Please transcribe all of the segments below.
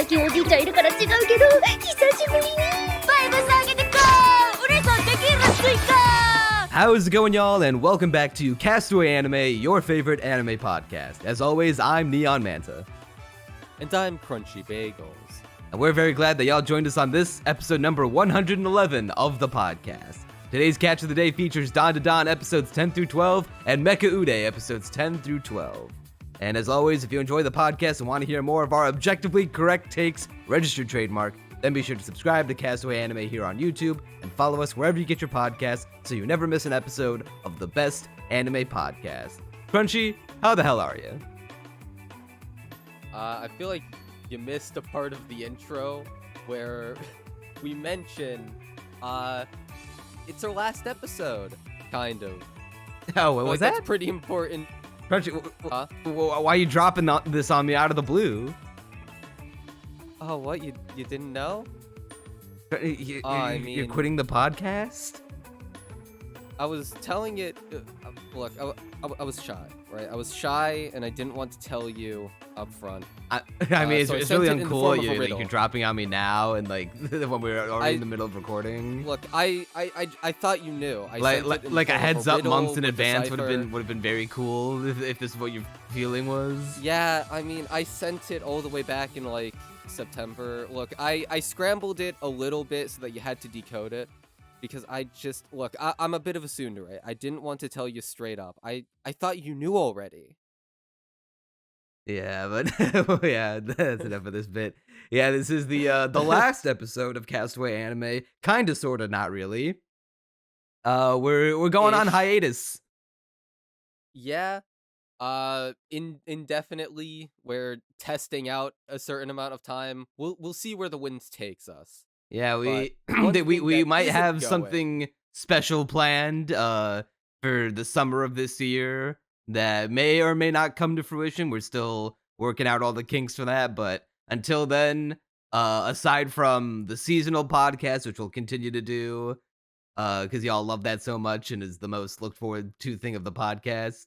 最近おじいちゃんいるから違うけど、久しぶりにバイブスあげてこー。嬉しそうできるスイカ。 How's it going, y'all? And welcome back to Castaway Anime, your favorite anime podcast. As always, I'm Neon Manta. And I'm Crunchy Bagels. And we're very glad that y'all joined us on this episode number 111 of the podcast. Today's Catch of the Day features Dandadan episodes 10 through 12 and Mecha-Ude episodes 10 through 12. And as always, if you enjoy the podcast and want to hear more of our objectively correct takes, registered trademark, then be sure to subscribe to Castaway Anime here on YouTube and follow us wherever you get your podcasts so you never miss an episode of the best anime podcast. Crunchy, how the hell are you? I feel like you missed a part of the intro where we mention it's our last episode, kind of. Oh, what was that? That's pretty important. Crunchy, why are you dropping this on me out of the blue? Oh, what? You didn't know? You're quitting the podcast? I was telling it... look, I was shy, right? I was shy, and I didn't want to tell you up front. I mean, so it's I really sent it in the uncool form of a you're riddle. dropping on me now and like when we're already in the middle of recording. Look, I thought you knew. Like a heads up months in advance would have been very cool if this is what your feeling was. Yeah, I mean, I sent it all the way back in like September. Look, I scrambled it a little bit so that you had to decode it because I'm a bit of a tsundere. I didn't want to tell you straight up. I thought you knew already. Yeah, but yeah, that's enough of this bit. Yeah, this is the last episode of Castaway Anime. Kinda, sorta, not really. We're going on hiatus. Yeah. Indefinitely. We're testing out a certain amount of time. We'll see where the wind takes us. Yeah, we might have something special planned for the summer of this year that may or may not come to fruition. We're still working out all the kinks for that, but until then, aside from the seasonal podcast, which we'll continue to do, because y'all love that so much and is the most looked forward to thing of the podcast,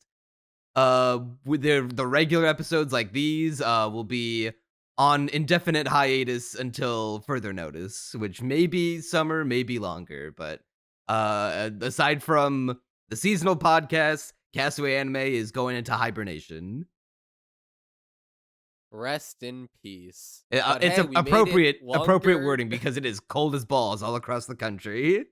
with the regular episodes like these will be on indefinite hiatus until further notice, which may be summer, may be longer, but aside from the seasonal podcast, Castaway Anime is going into hibernation. Rest in peace. It's appropriate wording because it is cold as balls all across the country.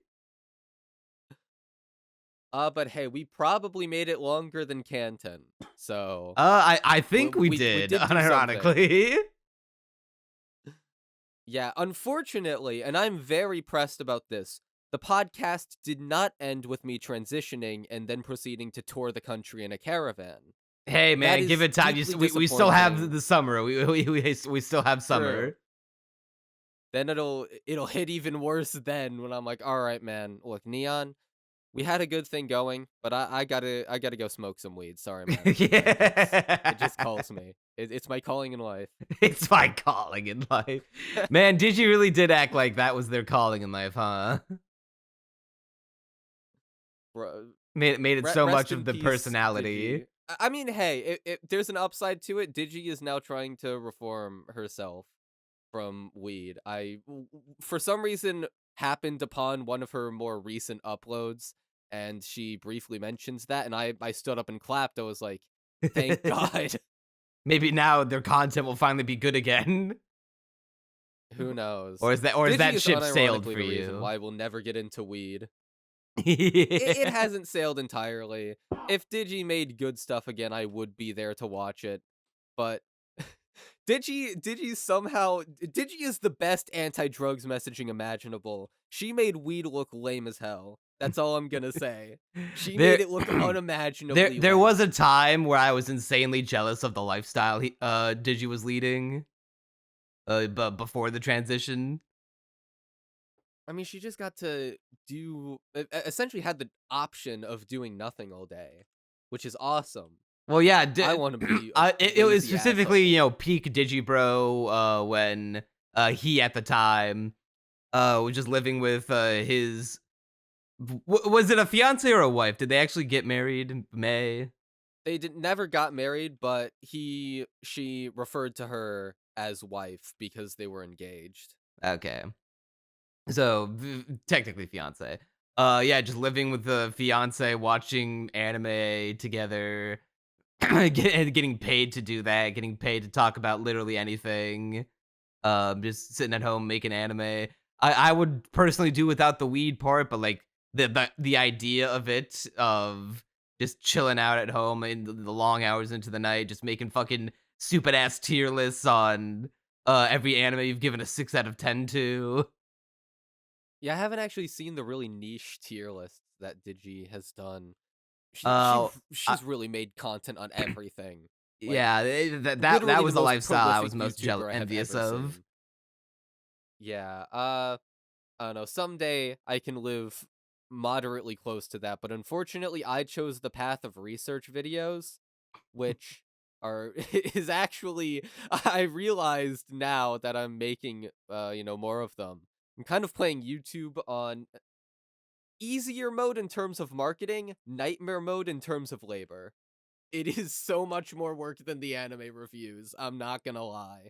But hey, we probably made it longer than Khantehnt, so... I think we did unironically. Yeah, unfortunately, and I'm very pressed about this, the podcast did not end with me transitioning and then proceeding to tour the country in a caravan. Hey man, give it time. We still have the summer. We still have summer. True. Then it'll hit even worse then when I'm like, all right, man. Look, Neon, we had a good thing going, but I gotta go smoke some weed. Sorry, man. It just calls me. It's my calling in life. It's my calling in life. Man, Jiji really did act like that was their calling in life, huh? Bro, made it so much of the personality. Digi. I mean, hey, there's an upside to it. Digi is now trying to reform herself from weed. I, for some reason, happened upon one of her more recent uploads, and she briefly mentions that, and I stood up and clapped. I was like, thank God. Maybe now their content will finally be good again. Who knows? Or is that ship sailed for you? Why we'll never get into weed. It hasn't sailed entirely. If Digi made good stuff again, I would be there to watch it. But Digi is the best anti-drugs messaging imaginable. She made weed look lame as hell. That's all I'm gonna say. She made it look unimaginably. There was a time where I was insanely jealous of the lifestyle Digi was leading. But before the transition. I mean, she just got to essentially had the option of doing nothing all day, which is awesome. Well, yeah, I want to be. It was specifically, peak Digibro when he at the time was just living with his. Was it a fiance or a wife? Did they actually get married? May? They never got married, but she referred to her as wife because they were engaged. Okay. So technically fiance. Yeah, just living with the fiance, watching anime together, getting paid to do that, getting paid to talk about literally anything. Just sitting at home making anime. I would personally do without the weed part, but like the idea of it, of just chilling out at home in the long hours into the night, just making fucking stupid ass tier lists on every anime you've given a 6 out of 10 to. Yeah, I haven't actually seen the really niche tier lists that Digi has done. Uh, I, She's really made content on everything. Like, yeah, that literally the was the most lifestyle I prolific was most YouTuber I have envious ever of. seen. Yeah, I don't know, someday I can live moderately close to that, but unfortunately I chose the path of research videos, which are is actually I realized now that I'm making more of them. I'm kind of playing YouTube on easier mode in terms of marketing, nightmare mode in terms of labor. It is so much more work than the anime reviews, I'm not gonna lie.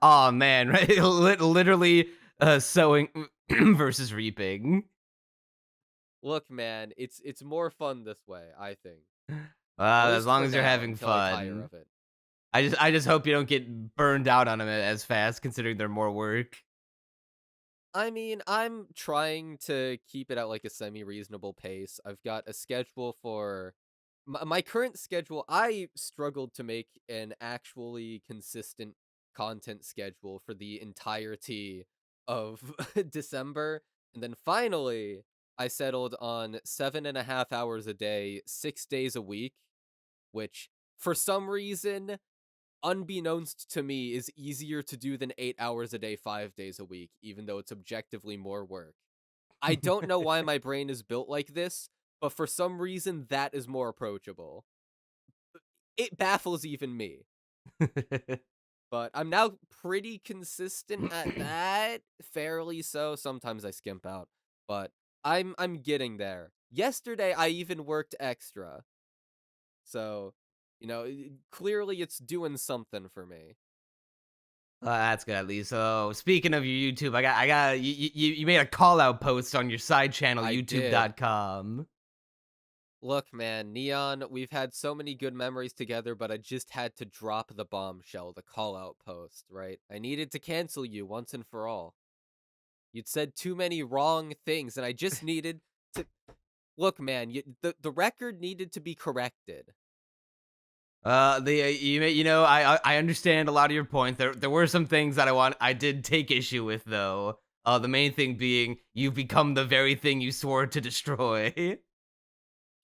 Oh man, right? Literally sowing versus reaping. Look, man, it's more fun this way, I think. At As least long for as you're now, having until I tire fun. of it. I just hope you don't get burned out on them as fast, considering they're more work. I mean, I'm trying to keep it at like a semi-reasonable pace. I've got a schedule for my current schedule. I struggled to make an actually consistent content schedule for the entirety of December. And then finally, I settled on 7.5 hours a day, 6 days a week, which for some reason unbeknownst to me, is easier to do than 8 hours a day, 5 days a week, even though it's objectively more work. I don't know why my brain is built like this, but for some reason, that is more approachable. It baffles even me. But I'm now pretty consistent at that, fairly so. Sometimes I skimp out, but I'm getting there. Yesterday, I even worked extra, so clearly it's doing something for me. That's good at least. So speaking of your YouTube, I got you made a call out post on your side channel, I did. youtube.com. Look, man, Neon, we've had so many good memories together, but I just had to drop the bombshell, the call out post, right? I needed to cancel you once and for all. You'd said too many wrong things, and I just needed to. Look, man, the record needed to be corrected. I understand a lot of your points. There were some things that I did take issue with though. The main thing being you've become the very thing you swore to destroy.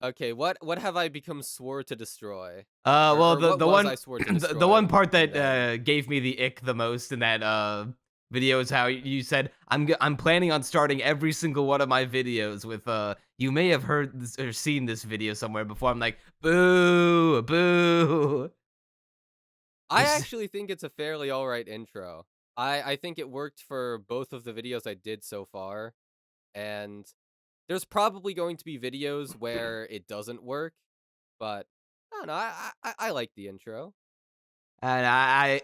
Okay, what have I become swore to destroy? Well, Or what the was one I swore to the destroy? one part And that then gave me the ick the most in that video is how you said I'm planning on starting every single one of my videos with you may have heard this or seen this video somewhere before. I'm like, boo, boo. I actually think it's a fairly alright intro. I think it worked for both of the videos I did so far, and there's probably going to be videos where it doesn't work, but I don't know. I like the intro. And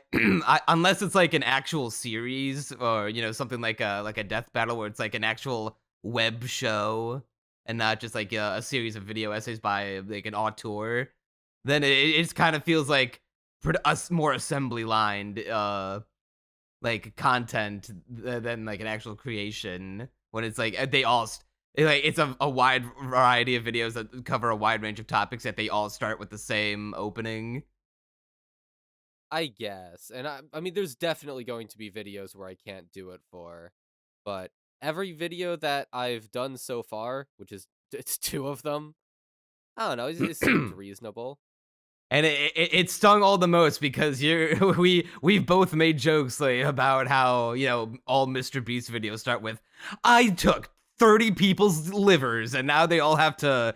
unless it's like an actual series or something like a death battle where it's like an actual web show and not just like a series of video essays by like an auteur, then it kind of feels like us more assembly lined like content than like an actual creation when it's like it's a wide variety of videos that cover a wide range of topics that they all start with the same opening. I guess. And I mean, there's definitely going to be videos where I can't do it for, but every video that I've done so far, which is it's two of them, I don't know, it seemed reasonable. And it stung all the most because we've both made jokes like about how all Mr. Beast videos start with I took 30 people's livers and now they all have to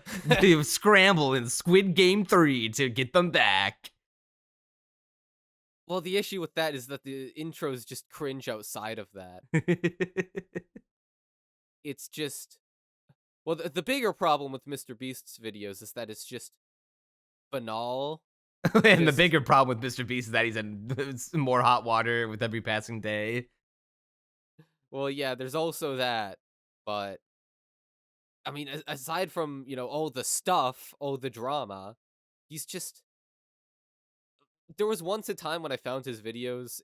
scramble in Squid Game 3 to get them back. Well, the issue with that is that the intros just cringe outside of that. It's just well, the bigger problem with Mr. Beast's videos is that it's just banal. And the bigger problem with Mr. Beast is that he's in more hot water with every passing day. Well, yeah, there's also that, but I mean, aside from, all the stuff, all the drama, he's just there was once a time when I found his videos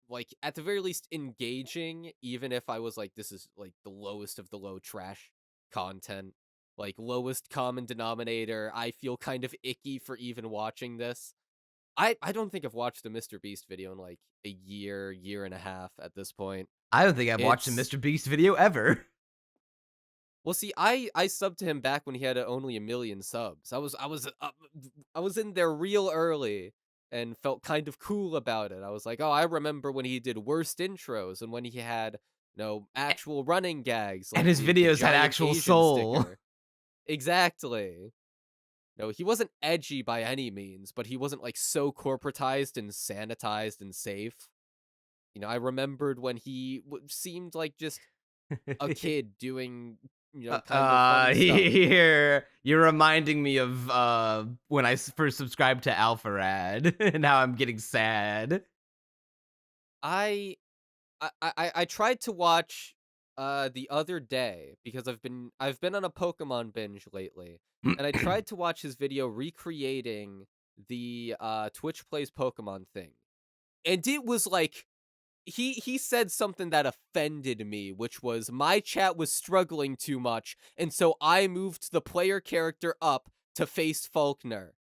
like at the very least engaging, even if I was like, this is like the lowest of the low trash content, like lowest common denominator. I feel kind of icky for even watching this. I don't think I've watched a Mr. Beast video in like a year and a half at this point. I don't think I've watched a Mr. Beast video ever. Well, see, I subbed to him back when he had only 1 million subs. I was in there real early and felt kind of cool about it. I was like, oh, I remember when he did worst intros and when he had actual running gags, like and his the videos had giant actual Asian soul. sticker. Exactly. No, he wasn't edgy by any means, but he wasn't like so corporatized and sanitized and safe. I remembered when he seemed like just a kid doing kind of fun stuff. Here, you're reminding me of when I first subscribed to Alpharad, and now I'm getting sad. I tried to watch the other day because I've been on a Pokemon binge lately, and I tried to watch his video recreating the Twitch Plays Pokemon thing, and it was like he said something that offended me, which was my chat was struggling too much, and so I moved the player character up to face Faulkner.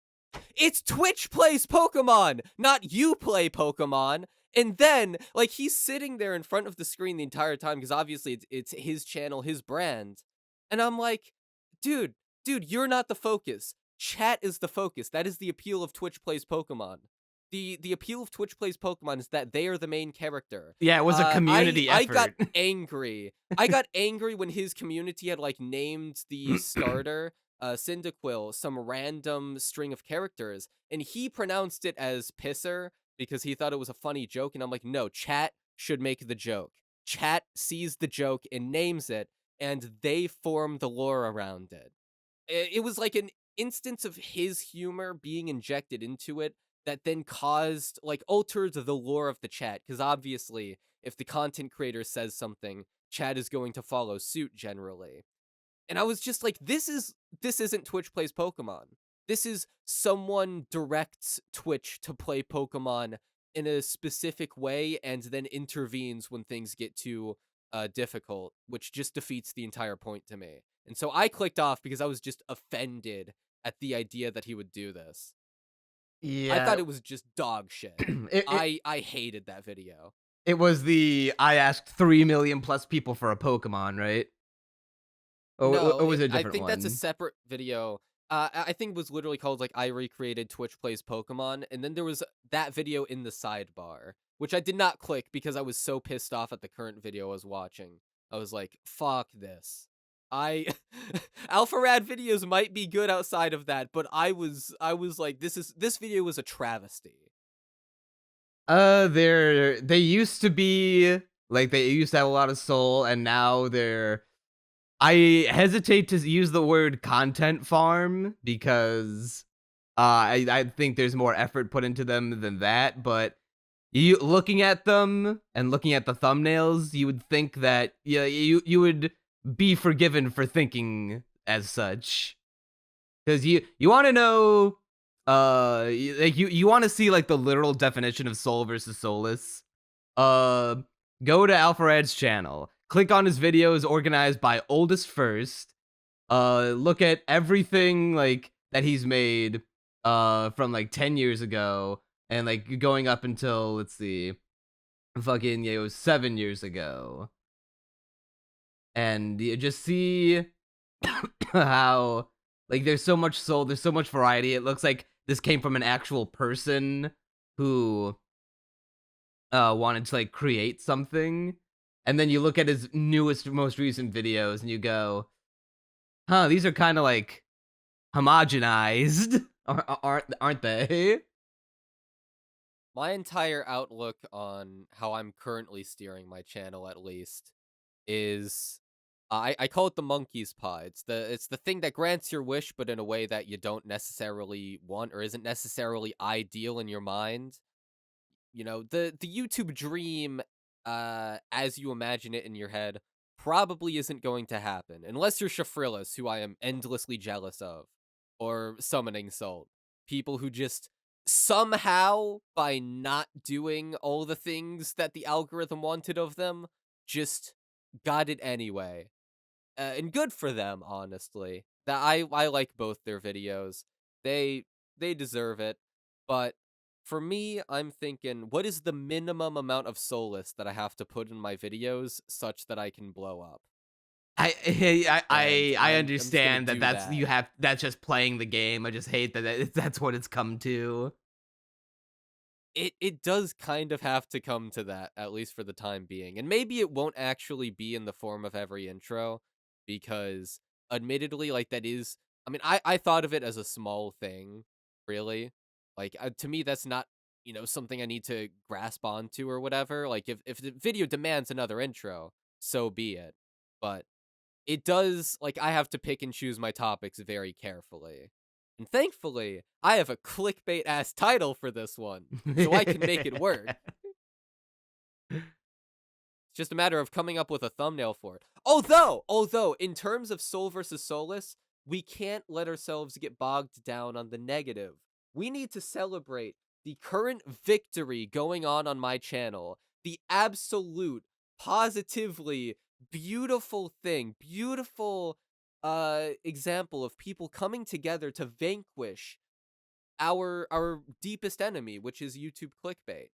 It's Twitch Plays Pokemon, not you play Pokemon. And then, like, he's sitting there in front of the screen the entire time because obviously it's his channel, his brand. And I'm like, dude, you're not the focus. Chat is the focus. That is the appeal of Twitch Plays Pokemon. The appeal of Twitch Plays Pokemon is that they are the main character. Yeah, it was a community effort. I got angry. I got angry when his community had like named the starter Cyndaquil some random string of characters, and he pronounced it as Pisser because he thought it was a funny joke, and I'm like, no, chat should make the joke. Chat sees the joke and names it, and they form the lore around it. It was like an instance of his humor being injected into it that then caused, like, altered the lore of the chat, because obviously, if the content creator says something, chat is going to follow suit generally. And I was just like, this isn't Twitch Plays Pokemon. This is someone directs Twitch to play Pokemon in a specific way and then intervenes when things get too difficult, which just defeats the entire point to me. And so I clicked off because I was just offended at the idea that he would do this. Yeah. I thought it was just dog shit. I hated that video. It was I asked 3 million plus people for a Pokemon, right? No, or was it a different I think one? that's a separate video. I think it was literally called like I recreated Twitch Plays Pokemon, and then there was that video in the sidebar, which I did not click because I was so pissed off at the current video I was watching. I was like, fuck this. Alpha Rad videos might be good outside of that, but I was like, this video was a travesty. They used to be like, they used to have a lot of soul, and now they're, I hesitate to use the word content farm because I think there's more effort put into them than that, but you looking at them and looking at the thumbnails, you would think that you would be forgiven for thinking as such. Because you want to know, like you want to see like the literal definition of soul versus soulless. Go to Alpharad's channel. Click on his videos organized by oldest first. Look at everything like that he's made from like 10 years ago and like going up until, let's see, fucking, yeah, it was 7 years ago. And you just see how like there's so much soul, there's so much variety. It looks like this came from an actual person who wanted to like create something. And then you look at his newest, most recent videos and you go, huh, these are kind of like homogenized, aren't they? My entire outlook on how I'm currently steering my channel, at least, is I call it the monkey's paw. It's the thing that grants your wish, but in a way that you don't necessarily want or isn't necessarily ideal in your mind. You know, the YouTube dream, as you imagine it in your head, probably isn't going to happen unless you're Shafrillis, who I am endlessly jealous of, or Summoning Salt, people who just somehow, by not doing all the things that the algorithm wanted of them, just got it anyway. And good for them, honestly. That I like both their videos. They they deserve it. But for me, I'm thinking, what is the minimum amount of solace that I have to put in my videos such that I can blow up? And I I'm just gonna understand that do that. that's just playing the game. I just hate that's what it's come to. It does kind of have to come to that, at least for the time being. And maybe it won't actually be in the form of every intro, because admittedly, like that is I mean, I thought of it as a small thing, really. Like to me that's not, something I need to grasp onto or whatever. Like if the video demands another intro, so be it. But it does, like, I have to pick and choose my topics very carefully. And thankfully, I have a clickbait ass title for this one, so I can make it work. It's just a matter of coming up with a thumbnail for it. Although, in terms of Soul versus Soulless, we can't let ourselves get bogged down on the negative. We need to celebrate the current victory going on my channel. The absolute, positively beautiful thing, beautiful example of people coming together to vanquish our deepest enemy, which is YouTube clickbait.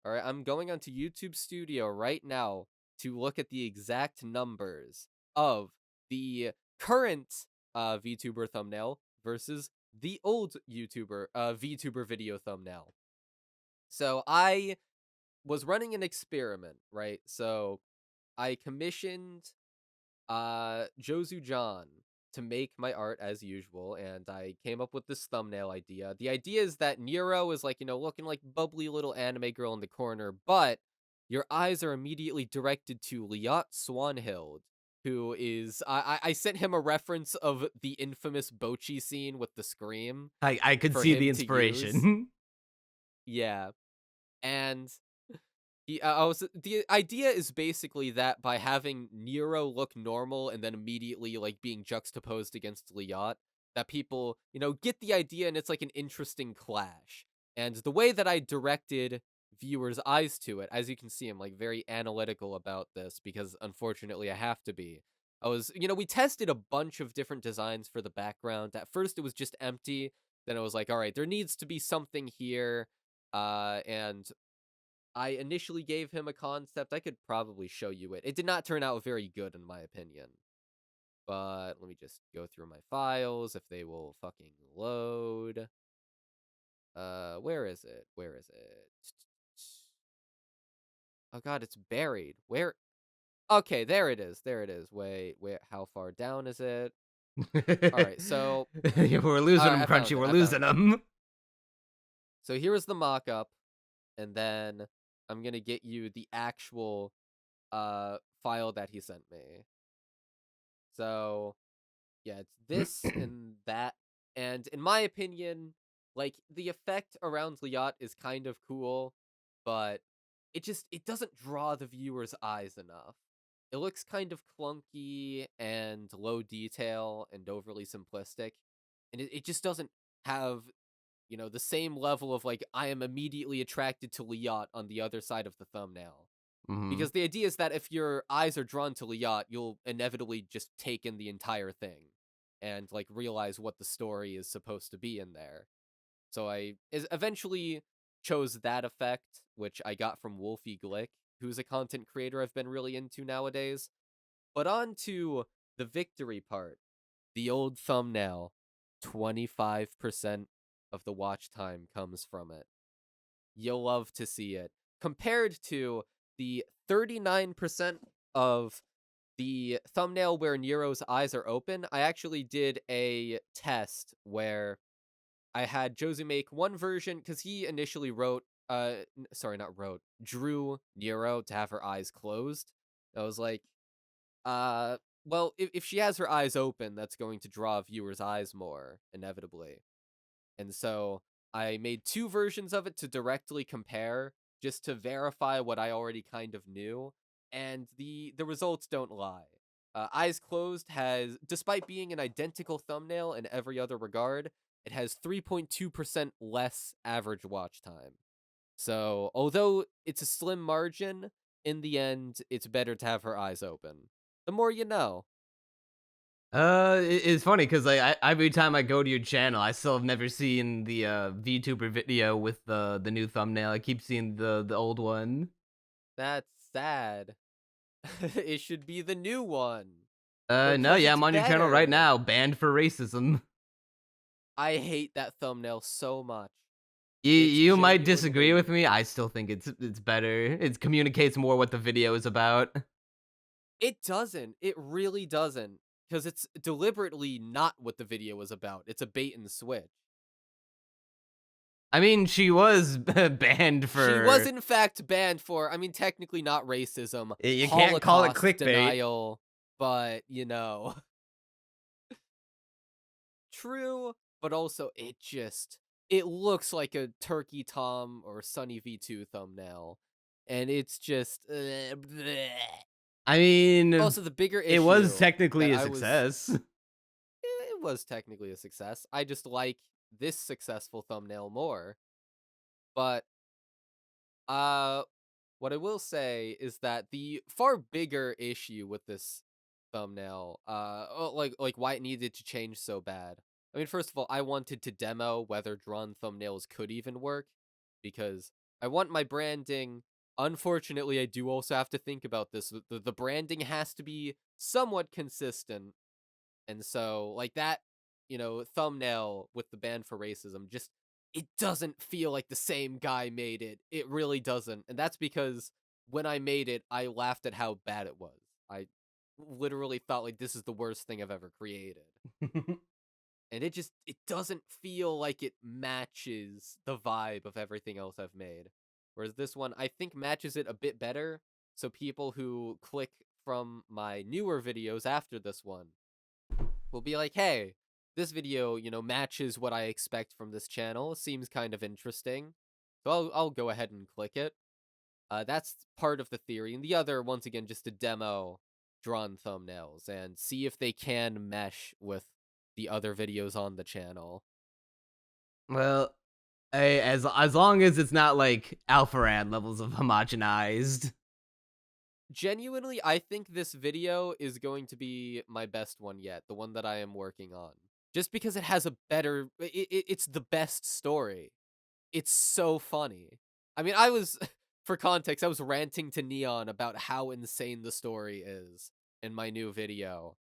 All right, I'm going onto YouTube Studio right now to look at the exact numbers of the current VTuber thumbnail versus the old VTuber video thumbnail. So I was running an experiment, right? So I commissioned Jozu John to make my art as usual, and I came up with this thumbnail idea. The idea is that Nero is like, looking like bubbly little anime girl in the corner, but your eyes are immediately directed to Liat Swanhild, who is I sent him a reference of the infamous Bochi scene with the scream I could for see him the to use. inspiration. Yeah. And the idea is basically that by having Nero look normal and then immediately like being juxtaposed against Liat, that people, get the idea and it's like an interesting clash. And the way that I directed viewers' eyes to it, as you can see, I'm like very analytical about this because unfortunately I have to be. We tested a bunch of different designs for the background. At first it was just empty. Then I was like, all right, there needs to be something here. And I initially gave him a concept. I could probably show you it. It did not turn out very good, in my opinion. But let me just go through my files, if they will fucking load. Where is it? Where is it? Oh god, it's buried. Where? Okay, there it is. There it is. Wait, how far down is it? Alright, so... We're losing Alright, them, I found Crunchy. it. We're I found losing it. them. So here is the mock-up, and then I'm gonna get you the actual file that he sent me. So yeah, it's this and that. And in my opinion, like the effect around Liat is kind of cool, but it doesn't draw the viewer's eyes enough. It looks kind of clunky and low detail and overly simplistic. And it just doesn't have, the same level of like I am immediately attracted to Liat on the other side of the thumbnail. Mhm. Because the idea is that if your eyes are drawn to Liat, you'll inevitably just take in the entire thing and like realize what the story is supposed to be in there. So eventually chose that effect, which I got from Wolfie Glick, who's a content creator I've been really into nowadays. But on to the victory part. The old thumbnail, 25% of the watch time comes from it. You'll love to see it. Compared to the 39% of the thumbnail where Nero's eyes are open, I actually did a test where I had Josie make one version, because he initially drew Nero to have her eyes closed. I was like, Well, if she has her eyes open, that's going to draw viewers' eyes more, inevitably. And so I made 2 versions of it to directly compare, just to verify what I already kind of knew, and the results don't lie. Eyes Closed has, despite being an identical thumbnail in every other regard, it has 3.2% less average watch time. So, although it's a slim margin, in the end, it's better to have her eyes open. The more you know. It's funny because like every time I go to your channel, I still have never seen the VTuber video with the new thumbnail. I keep seeing the old one. That's sad. It should be the new one. No, Because yeah, it's I'm on your channel right better. now, banned for racism. I hate that thumbnail so much. It's You might disagree with genuinely. me. I still think it's better. It communicates more what the video is about. It doesn't. It really doesn't. Because it's deliberately not what the video was about. It's a bait and switch. I mean, she was banned for. She was in fact banned for, I mean, technically not racism, You can't call it Holocaust clickbait. denial, but, you know. True, but also it looks like a Turkey Tom or Sunny V2 thumbnail. And it's just, bleh. I mean, Also, the bigger issue it was technically that a I was, success. it was technically a success. I just like this successful thumbnail more. But uh what I will say is that the far bigger issue with this thumbnail, like why it needed to change so bad. I mean, first of all, I wanted to demo whether drawn thumbnails could even work, because I want my branding. Unfortunately, I do also have to think about this. The branding has to be somewhat consistent, and so like that, thumbnail with the ban for racism, just it doesn't feel like the same guy made it. It really doesn't. And that's because when I made it, I laughed at how bad it was. I literally thought like this is the worst thing I've ever created. And it doesn't feel like it matches the vibe of everything else I've made. Whereas this one I think matches it a bit better. So people who click from my newer videos after this one will be like, hey, this video, matches what I expect from this channel. Seems kind of interesting. So I'll go ahead and click it. That's part of the theory. And the other, once again, just to demo drawn thumbnails and see if they can mesh with the other videos on the channel. Well, as long as it's not like Alpharad levels of homogenized. Genuinely, I think this video is going to be my best one yet, the one that I am working on. Just because it has a better, it's the best story. It's so funny. I mean, for context, I was ranting to Neon about how insane the story is in my new video.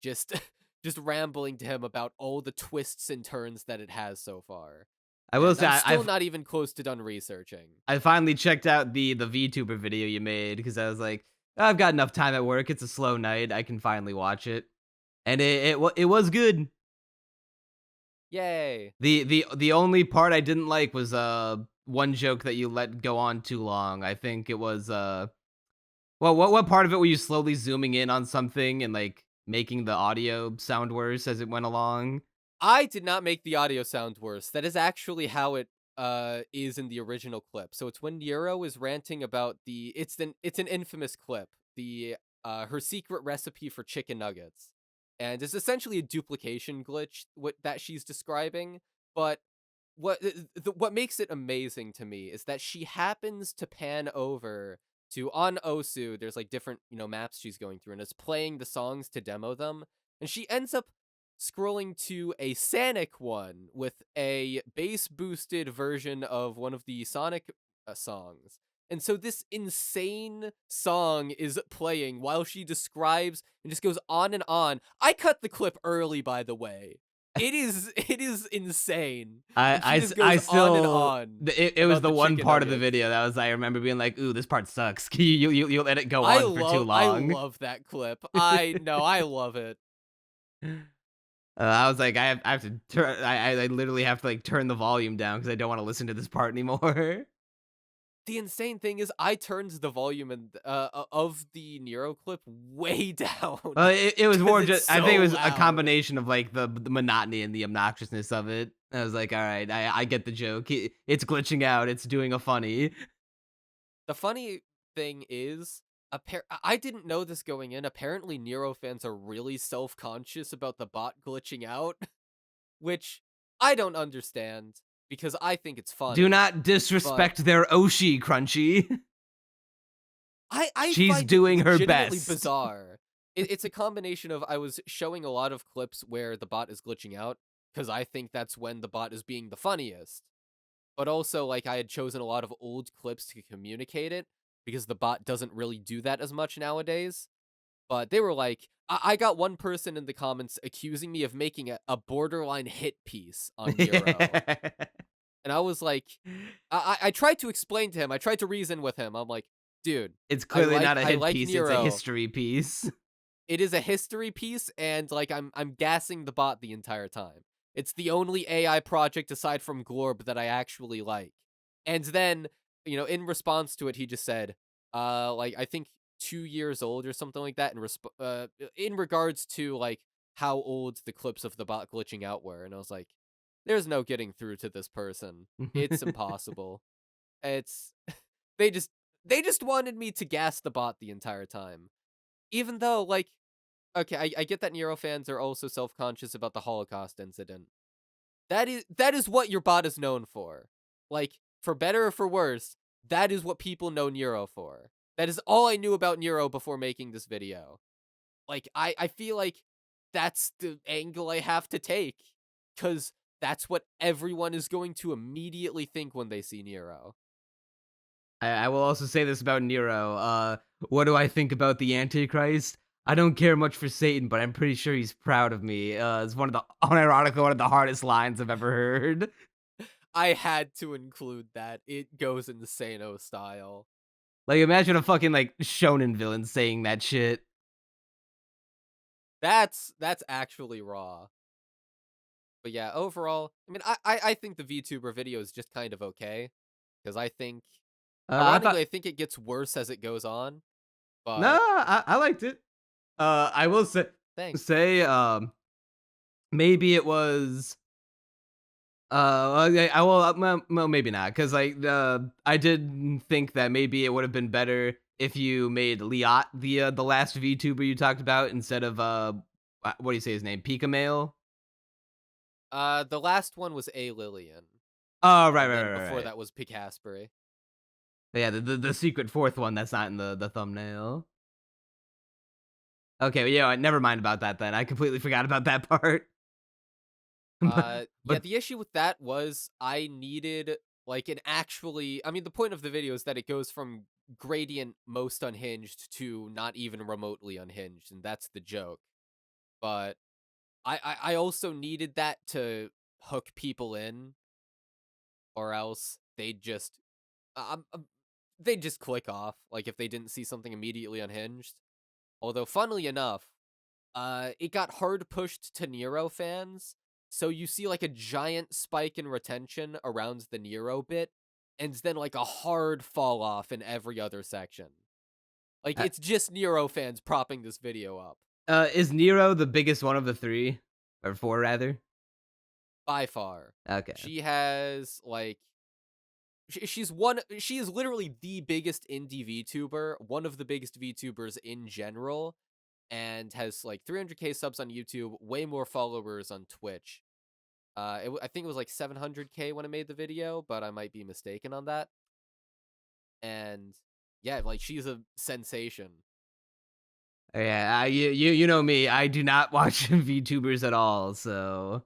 Just, just rambling to him about all the twists and turns that it has so far. I will And say I'm still I've not even close to done researching. I finally checked out the VTuber video you made because I was like, I've got enough time at work. It's a slow night. I can finally watch it, and it was good. Yay. The only part I didn't like was one joke that you let go on too long. I think it was well, what part of it were you slowly zooming in on something and like making the audio sound worse as it went along? I did not make the audio sound worse. That is actually how it is in the original clip. So it's when Nero is ranting about it's an infamous clip. Her secret recipe for chicken nuggets. And it's essentially a duplication glitch that she's describing, but what makes it amazing to me is that she happens to pan over to on Osu. There's like different maps she's going through, and it's playing the songs to demo them, and she ends up scrolling to a Sonic one with a bass boosted version of one of the Sonic songs. And so this insane song is playing while she describes and just goes on and on. I cut the clip early, by the way. It is insane. And she just goes still on and on. it was about the one chicken part of the nuggets. video that was I remember being like, ooh, this part sucks. You let it go on for too long. I love that clip. I love it. I was like, I have to turn. I literally have to like turn the volume down because I don't want to listen to this part anymore. The insane thing is I turned the volume of the Nero clip way down. It was more 'cause it's just, I think it so was a loud. combination of like the monotony and the obnoxiousness of it. I was like, all right, I get the joke. It's glitching out. It's doing a funny. The funny thing is, I didn't know this going in. Apparently, Nero fans are really self-conscious about the bot glitching out, which I don't understand because I think it's funny. Do not disrespect their Oshi, Crunchy. I She's find doing it her legitimately best. bizarre. It's a combination of I was showing a lot of clips where the bot is glitching out because I think that's when the bot is being the funniest. But also, like, I had chosen a lot of old clips to communicate it because the bot doesn't really do that as much nowadays. But they were like, I got one person in the comments accusing me of making a borderline hit piece on Nero. And I was like, I tried to explain to him, I tried to reason with him. I'm like, dude, It's clearly not a I hit like piece. Nero. It's a history piece. It is a history piece, and like I'm gassing the bot the entire time. It's the only AI project aside from Glorb that I actually like. And then, in response to it, he just said, like I think 2 years old or something like that. In regards to like how old the clips of the bot glitching out were, and I was like, there's no getting through to this person. It's impossible. It's they just wanted me to gas the bot the entire time. Even though, like, okay, I get that Nero fans are also self-conscious about the Holocaust incident. That is what your bot is known for. Like, for better or for worse, that is what people know Nero for. That is all I knew about Nero before making this video. Like, I feel like that's the angle I have to take. Because that's what everyone is going to immediately think when they see Nero. I will also say this about Nero. What do I think about the Antichrist? I don't care much for Satan, but I'm pretty sure he's proud of me. It's unironically one of the hardest lines I've ever heard. I had to include that. It goes in the Sano style. Like, imagine a fucking like shonen villain saying that shit. That's actually raw. But yeah, overall, I mean, I think the VTuber video is just kind of okay. Because I think, honestly, I think it gets worse as it goes on. No, But I liked it. I will thanks. Maybe it was. Okay, well, maybe not, because like I did think that maybe it would have been better if you made Liat the last VTuber you talked about instead of what do you say his name, Pika Male? The last one was A Lillian. Oh, And then before that was Picasbury. Yeah, the secret fourth one that's not in the thumbnail. Okay, yeah, never mind about that then. I completely forgot about that part. Yeah, the issue with that was I needed like I mean, the point of the video is that it goes from gradient most unhinged to not even remotely unhinged, and that's the joke. But I also needed that to hook people in, or else they'd just click off, like if they didn't see something immediately unhinged. Although, funnily enough, it got hard pushed to Nero fans, so you see like a giant spike in retention around the Nero bit, and then like a hard fall off in every other section. Like, it's just Nero fans propping this video up. Is Nero the biggest one of the three? Or four, rather? By far. Okay. She has, like... she is literally the biggest indie VTuber, one of the biggest VTubers in general, and has, like, 300k subs on YouTube, way more followers on Twitch. I think it was, like, 700k when I made the video, but I might be mistaken on that. And, yeah, like, she's a sensation. Yeah, you know me. I do not watch VTubers at all, so...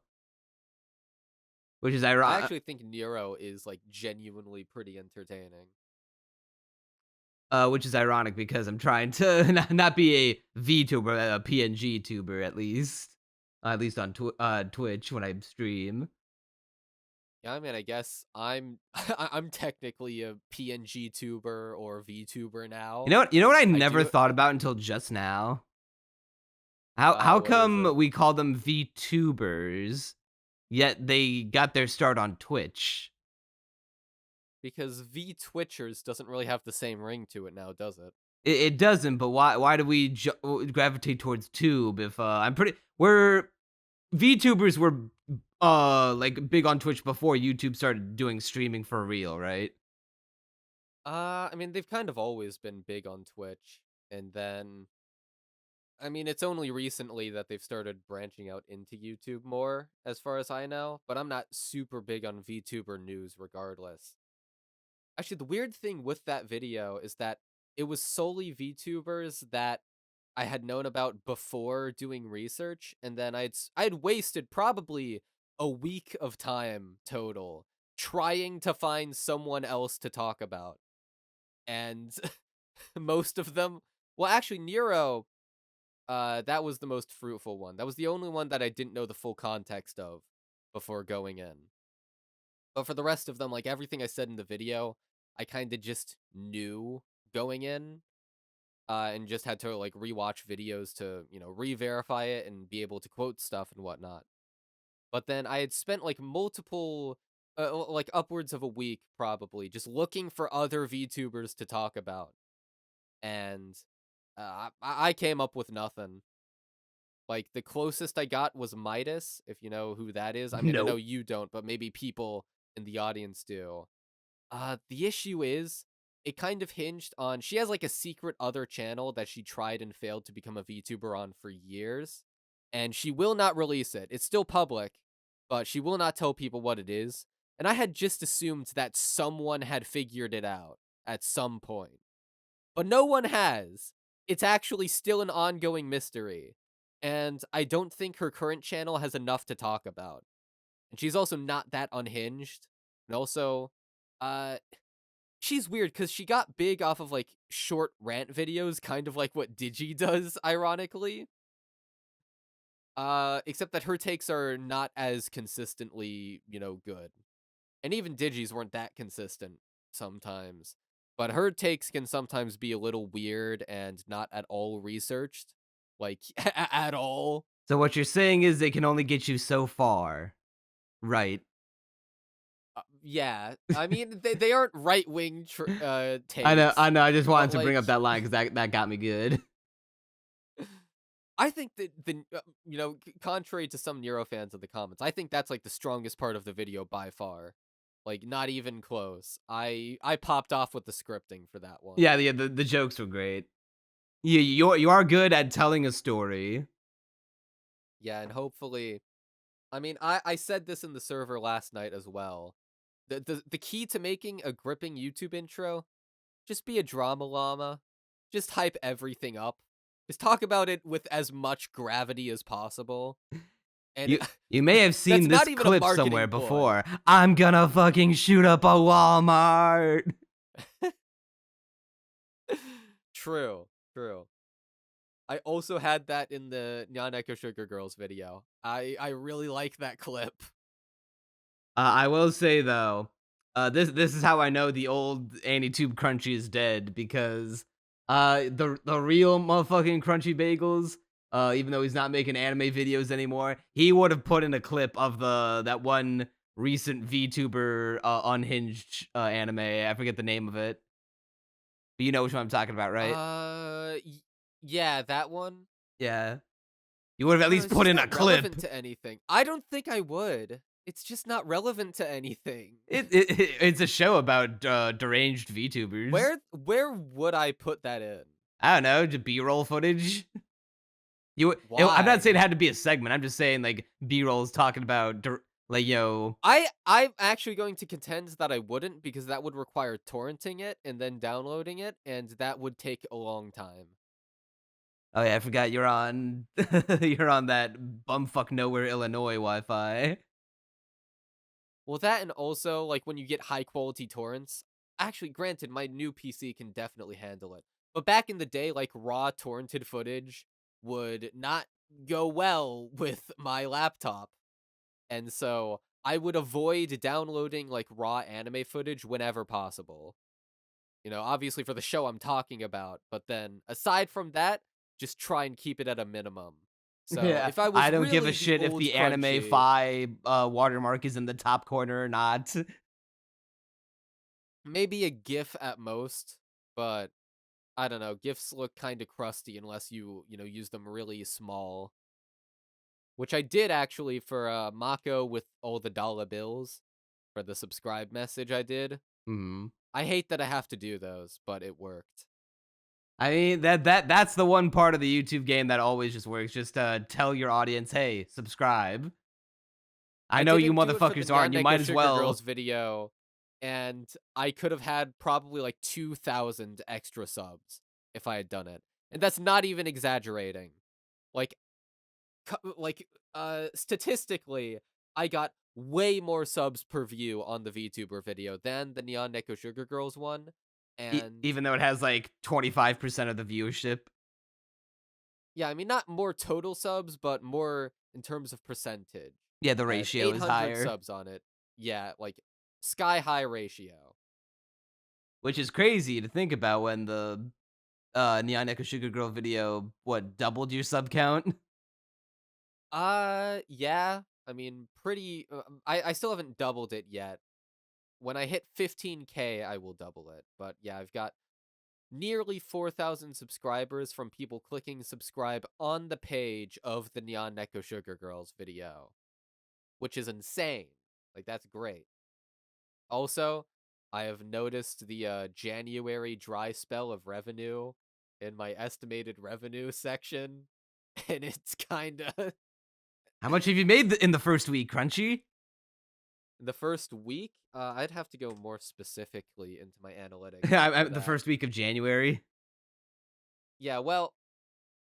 Which is ironic. I actually think Nero is, like, genuinely pretty entertaining. Which is ironic because I'm trying to not be a VTuber, a PNG tuber at least. At least on Twitch when I stream. Yeah, I mean, I guess I'm technically a PNG tuber or VTuber now. You know what I never thought about until just now? How come we call them VTubers, yet they got their start on Twitch? Because V Twitchers doesn't really have the same ring to it now, does it? It doesn't, but why do we gravitate towards Tube if we're VTubers were like big on Twitch before YouTube started doing streaming for real, right? I mean, they've kind of always been big on Twitch, and then I mean, it's only recently that they've started branching out into YouTube more, as far as I know, but I'm not super big on VTuber news regardless. Actually, the weird thing with that video is that it was solely VTubers that I had known about before doing research, and then I'd wasted probably a week of time total trying to find someone else to talk about. And most of them, well, actually, Nero, that was the most fruitful one. That was the only one that I didn't know the full context of before going in. But for the rest of them, like everything I said in the video, I kind of just knew going in, and just had to like rewatch videos to, re-verify it and be able to quote stuff and whatnot. But then I had spent like multiple, like upwards of a week probably, just looking for other VTubers to talk about, and I came up with nothing. Like the closest I got was Midas, if you know who that is. I mean, I know Nope. you don't, but maybe people in the audience do. The issue is, it kind of hinged on, she has like a secret other channel that she tried and failed to become a VTuber on for years, and she will not release it. It's still public, but she will not tell people what it is. And I had just assumed that someone had figured it out at some point, but no one has. It's actually still an ongoing mystery, and I don't think her current channel has enough to talk about. And she's also not that unhinged, and also, uh, she's weird because she got big off of like short rant videos, kind of like what Digi does, ironically. Except that her takes are not as consistently, good. And even Digi's weren't that consistent sometimes. But her takes can sometimes be a little weird and not at all researched. Like, at all. So what you're saying is they can only get you so far, right? Yeah. I mean, they aren't right-wing takes. I know. I just wanted but, to bring like, up that line because that got me good. I think that contrary to some Nero fans in the comments, I think that's like the strongest part of the video by far. Like, not even close. I popped off with the scripting for that one. Yeah, the jokes were great. You are good at telling a story. Yeah, and hopefully, I mean, I said this in the server last night as well. The key to making a gripping YouTube intro, just be a drama llama. Just hype everything up. Just talk about it with as much gravity as possible. And You may have seen that's this not even a clip marketing somewhere ploy. before. I'm gonna fucking shoot up a Walmart. True. I also had that in the Nyan Echo Sugar Girls video. I really like that clip. I will say though, this is how I know the old AniTube Crunchy is dead because the real motherfucking Crunchy Bagels, even though he's not making anime videos anymore, he would have put in a clip of that one recent VTuber unhinged anime. I forget the name of it. But you know which one I'm talking about, right? Yeah, that one. Yeah. You would have at least It's put just in a not clip. relevant to anything. I don't think I would. It's just not relevant to anything. It's a show about deranged VTubers. Where would I put that in? I don't know, just B-roll footage. I'm not saying it had to be a segment. I'm just saying like B-rolls talking about I'm actually going to contend that I wouldn't, because that would require torrenting it and then downloading it, and that would take a long time. Oh yeah, I forgot you're on you're on that bumfuck nowhere Illinois Wi-Fi. Well, that, and also like when you get high quality torrents. Actually, granted, my new PC can definitely handle it. But back in the day, like raw torrented footage would not go well with my laptop. And so I would avoid downloading like raw anime footage whenever possible. Obviously for the show I'm talking about, but then aside from that, just try and keep it at a minimum. So Yeah, if I was I don't give really a shit if old the Anime Crunchy, Fi watermark is in the top corner or not. maybe a GIF at most, but I don't know. GIFs look kind of crusty unless you know, use them really small. Which I did actually for Mako with all the dollar bills for the subscribe message I did. Hmm. I hate that I have to do those, but it worked. I mean that's the one part of the YouTube game that always just works. Just tell your audience, hey, subscribe. I know you didn't do it for the motherfuckers aren't. You Nyaneko might as Sugar Girls well. video, and I could have had probably like 2,000 extra subs if I had done it. And that's not even exaggerating. Like, statistically, I got way more subs per view on the VTuber video than the Neon Neko Sugar Girls one. And Even though it has like 25% of the viewership. yeah, I mean, not more total subs, but more in terms of percentage. Yeah, the It has ratio is 800 higher. subs on it. Yeah, like sky high ratio. Which is crazy to think about when the Neon Echo Sugar Girl video, what, doubled your sub count? Yeah. I mean, pretty. I still haven't doubled it yet. When I hit 15K, I will double it. But yeah, I've got nearly 4,000 subscribers from people clicking subscribe on the page of the Neon Neko Sugar Girls video, which is insane. Like, that's great. Also, I have noticed the January dry spell of revenue in my estimated revenue section, and it's kinda How much have you made in the first week, Crunchy? the first week. I'd have to go more specifically into my analytics. The that. first week of January. Yeah, well,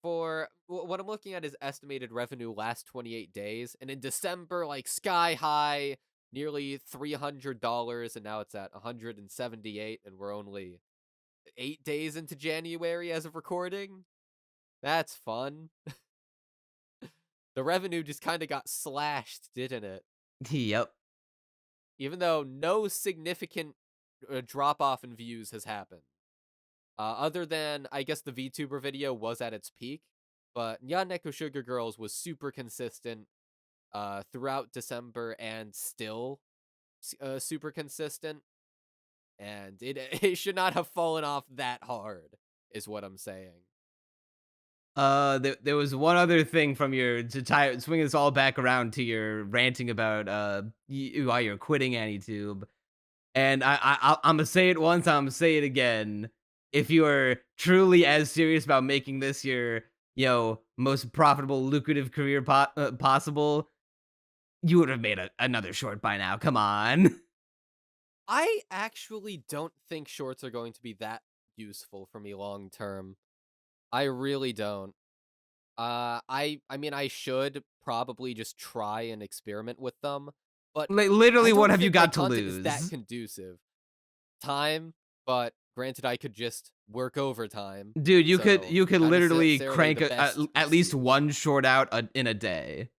for what I'm looking at is estimated revenue last 28 days, and in December, like sky high, nearly $300, and now it's at 178, and we're only 8 days into January as of recording. That's fun. The revenue just kind of got slashed, didn't it? Yep. Even though no significant drop off in views has happened. Other than, I guess, the VTuber video was at its peak, but Nyaneko Sugar Girls was super consistent throughout December and still super consistent. And it should not have fallen off that hard, is what I'm saying. There was one other thing from your to swing this all back around to your ranting about why you're quitting AniTube, and I'm gonna say it once, I'm gonna say it again. If you are truly as serious about making this your most profitable, lucrative career possible, you would have made another short by now. Come on. I actually don't think shorts are going to be that useful for me long term. I really don't. I mean, I should probably just try and experiment with them, but Like, I literally, what don't have you think my got to content is that lose? conducive. Time, but granted, I could just work overtime. Dude, you So, could not literally necessarily crank the best at least excuse. one short out in a day,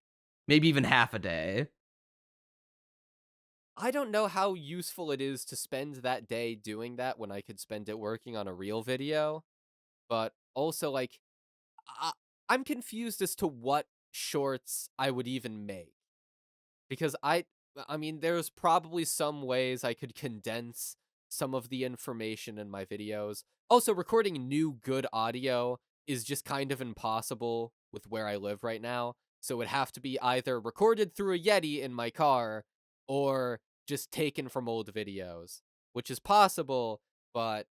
maybe even half a day. I don't know how useful it is to spend that day doing that when I could spend it working on a real video, but also, like, I- I'm confused as to what shorts I would even make. Because I mean, there's probably some ways I could condense some of the information in my videos. Also, recording new good audio is just kind of impossible with where I live right now. So it would have to be either recorded through a Yeti in my car or just taken from old videos, which is possible, but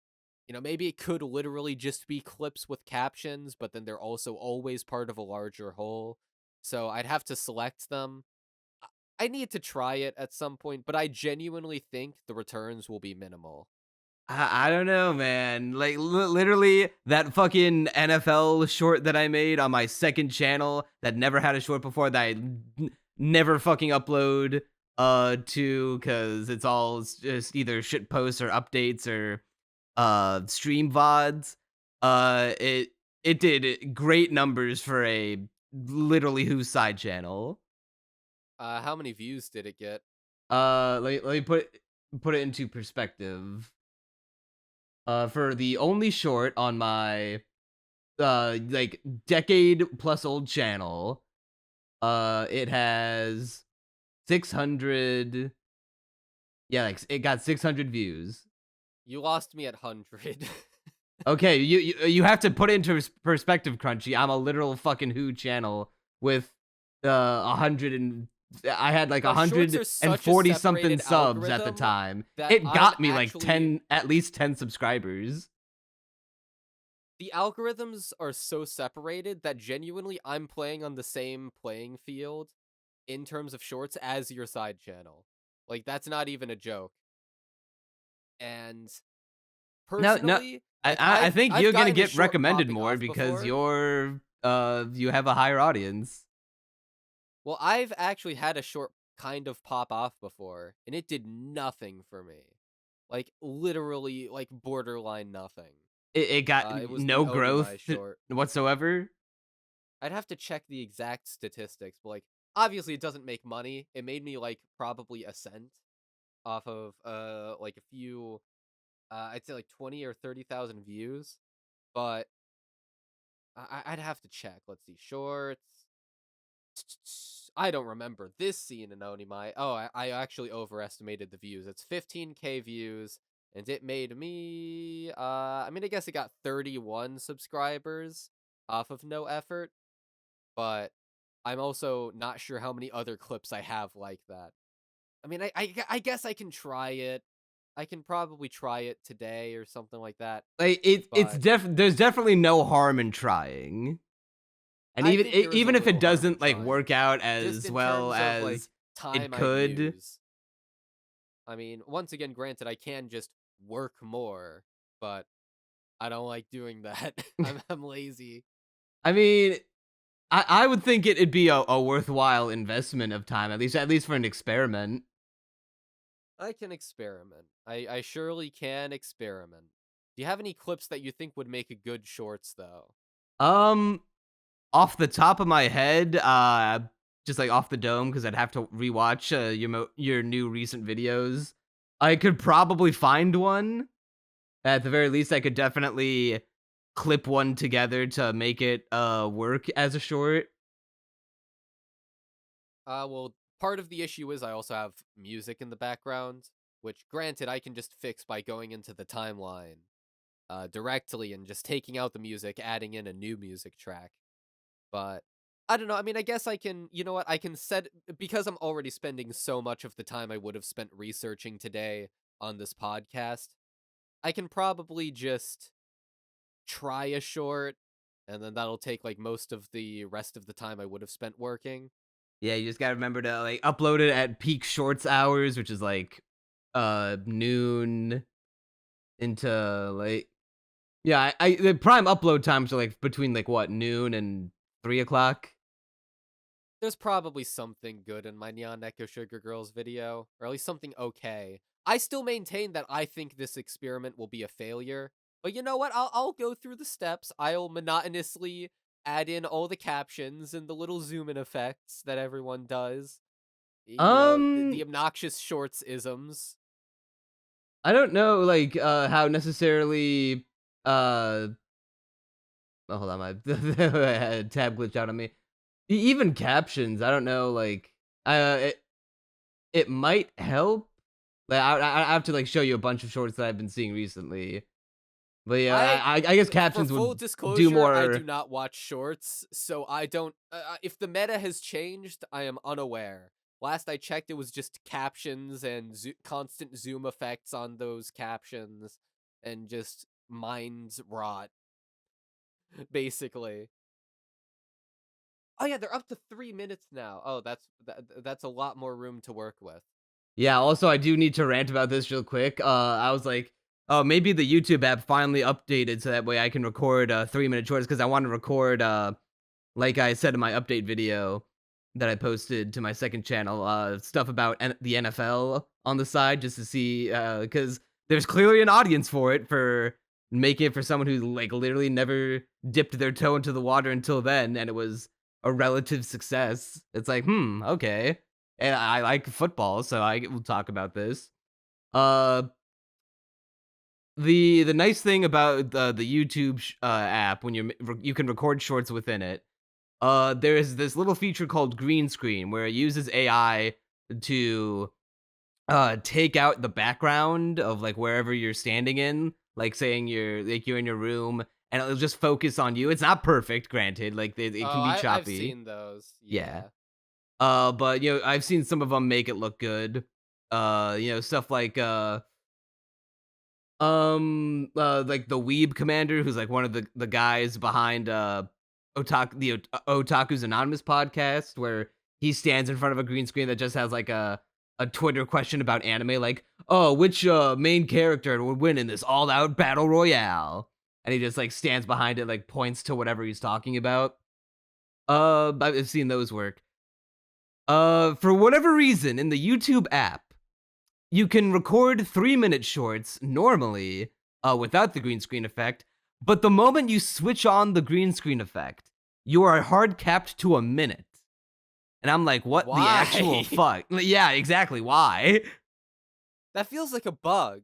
maybe it could literally just be clips with captions, but then they're also always part of a larger whole. So I'd have to select them. I need to try it at some point, but I genuinely think the returns will be minimal. I don't know, man. Like, literally, that fucking NFL short that I made on my second channel that never had a short before that I never fucking upload to, because it's all just either shit posts or updates or stream VODs. It did great numbers for a literally Who's Side channel. How many views did it get? Let me put it into perspective. For the only short on my like decade plus old channel, it has 600. Yeah, like it got 600 views. You lost me at 100. Okay, you have to put it into perspective, Crunchy. I'm a literal fucking Who channel with 100 and I had like Now, shorts are such a 140 something separated subs at the algorithm time. that It I'm got me like actually 10, at least 10 subscribers. the algorithms are so separated that genuinely I'm playing on the same playing field in terms of shorts as your side channel. Like, that's not even a joke. And No, personally, like I think I've you're gonna gotten a get short recommended popping more off because before. you have a higher audience. Well, I've actually had a short kind of pop off before, and it did nothing for me. Like, literally, like, borderline nothing. It got It was the no growth Onimai short. whatsoever. I'd have to check the exact statistics, but, like, obviously it doesn't make money. It made me, like, probably a cent off of, like, a few, I'd say, like, 20 or 30,000 views, but I'd have to check. Let's see, shorts. I don't remember this scene in Onimai. Oh, I actually overestimated the views. It's 15k views, and it made me, I mean, I guess it got 31 subscribers off of no effort, but I'm also not sure how many other clips I have like that. I mean, I guess I can try it. I can probably try it today or something like that, Like but there's definitely no harm in trying. And I think there is a even if it little harm in doesn't like trying. work out Just as in well terms of, like, as it time I'd could, use. I mean, once again, granted, I can just work more, but I don't like doing that. I'm lazy. I mean, I would think it'd be a worthwhile investment of time, at least for an experiment. I can experiment. I surely can experiment. Do you have any clips that you think would make a good shorts, though? Um, Off the top of my head, just like off the dome, because I'd have to rewatch your new recent videos. I could probably find one. At the very least, I could definitely clip one together to make it work as a short. Well, part of the issue is I also have music in the background, which, granted, I can just fix by going into the timeline directly and just taking out the music, adding in a new music track. But I don't know. I mean, I guess I can, you know what? I can set, because I'm already spending so much of the time I would have spent researching today on this podcast, I can probably just try a short, and then that'll take like most of the rest of the time I would have spent working. Yeah, you just gotta remember to like upload it at peak shorts hours, which is like noon into like yeah, the prime upload times are like between like what, noon and 3 o'clock. There's probably something good in my Neon Echo Sugar Girls video, or at least something okay. I still maintain that I think this experiment will be a failure, but you know what? I'll go through the steps. I'll monotonously add in all the captions and the little zoom in effects that everyone does. You know, the Um, obnoxious shorts isms. I don't know like how necessarily oh, hold on, my tab glitched out on me. Even captions, I don't know, like it might help. Like I have to like show you a bunch of shorts that I've been seeing recently. But yeah, I guess For captions full would do disclosure, I do more. not watch shorts, so I don't. If the meta has changed, I am unaware. Last I checked, it was just captions and constant zoom effects on those captions, and just mind rot, basically. Oh yeah, they're up to 3 minutes now. Oh, that's a lot more room to work with. Yeah, also I do need to rant about this real quick. I was like, oh, maybe the YouTube app finally updated so that way I can record 3-minute shorts because I want to record like I said in my update video that I posted to my second channel, stuff about the NFL on the side just to see because there's clearly an audience for it for make it for someone who like literally never dipped their toe into the water until then and it was a relative success. It's like, okay. And I like football, so I will talk about this. Uh, the nice thing about the YouTube app when you can record shorts within it. There is this little feature called green screen where it uses AI to take out the background of like wherever you're standing in, like saying you're in your room, and it'll just focus on you. It's not perfect, granted, like it can be choppy. I've seen those. Yeah. But I've seen some of them make it look good. Stuff like like the Weeb Commander, who's like one of the guys behind Otakus Anonymous podcast, where he stands in front of a green screen that just has like a Twitter question about anime, like, oh, which main character would win in this all-out battle royale? And he just like stands behind it, like points to whatever he's talking about. I've seen those work. For whatever reason, in the YouTube app, you can record 3-minute shorts normally without the green screen effect, but the moment you switch on the green screen effect, you are hard capped to a minute. And I'm like, what Why? the actual fuck? Yeah, exactly. Why? That feels like a bug.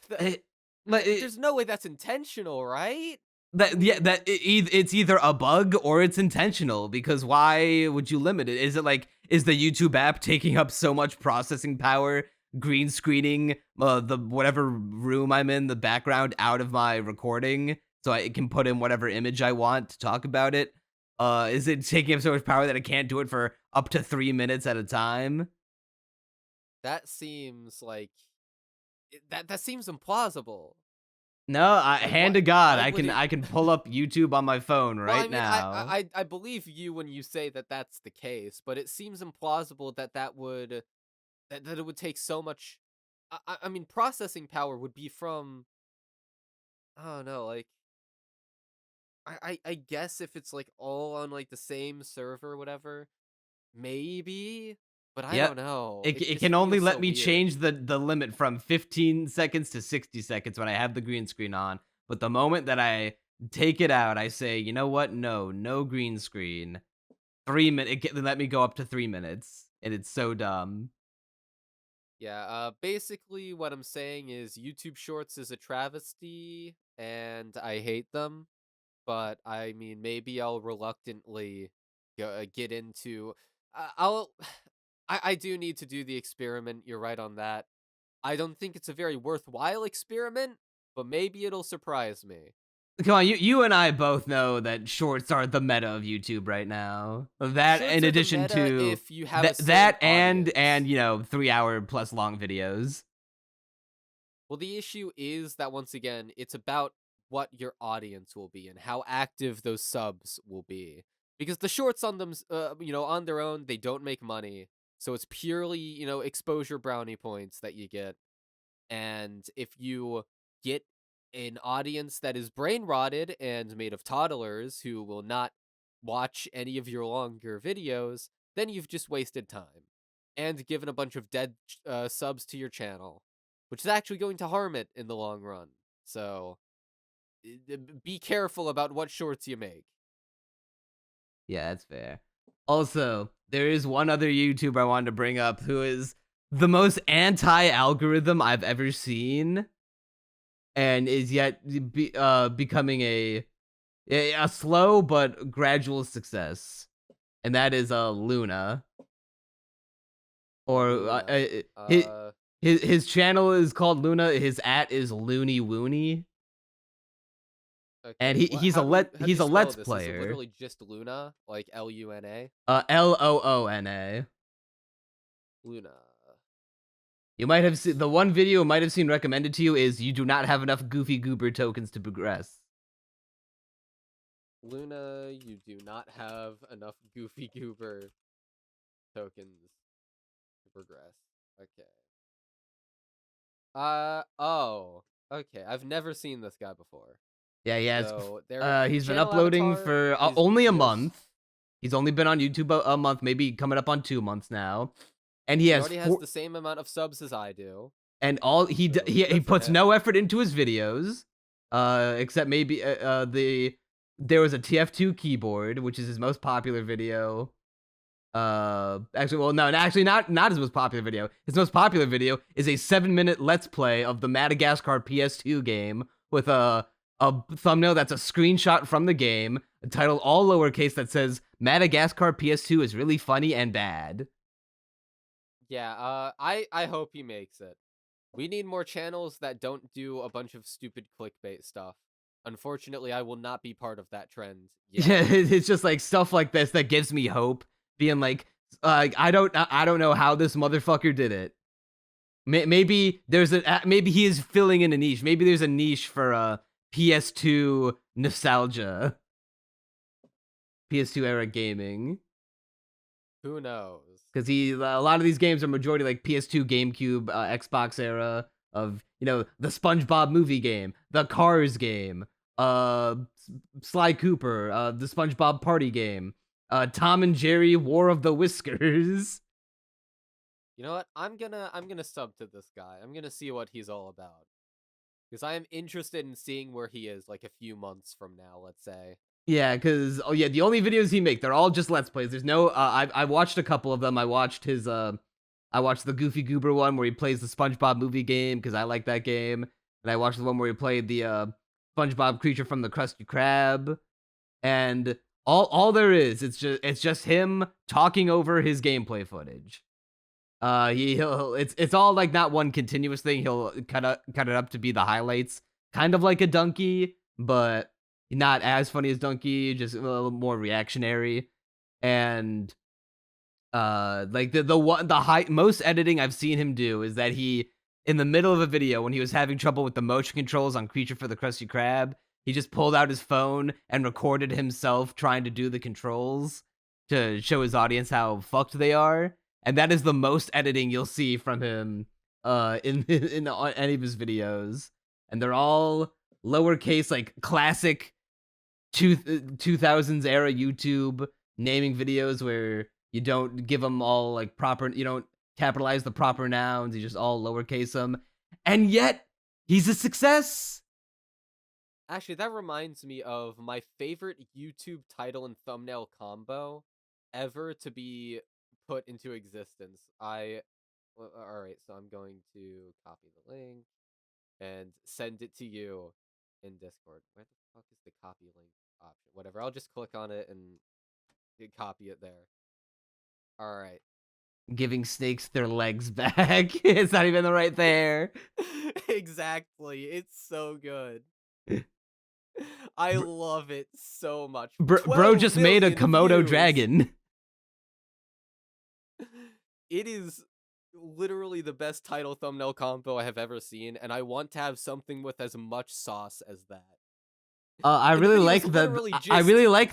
There's no way that's intentional, right? It's either a bug or it's intentional, because why would you limit it? Is it like, is the YouTube app taking up so much processing power, green screening the whatever room I'm in, the background out of my recording, so I can put in whatever image I want to talk about it? Is it taking up so much power that I can't do it for up to 3 minutes at a time? That seems like that seems implausible. No, hand to God, I would can pull up YouTube on my phone Well, I mean, now. I believe you when you say that that's the case, but it seems implausible that it would take so much. I mean, processing power would be from. I don't know, like. I guess if it's like all on like the same server or whatever, maybe, but I Yep. don't know. It can only let me change the limit from 15 seconds to 60 seconds when I have the green screen on. But the moment that I take it out, I say, you know what? No green screen. 3 minutes. It let me go up to 3 minutes, and it's so dumb. Yeah. Basically, what I'm saying is YouTube Shorts is a travesty, and I hate them. But I mean, maybe I'll reluctantly get into. I do need to do the experiment. You're right on that. I don't think it's a very worthwhile experiment, but maybe it'll surprise me. Come on, you and I both know that shorts are the meta of YouTube right now. That, Shorts in are the addition meta to if you have a that certain and audience. 3-hour plus long videos. Well, the issue is that once again, it's about what your audience will be and how active those subs will be. Because the shorts on them, on their own, they don't make money. So it's purely, exposure brownie points that you get. And if you get an audience that is brain rotted and made of toddlers who will not watch any of your longer videos, then you've just wasted time and given a bunch of dead subs to your channel, which is actually going to harm it in the long run. So be careful about what shorts you make. Yeah, that's fair. Also, there is one other YouTuber I wanted to bring up who is the most anti-algorithm I've ever seen, and is yet becoming a slow but gradual success, and that is Luna. Or his channel is called Luna. His @ is Loony Woony. Okay. And he's a Let's Player. Is it literally just Luna, like Luna? Loona. Luna. You might have seen the one video might have seen recommended to you is you do not have enough Goofy Goober tokens to progress. Luna, you do not have enough Goofy Goober tokens to progress. Okay. Oh. Okay. I've never seen this guy before. Yeah, he has. So he's been uploading for only a month. He's only been on YouTube a month, maybe coming up on 2 months now. And he already has the same amount of subs as I do. And he puts no effort into his videos, except maybe there was a TF2 keyboard, which is his most popular video. Actually, not his most popular video. His most popular video is a 7-minute Let's Play of the Madagascar PS2 game with a thumbnail that's a screenshot from the game, a title all lowercase that says Madagascar PS2 is really funny and bad. Yeah, I hope he makes it. We need more channels that don't do a bunch of stupid clickbait stuff. Unfortunately, I will not be part of that trend yet. Yeah, it's just like stuff like this that gives me hope. Being like, I don't know how this motherfucker did it. Maybe maybe he is filling in a niche. Maybe there's a niche for PS2 nostalgia, PS2 era gaming. Who knows? Because a lot of these games are majority like PS2, GameCube, Xbox era of the SpongeBob movie game, the Cars game, uh, Sly Cooper, the SpongeBob party game, Tom and Jerry War of the Whiskers. You know what? I'm gonna sub to this guy. I'm gonna see what he's all about. Because I am interested in seeing where he is like a few months from now, let's say. Yeah, because the only videos he make, they're all just Let's Plays. There's no I watched a couple of them. I watched the Goofy Goober one where he plays the SpongeBob movie game because I like that game. And I watched the one where he played the SpongeBob creature from the Krusty Krab. And all there is, it's just him talking over his gameplay footage. It's all like not one continuous thing. He'll cut it up to be the highlights, kind of like a Donkey, but not as funny as Donkey, just a little more reactionary. And like the most editing I've seen him do is that he, in the middle of a video when he was having trouble with the motion controls on Creature for the Krusty Krab, he just pulled out his phone and recorded himself trying to do the controls to show his audience how fucked they are. And that is the most editing you'll see from him in any of his videos. And they're all lowercase, like classic 2000s era YouTube naming videos where you don't give them all like proper, you don't capitalize the proper nouns, you just all lowercase them. And yet, he's a success. Actually, that reminds me of my favorite YouTube title and thumbnail combo ever to be put into existence. Alright, so I'm going to copy the link and send it to you in Discord. Where the fuck is the copy link option? Whatever, I'll just click on it and copy it there. Alright. Giving snakes their legs back. It's not even the right there. Exactly. It's so good. I love it so much. Bro just made a Komodo views. dragon. It is literally the best title thumbnail combo I have ever seen, and I want to have something with as much sauce as that. I really like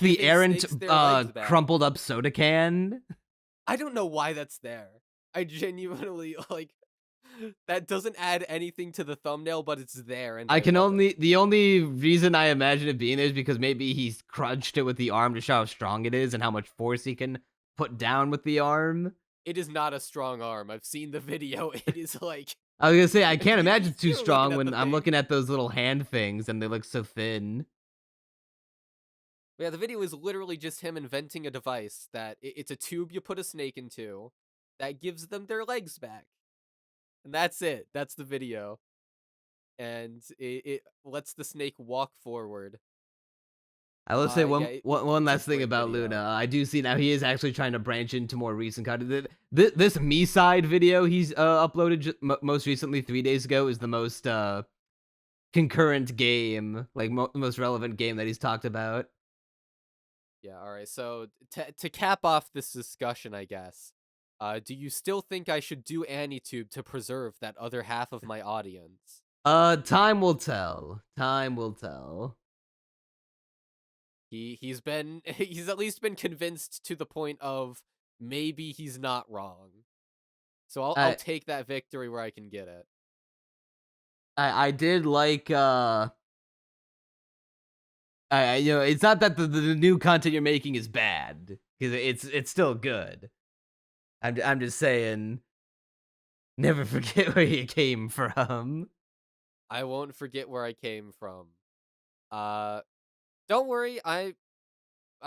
the errant crumpled up soda can. I don't know why that's there. I genuinely like that doesn't add anything to the thumbnail, but it's there. And the only reason I imagine it being there is because maybe he's crunched it with the arm to show how strong it is and how much force he can put down with the arm. It is not a strong arm. I've seen the video. It is like I was gonna say I can't imagine it's too strong when I'm looking at those little hand things and they look so thin. Yeah, the video is literally just him inventing a device that it's a tube you put a snake into that gives them their legs back. And that's it. That's the video. And it lets the snake walk forward. I will say one last thing about Luna. I do see now he is actually trying to branch into more recent content. This Me Side video he's uploaded most recently 3 days ago is the most concurrent game, like most relevant game that he's talked about. Yeah, alright, so to cap off this discussion, I guess, do you still think I should do AniTube to preserve that other half of my audience? Time will tell. Time will tell. He's at least been convinced to the point of maybe he's not wrong. So I'll take that victory where I can get it. I did like it's not that the new content you're making is bad, because it's still good. I'm just saying, never forget where you came from. I won't forget where I came from. Don't worry. I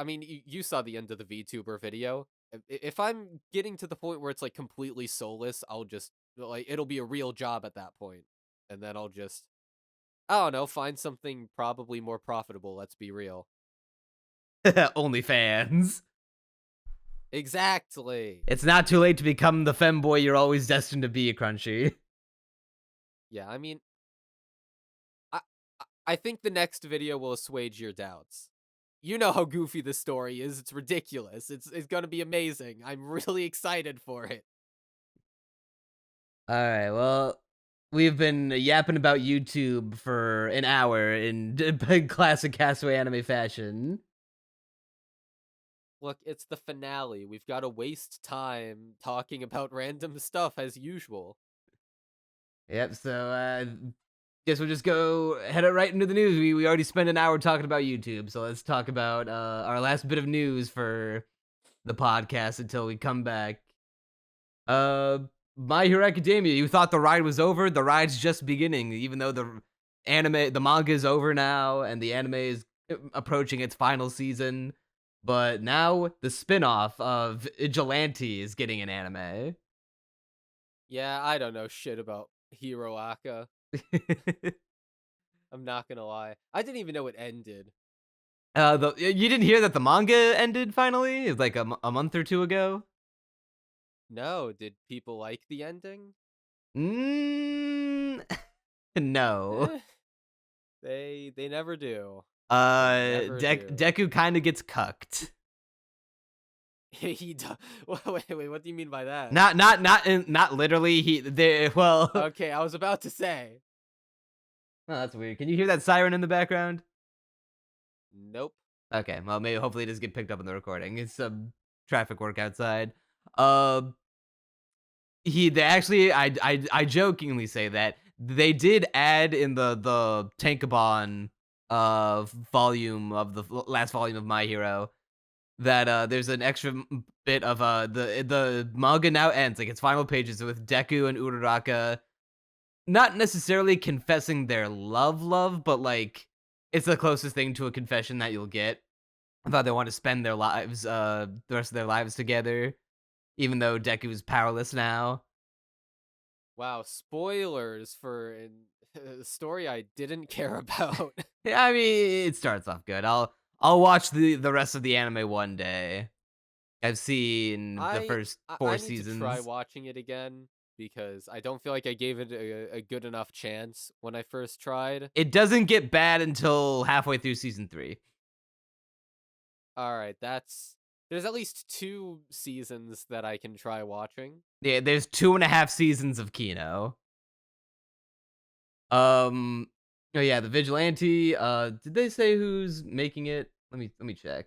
mean, you saw the end of the VTuber video. If I'm getting to the point where it's like completely soulless, I'll just like it'll be a real job at that point, and then I'll just I don't know, find something probably more profitable. Let's be real. OnlyFans. Exactly. It's not too late to become the femboy you're always destined to be, Crunchy. Yeah, I mean, I I think the next video will assuage your doubts. You know how goofy the story is. It's ridiculous. It's gonna be amazing. I'm really excited for it. All right, well, we've been yapping about YouTube for an hour in classic Castaway anime fashion. Look, it's the finale. We've got to waste time talking about random stuff as usual. Yep, so guess we'll just go head it right into the news. We already spent an hour talking about YouTube, so let's talk about our last bit of news for the podcast until we come back. My Hero Academia, you thought the ride was over? The ride's just beginning, even though the manga is over now, and the anime is approaching its final season. But now the spin-off of Vigilante is getting an anime. Yeah, I don't know shit about Hiroaka. I'm not gonna lie. I didn't even know it ended. You didn't hear that the manga ended finally? It's like a month or two ago. No, did people like the ending? No. They never do. Deku kind of gets cucked. He wait, what do you mean by that? Not literally. Well. Okay, I was about to say. Oh, that's weird. Can you hear that siren in the background? Nope. Okay, well, hopefully it doesn't get picked up in the recording. It's some traffic work outside. I jokingly say that they did add in the Tankobon volume of the last volume of My Hero that there's an extra bit of the manga now ends, like its final pages, with Deku and Uraraka not necessarily confessing their love, but like it's the closest thing to a confession that you'll get about they want to spend their lives, the rest of their lives together, even though Deku is powerless now. Wow, spoilers for a story I didn't care about. Yeah, I mean, it starts off good. I'll watch the rest of the anime one day. I've seen the first four I need seasons. to try watching it again because I don't feel like I gave it a good enough chance when I first tried. It doesn't get bad until halfway through season 3. All right, there's at least 2 seasons that I can try watching. Yeah, there's 2.5 seasons of Kino. Oh yeah, the Vigilante. Did they say who's making it? Let me check.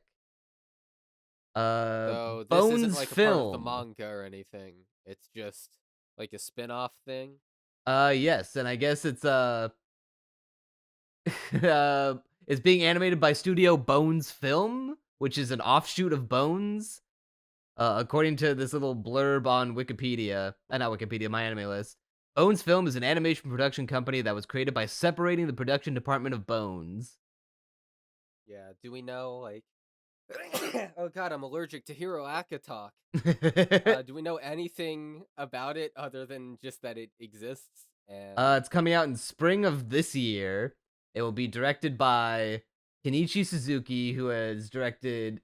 So this Bones isn't like Film. a part of the manga or anything. It's just like a spin-off thing. Yes, and I guess it's it's being animated by Studio Bones Film, which is an offshoot of Bones. According to this little blurb on Wikipedia, not Wikipedia, My Anime List, Bones Film is an animation production company that was created by separating the production department of Bones. Yeah, do we know, like... oh god, I'm allergic to Hiroaka talk. Do we know anything about it other than just that it exists? And... it's coming out in spring of this year. It will be directed by Kenichi Suzuki, who has directed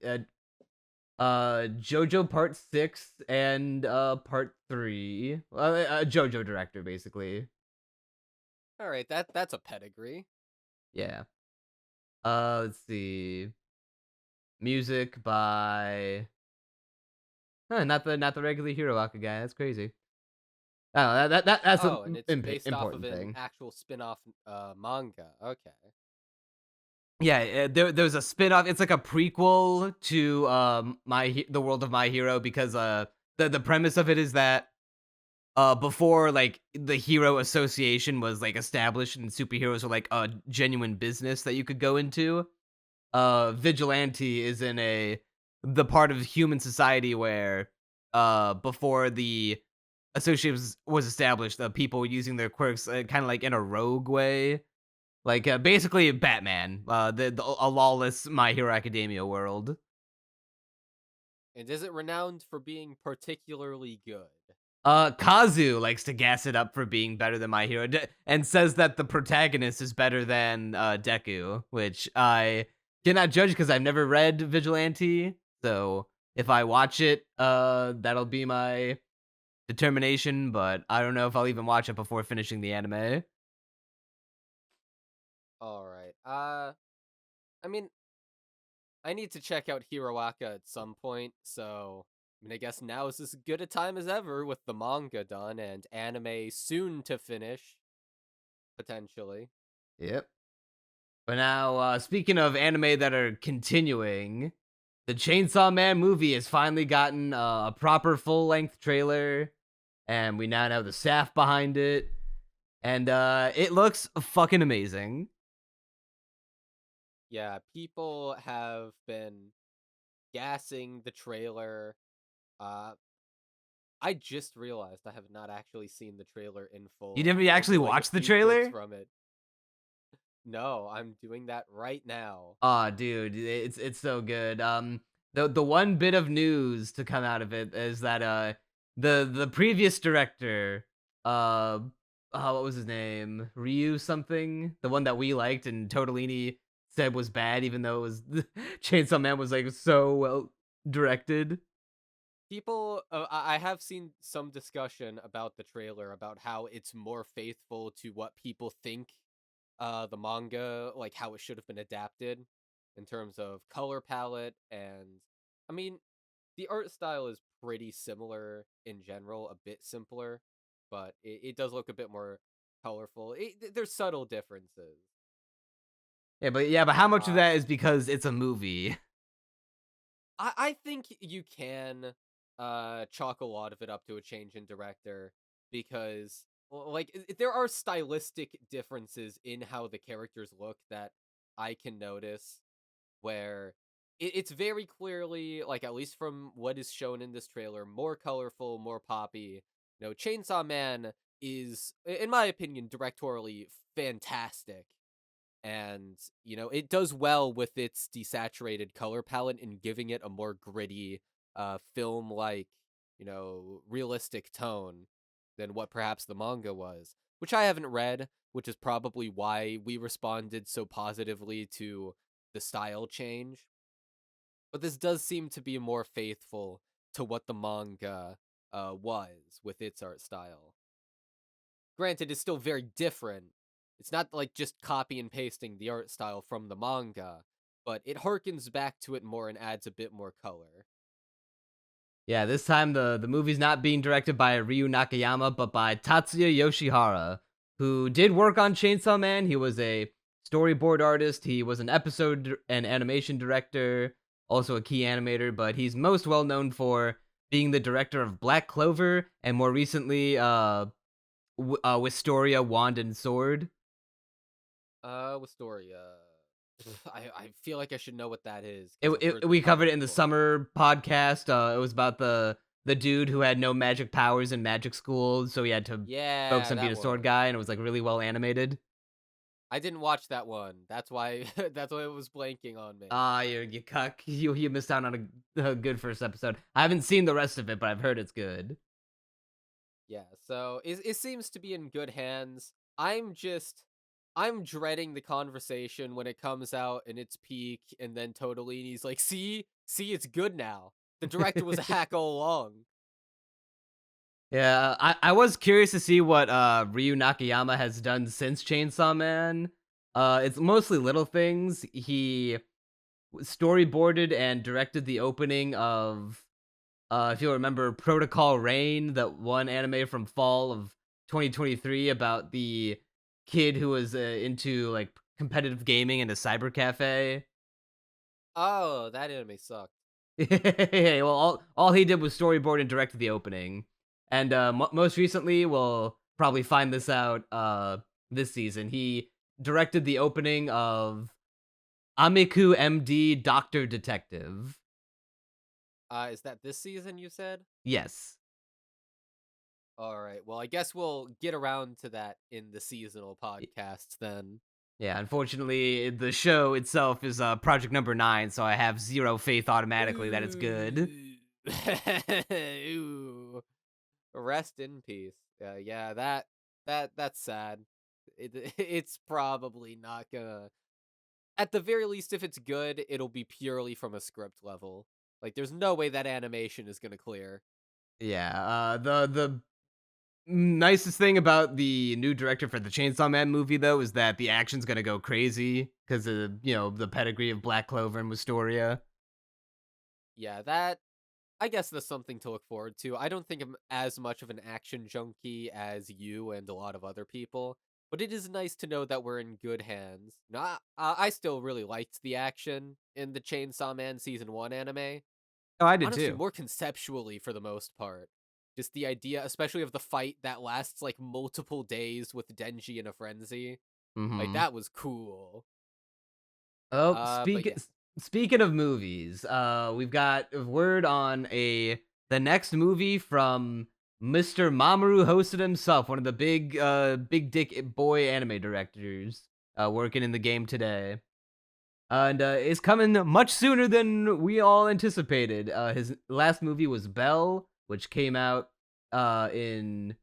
JoJo Part 6 and Part 3. A JoJo director, basically. Alright, that's a pedigree. Yeah. Let's see. Music by not the regular Hiroaka guy. That's crazy. Oh, that's and it's an based off of important an thing. actual spin-off manga. Okay. Yeah, there's a spin-off. It's like a prequel to the world of My Hero, because the premise of it is that before like the Hero Association was like established and superheroes were like a genuine business that you could go into, Vigilante is in the part of human society where before the association was established, the people using their quirks kind of like in a rogue way. Like, basically Batman, a lawless My Hero Academia world. And is it renowned for being particularly good? Kazu likes to gas it up for being better than My Hero, and says that the protagonist is better than Deku, which I cannot judge because I've never read Vigilante, so if I watch it, that'll be my determination, but I don't know if I'll even watch it before finishing the anime. All right. I mean, I need to check out Hiroaka at some point, so I guess now is as good a time as ever with the manga done and anime soon to finish, potentially. Yep. But now, speaking of anime that are continuing, the Chainsaw Man movie has finally gotten a proper full length trailer, and we now know the staff behind it, and it looks fucking amazing. Yeah, people have been gassing the trailer. Uh, I just realized I have not actually seen the trailer in full. You didn't actually Only like a watch the few clips trailer? from it. No, I'm doing that right now. Oh, dude, it's so good. The one bit of news to come out of it is that the previous director, what was his name? Ryu something, the one that we liked and Totolini said was bad, even though it was Chainsaw Man was like so well directed. People, I have seen some discussion about the trailer about how it's more faithful to what people think the manga, like how it should have been adapted in terms of color palette. And I mean, the art style is pretty similar in general, a bit simpler, but it does look a bit more colorful. There's subtle differences. Yeah, but how much of Uh, that is because it's a movie? I think you can chalk a lot of it up to a change in director because like there are stylistic differences in how the characters look that I can notice where it's very clearly, like, at least from what is shown in this trailer, more colorful, more poppy. Chainsaw Man is, in my opinion, directorially fantastic. And, it does well with its desaturated color palette in giving it a more gritty, film-like, realistic tone than what perhaps the manga was, which I haven't read, which is probably why we responded so positively to the style change. But this does seem to be more faithful to what the manga was with its art style. Granted, it's still very different. It's not like just copy and pasting the art style from the manga, but it harkens back to it more and adds a bit more color. Yeah, this time the movie's not being directed by Ryu Nakayama, but by Tatsuya Yoshihara, who did work on Chainsaw Man. He was a storyboard artist, he was an episode and animation director, also a key animator, but he's most well known for being the director of Black Clover and more recently Wistoria Wand and Sword. Wistoria. I feel like I should know what that is It, because I've heard it the we covered title it in the before. summer podcast. It was about the dude who had no magic powers in magic school, so he had to focus Yeah, on being that a sword one. guy, and it was like really well animated. I didn't watch that one. That's why that's why it was blanking on me. Ah, you cuck! You missed out on a good first episode. I haven't seen the rest of it, but I've heard it's good. Yeah, so it seems to be in good hands. I'm dreading the conversation when it comes out in its peak, and then Totolini's like, see, it's good now. The director was a hack all along. Yeah, I was curious to see what Ryu Nakayama has done since Chainsaw Man. It's mostly little things. He storyboarded and directed the opening of if you'll remember Protocol Rain, that one anime from fall of 2023 about the kid who was into like competitive gaming in a cyber cafe. Oh, that anime sucked. Well, all he did was storyboard and directed the opening, and most recently, we'll probably find this out this season. He directed the opening of Amiku MD Doctor Detective. Is that this season you said? Yes. All right. Well, I guess we'll get around to that in the seasonal podcasts then. Yeah, unfortunately, the show itself is project number 9, so I have zero faith automatically that it's good. Ooh. Ooh. Rest in peace. Yeah, that's sad. It's probably not gonna. At the very least, if it's good, it'll be purely from a script level. Like, there's no way that animation is gonna clear. Yeah, the nicest thing about the new director for the Chainsaw Man movie, though, is that the action's gonna go crazy because of, the pedigree of Black Clover and Wistoria. Yeah, that I guess that's something to look forward to. I don't think I'm as much of an action junkie as you and a lot of other people, but it is nice to know that we're in good hands. No, I still really liked the action in the Chainsaw Man Season 1 anime. Oh, I did Honestly, too. more conceptually for the most part. Just the idea, especially of the fight that lasts like multiple days with Denji in a frenzy. Like, Mm-hmm. that was cool. Oh, But yeah. speaking of movies, we've got a word on the next movie from Mr. Mamoru Hosoda himself, one of the big dick boy anime directors, working in the game today. And it's coming much sooner than we all anticipated. His last movie was Belle, which came out in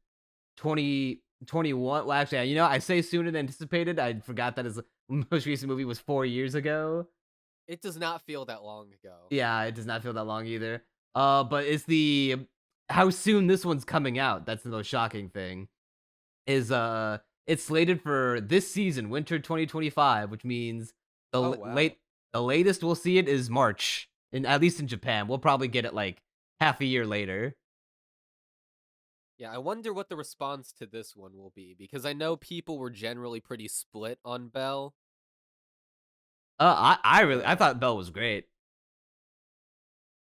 2021. Well, actually, I say sooner than anticipated. I forgot that his most recent movie was 4 years ago. It does not feel that long ago. Yeah, it does not feel that long either. But it's the how soon this one's coming out. That's the most shocking thing. Is it's slated for this season, winter 2025, which means the Oh, l- wow. late the latest we'll see it is March. At least in Japan. We'll probably get it like half a year later. Yeah, I wonder what the response to this one will be, because I know people were generally pretty split on Belle. I Uh, thought Belle was great.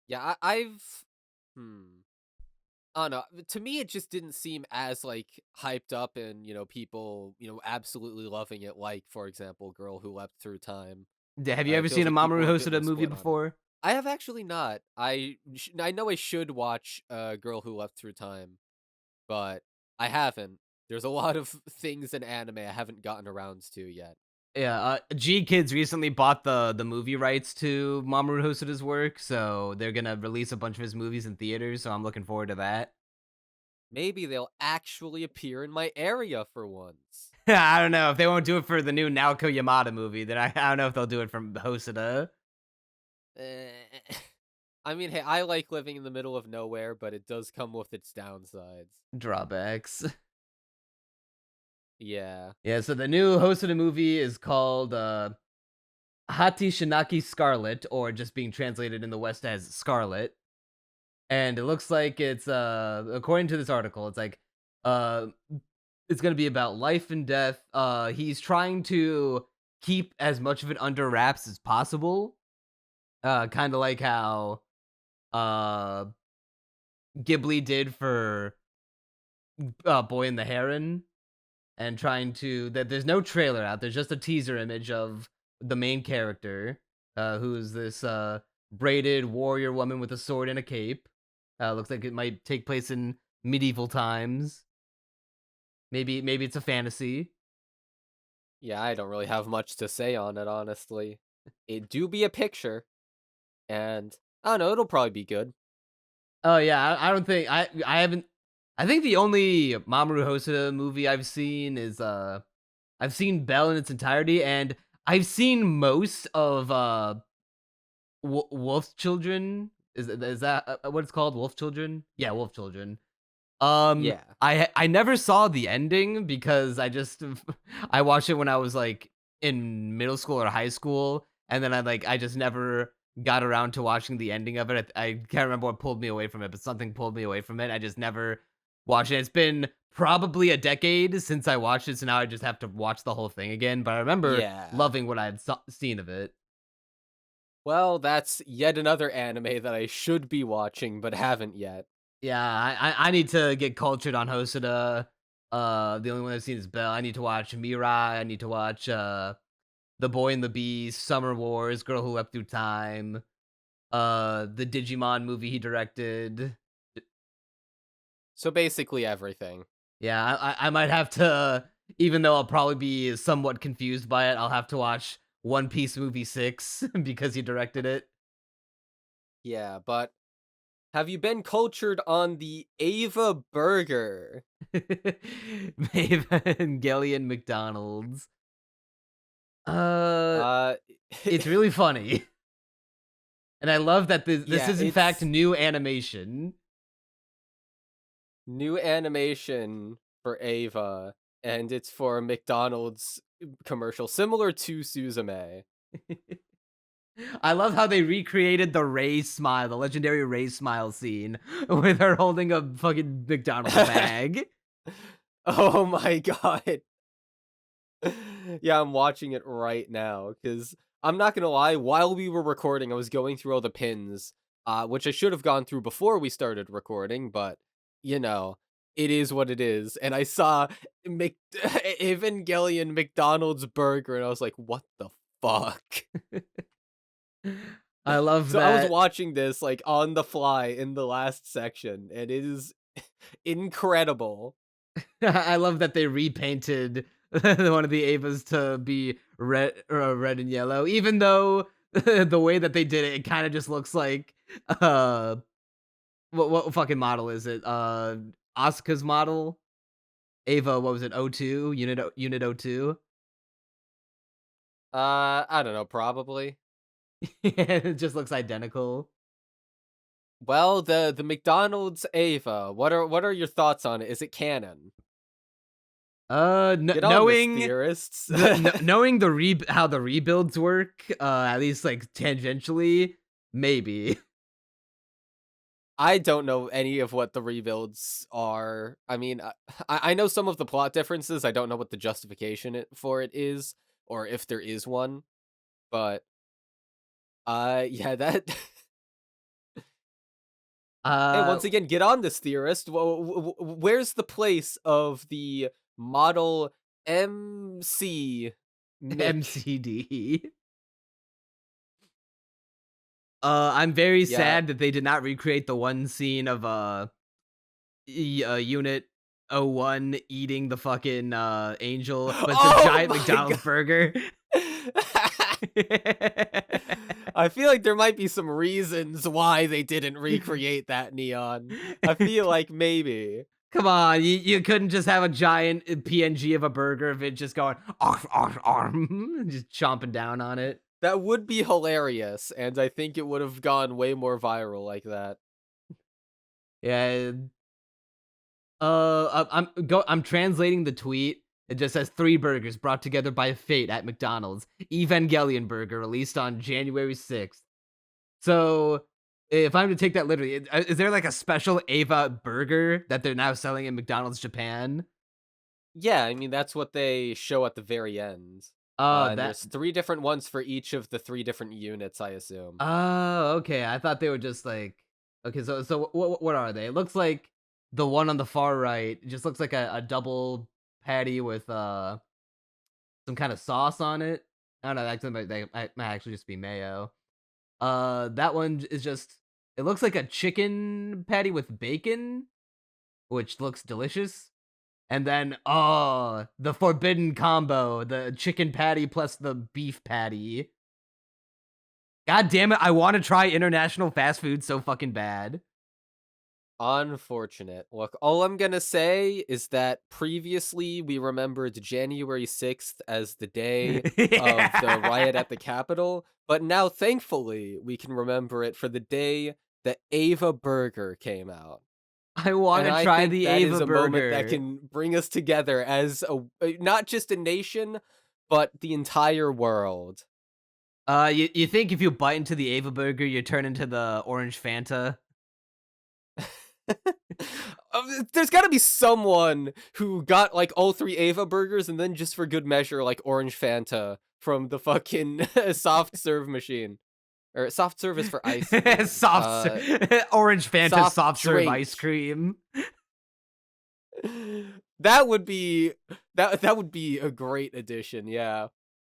yeah, I've I don't know. To me, it just didn't seem as like hyped up, and people absolutely loving it. Like, for example, Girl Who Leapt Through Time. Have you It ever feels seen a like people Mamoru were a bit Hosoda more movie split on it. before? I have actually not. I know I should watch Girl Who Leapt Through Time, but I haven't. There's a lot of things in anime I haven't gotten around to yet. Yeah, G Kids recently bought the movie rights to Mamoru Hosoda's work, so they're gonna release a bunch of his movies in theaters. So I'm looking forward to that. Maybe they'll actually appear in my area for once. I don't know if they won't do it for the new Naoko Yamada movie. Then I don't know if they'll do it from Hosoda. Eh, I mean, hey, I like living in the middle of nowhere, but it does come with its downsides. Drawbacks. Yeah. Yeah, so the new Hosoda movie is called Hati Shinaki Scarlet, or just being translated in the West as Scarlet. And it looks like it's according to this article, it's like uh it's gonna be about life and death. He's trying to keep as much of it under wraps as possible. Kinda like how uh Ghibli did for Boy and the Heron, and trying to that there's no trailer out. There's just a teaser image of the main character, who's this braided warrior woman with a sword and a cape. Looks like it might take place in medieval times. Maybe it's a fantasy. Yeah, I don't really have much to say on it, honestly. It do be a picture, and I don't know, it'll probably be good. Oh yeah, I don't think I haven't. I think the only Mamoru Hosoda movie I've seen is I've seen Belle in its entirety, and I've seen most of Wolf Children. Is that what it's called? Wolf Children? Yeah, Wolf Children. Yeah. I never saw the ending because I just I watched it when I was like in middle school or high school, and then I just never got around to watching the ending of it. I can't remember what pulled me away from it, but something pulled me away from it. I just never watched it. It's been probably a decade since I watched it, so now I just have to watch the whole thing again. But I remember Yeah. loving what I had seen of it. Well, that's yet another anime that I should be watching, but haven't yet. Yeah, I need to get cultured on Hosoda. The only one I've seen is Bell. I need to watch Mirai. I need to watch The Boy and the Beast, Summer Wars, Girl Who Leapt Through Time, the Digimon movie he directed. So basically everything. Yeah, I might have to, even though I'll probably be somewhat confused by it, I'll have to watch One Piece movie 6 because he directed it. Yeah, but have you been cultured on the Ava Burger? Evangelion McDonald's. Uh, Uh, it's really funny. And I love that this is in fact it's new animation. new animation for Ava, and it's for a McDonald's commercial similar to Suzume. I love how they recreated the Reze smile, the legendary Reze smile scene, with her holding a fucking McDonald's bag. Oh my god. Yeah, I'm watching it right now, because I'm not gonna lie, while we were recording, I was going through all the pins, which I should have gone through before we started recording, but, you know, it is what it is, and I saw Evangelion McDonald's burger, and I was like, what the fuck? I love So that. I was watching this, like, on the fly in the last section, and it is incredible. I love that they repainted one of the Avas to be red and yellow, even though the way that they did it, it kind of just looks like what fucking model is it? Asuka's model, Ava. What was it? O2 unit O2. I don't know, probably. It just looks identical. Well, the McDonald's Ava, what are your thoughts on it? Is it canon? Get on this, Knowing theorists. knowing how the rebuilds work, at least like tangentially, maybe. I don't know any of what the rebuilds are. I mean, I know some of the plot differences. I don't know what the justification for it is, or if there is one. But, yeah, that. Hey, once again, get on this, theorist. Where's the place of the model MC MCD. I'm very sad that they did not recreate the one scene of Unit 01 eating the fucking angel, but it's a giant McDonald's burger. I feel like there might be some reasons why they didn't recreate that neon. I feel like maybe. Come on, you couldn't just have a giant PNG of a burger of it just going just chomping down on it. That would be hilarious, and I think it would have gone way more viral like that. Yeah. I'm translating the tweet. It just says 3 burgers brought together by fate at McDonald's. Evangelion burger released on January 6th. So, if I'm to take that literally, is there like a special Ava burger that they're now selling in McDonald's Japan? Yeah, I mean, that's what they show at the very end. And there's 3 different ones for each of the 3 different units, I assume. Oh, okay. I thought they were just like, okay, so what are they? It looks like the one on the far right just looks like a double patty with some kind of sauce on it. I don't know. Actually, that might actually just be mayo. That one is just. It looks like a chicken patty with bacon, which looks delicious. And then, the forbidden combo, the chicken patty plus the beef patty. God damn it, I want to try international fast food so fucking bad. Unfortunate. Look, all I'm gonna say is that previously we remembered January 6th as the day of the riot at the Capitol, but now thankfully we can remember it for the day that Ava Burger came out. I want to try the that Ava is a burger. moment that can bring us together as not just a nation, but the entire world. You think if you bite into the Ava burger, you turn into the orange Fanta? There's got to be someone who got like all 3 Ava burgers and then just for good measure like orange Fanta from the fucking soft serve machine. Or soft service for ice cream. Orange Fanta soft serve drink. ice cream. That would be a great addition, yeah.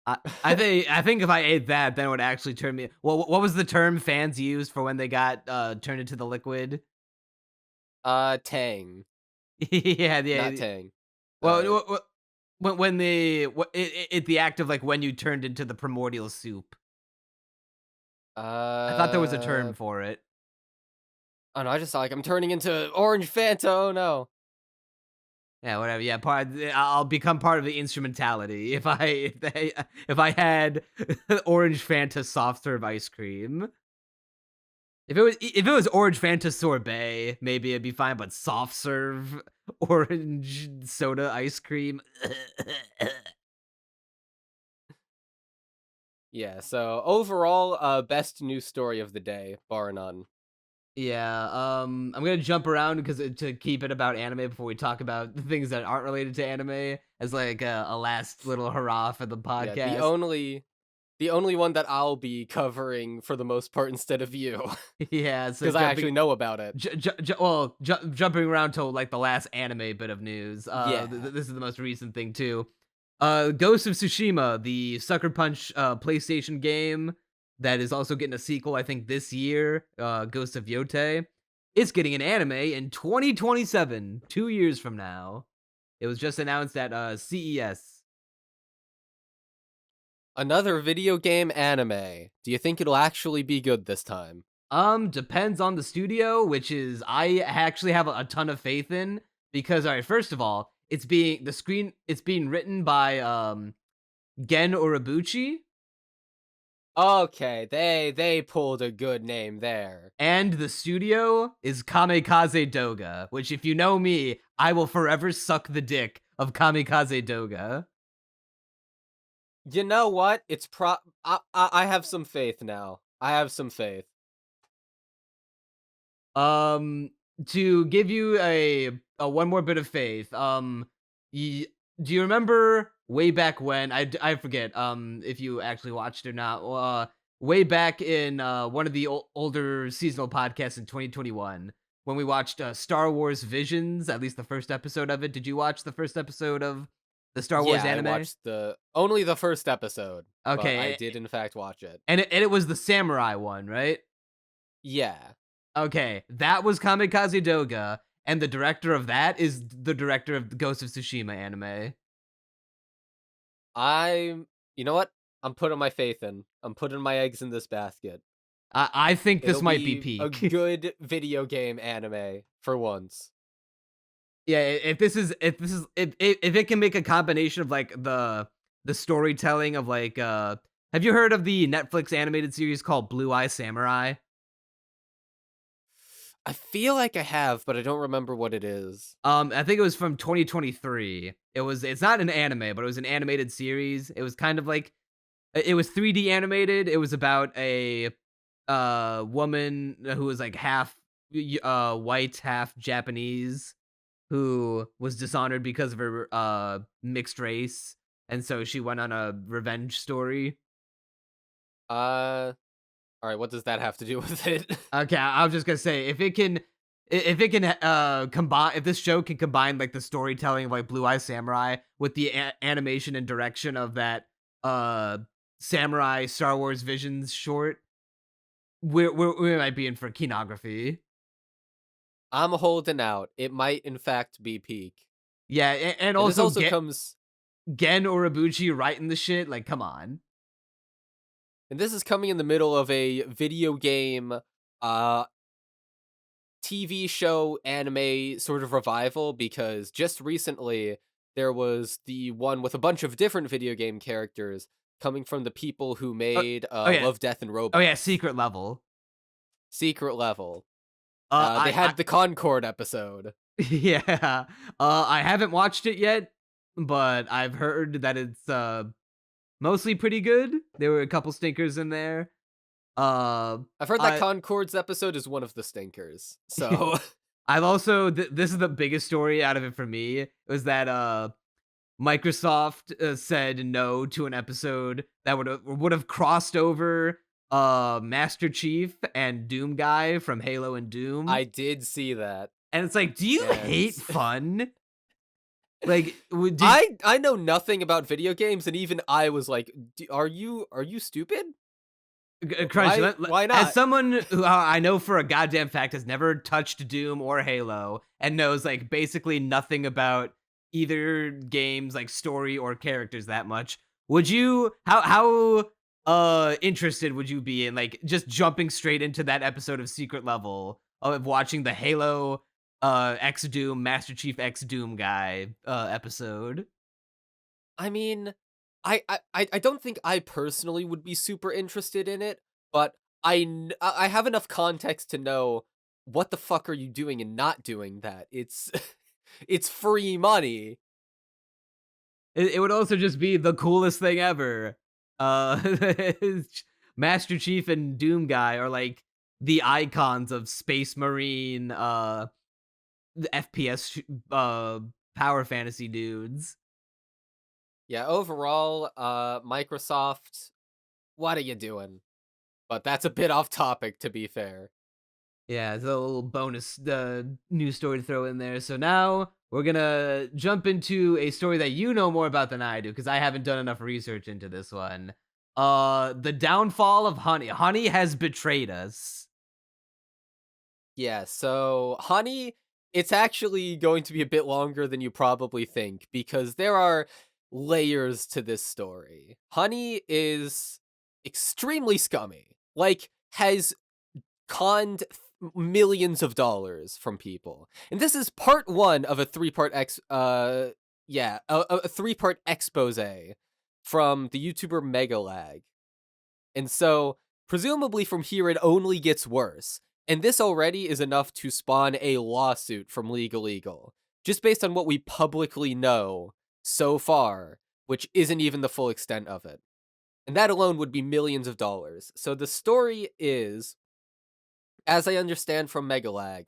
I think if I ate that, then it would actually turn me. Well, what was the term fans used for when they got turned into the liquid? Tang. Yeah, Not Tang. Well, when the act of like when you turned into the primordial soup. I thought there was a term for it. Oh no, I just saw like I'm turning into orange Fanta. Oh no. Yeah, whatever. Yeah, I'll become part of the instrumentality if I had orange Fanta soft serve ice cream. If it was Orange Fanta sorbet, maybe it'd be fine, but soft serve orange soda ice cream. Yeah, so overall, best news story of the day, bar none. Yeah, I'm gonna jump around because to keep it about anime before we talk about the things that aren't related to anime as like a last little hurrah for the Yeah, podcast. the only one that I'll be covering for the most part instead of you, Yeah, so because I actually know about it. jumping around to like the last anime bit of news. Yeah. This is the most recent thing too. Ghost of Tsushima, the Sucker Punch PlayStation game that is also getting a sequel, I think this year. Ghost of Yote, it's getting an anime in 2027, 2 years from now. It was just announced at CES. Another video game anime. Do you think it'll actually be good this time? Depends on the studio, which is I actually have a ton of faith in because all right, first of all, it's being written by Gen Urobuchi, Okay, they pulled a good name there. and the studio is Kamikaze Doga, which if you know me, I will forever suck the dick of Kamikaze Doga. You know what? I have some faith now. I have some faith. Um, to give you a one more bit of faith, y- do you remember way back when I forget if you actually watched or not? Way back in one of the older seasonal podcasts in 2021 when we watched Star Wars Visions, at least the first episode of it. Did you watch the first episode of the Star Wars Yeah, I anime? watched only the first episode, but I Okay, did in fact watch it. and it was the samurai one, right? Yeah. Okay, that was Kamikaze Doga, and the director of that is the director of the Ghost of Tsushima anime. You know what? I'm putting my faith in. I'm putting my eggs in this basket. I think this It'll might be be a peak. good video game anime for once. Yeah, if it can make a combination of like the storytelling of like have you heard of the Netflix animated series called Blue Eye Samurai? I feel like I have, but I don't remember what it is. I think it was from 2023. It's not an anime, but it was an animated series. It was kind of like it was 3D animated. It was about a woman who was like half white, half Japanese, who was dishonored because of her mixed race, and so she went on a revenge story. All right, what does that have to do with it? Okay, I was just gonna say if it can combine, if this show can combine like the storytelling of like Blue Eye Samurai with the animation and direction of that samurai Star Wars Visions short, we might be in for kinography. I'm holding out. It might in fact be peak. Yeah, and And this also also comes Gen Urobuchi writing the shit. Like, come on. and this is coming in the middle of a video game TV show anime sort of revival, because just recently there was the one with a bunch of different video game characters coming from the people who made yeah. Love, Death, and Robots. Oh yeah, Secret Level. Secret Level. I They had the Concord episode. yeah. I haven't watched it yet, but I've heard that it's mostly pretty good. There were a couple stinkers in there. I've heard that Concord's episode is one of the stinkers. So I've also this is the biggest story out of it for me was that Microsoft said no to an episode that would have crossed over Master Chief and Doom Guy from Halo and Doom. I did see that. And it's like, do you hate fun? Like, I know nothing about video games, and even I was like, are you stupid? Crunchy, why not? As someone who I know for a goddamn fact has never touched Doom or Halo and knows like basically nothing about either games, like story or characters that much, would you how interested would you be in like just jumping straight into that episode of Secret Level of watching the Halo X Doom Master Chief X Doom Guy episode? I mean, I don't think I personally would be super interested in it, but I have enough context to know what the fuck are you doing and not doing that. It's it's free money. It would also just be the coolest thing ever. Master Chief and Doom Guy are like the icons of Space Marine, the FPS, power fantasy dudes. Yeah, overall, Microsoft, what are you doing? But that's a bit off topic, to be fair. Yeah, it's a little bonus news story to throw in there. So now we're gonna jump into a story that you know more about than I do, because I haven't done enough research into this one. The downfall of Honey. Honey has betrayed us. Yeah, so Honey, it's actually going to be a bit longer than you probably think because there are layers to this story. Honey is extremely scummy. Like, has conned millions of dollars from people. And this is part 1 of a 3-part a 3-part expose from the YouTuber Megalag. And so, presumably from here it only gets worse. And this already is enough to spawn a lawsuit from Legal Eagle, just based on what we publicly know so far, which isn't even the full extent of it. And that alone would be millions of dollars. So the story is, as I understand from Megalag,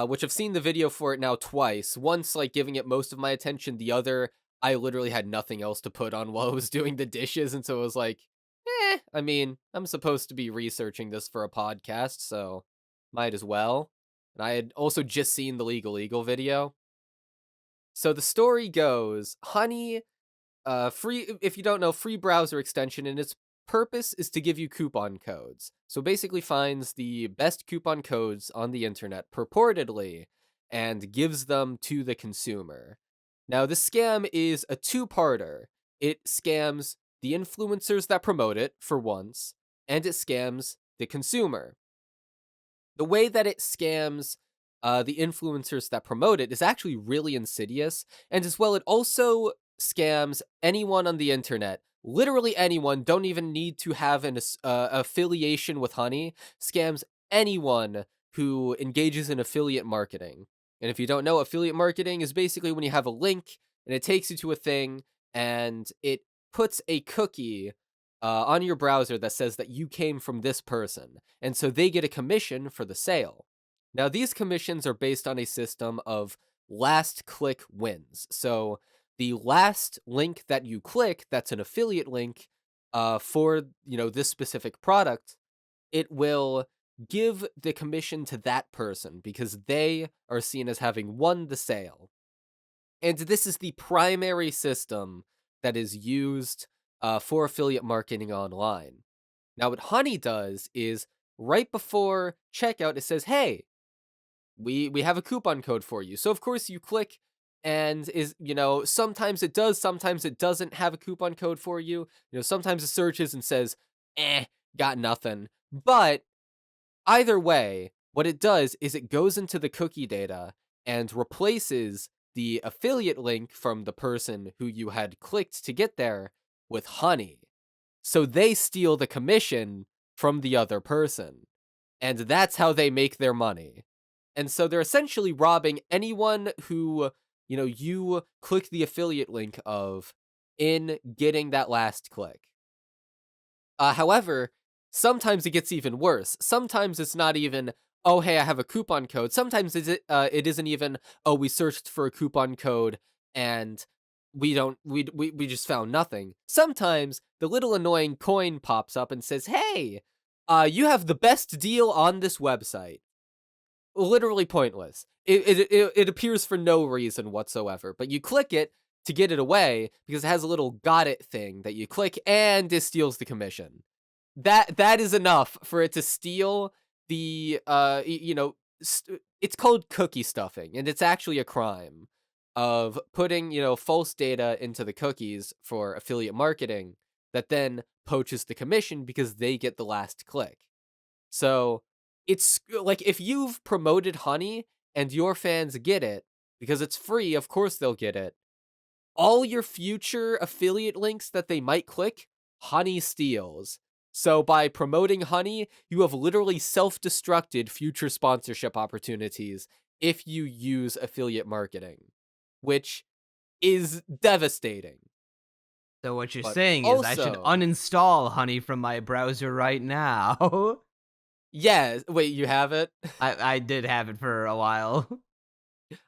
which I've seen the video for it now twice, once like giving it most of my attention, the other I literally had nothing else to put on while I was doing the dishes, and so it was like, I mean, I'm supposed to be researching this for a podcast, so might as well. And I had also just seen the Legal Eagle video. So the story goes, Honey, free, if you don't know, free browser extension, and its purpose is to give you coupon codes. So basically finds the best coupon codes on the internet, purportedly, and gives them to the consumer. Now, this scam is a 2-parter. It scams the influencers that promote it, for once, and it scams the consumer. The way that it scams the influencers that promote it is actually really insidious, and as well, it also scams anyone on the internet. Literally anyone, don't even need to have an affiliation with Honey, scams anyone who engages in affiliate marketing. And if you don't know, affiliate marketing is basically when you have a link and it takes you to a thing and it puts a cookie on your browser that says that you came from this person. And so they get a commission for the sale. Now, these commissions are based on a system of last click wins. So the last link that you click, that's an affiliate link for, this specific product, it will give the commission to that person because they are seen as having won the sale. And this is the primary system that is used for affiliate marketing online. Now, what Honey does is right before checkout, it says, hey, we have a coupon code for you. So, of course, you click and sometimes it does, sometimes it doesn't have a coupon code for you. Sometimes it searches and says, got nothing. But either way, what it does is it goes into the cookie data and replaces the affiliate link from the person who you had clicked to get there with Honey. So they steal the commission from the other person. And that's how they make their money. And so they're essentially robbing anyone who, you click the affiliate link of in getting that last click. However, sometimes it gets even worse. Sometimes it's not even, oh, hey, I have a coupon code. Sometimes it isn't even, oh, we searched for a coupon code and we just found nothing. Sometimes the little annoying coin pops up and says, hey, you have the best deal on this website. Literally pointless. It appears for no reason whatsoever, but you click it to get it away because it has a little got it thing that you click and it steals the commission. That is enough for it to steal the it's called cookie stuffing, and it's actually a crime of putting false data into the cookies for affiliate marketing that then poaches the commission because they get the last click. So it's like if you've promoted Honey and your fans get it because it's free, of course they'll get it. All your future affiliate links that they might click, Honey steals. So by promoting honey, you have literally self-destructed future sponsorship opportunities if you use affiliate marketing, which is devastating. So what you're But saying is I should also- uninstall Honey from my browser right now. Yeah, wait, you have it? I did have it for a while.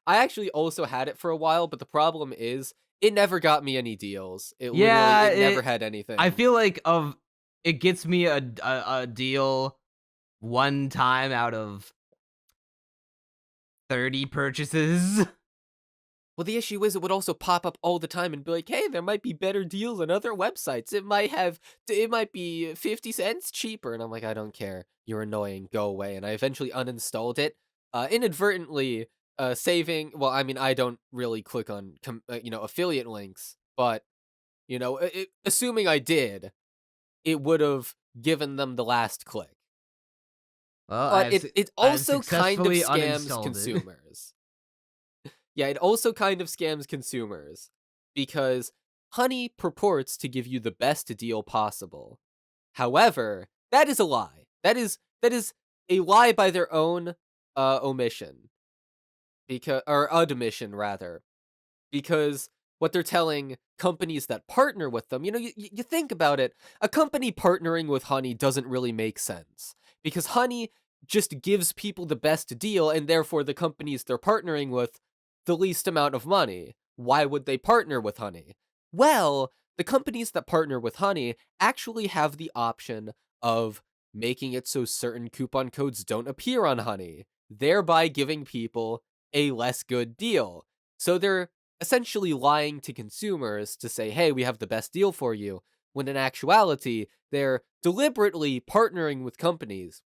I actually also had it for a while, but the problem is it never got me any deals. It Yeah, literally never had anything. I feel like it gets me a deal one time out of 30 purchases. Well, the issue is it would also pop up all the time and be like, hey, there might be better deals on other websites. It might be 50 cents cheaper. And I'm like, I don't care. You're annoying. Go away. And I eventually uninstalled it, inadvertently saving. Well, I mean, I don't really click on, affiliate links, but, assuming I did, it would have given them the last click. Well, But it I've also kind of successfully scams uninstalled it. consumers. Yeah, it also kind of scams consumers because Honey purports to give you the best deal possible. However, that is a lie. That is a lie by their own omission. Or admission rather. Because what they're telling companies that partner with them, you think about it, a company partnering with Honey doesn't really make sense. Because Honey just gives people the best deal, and therefore the companies they're partnering with the least amount of money. Why would they partner with Honey? Well, the companies that partner with Honey actually have the option of making it so certain coupon codes don't appear on Honey, thereby giving people a less good deal. So they're essentially lying to consumers to say, hey, we have the best deal for you, when in actuality, they're deliberately partnering with companies,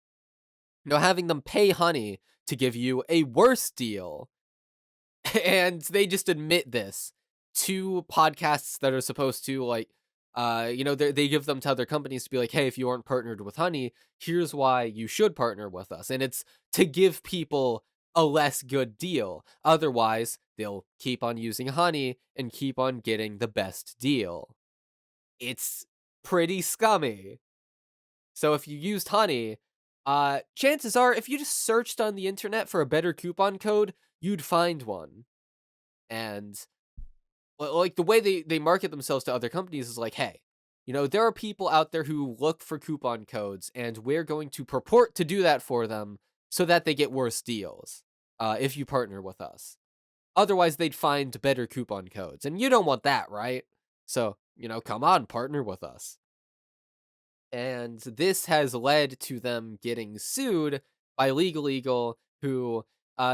having them pay Honey to give you a worse deal. And they just admit this to podcasts that are supposed to, they give them to other companies to be like, hey, if you aren't partnered with Honey, here's why you should partner with us. And it's to give people a less good deal. Otherwise, they'll keep on using Honey and keep on getting the best deal. It's pretty scummy. So if you used Honey, chances are if you just searched on the internet for a better coupon code, you'd find one. And like the way they market themselves to other companies is like, hey, there are people out there who look for coupon codes, and we're going to purport to do that for them so that they get worse deals if you partner with us. Otherwise, they'd find better coupon codes, and you don't want that, right? So, come on, partner with us. And this has led to them getting sued by Legal Eagle, who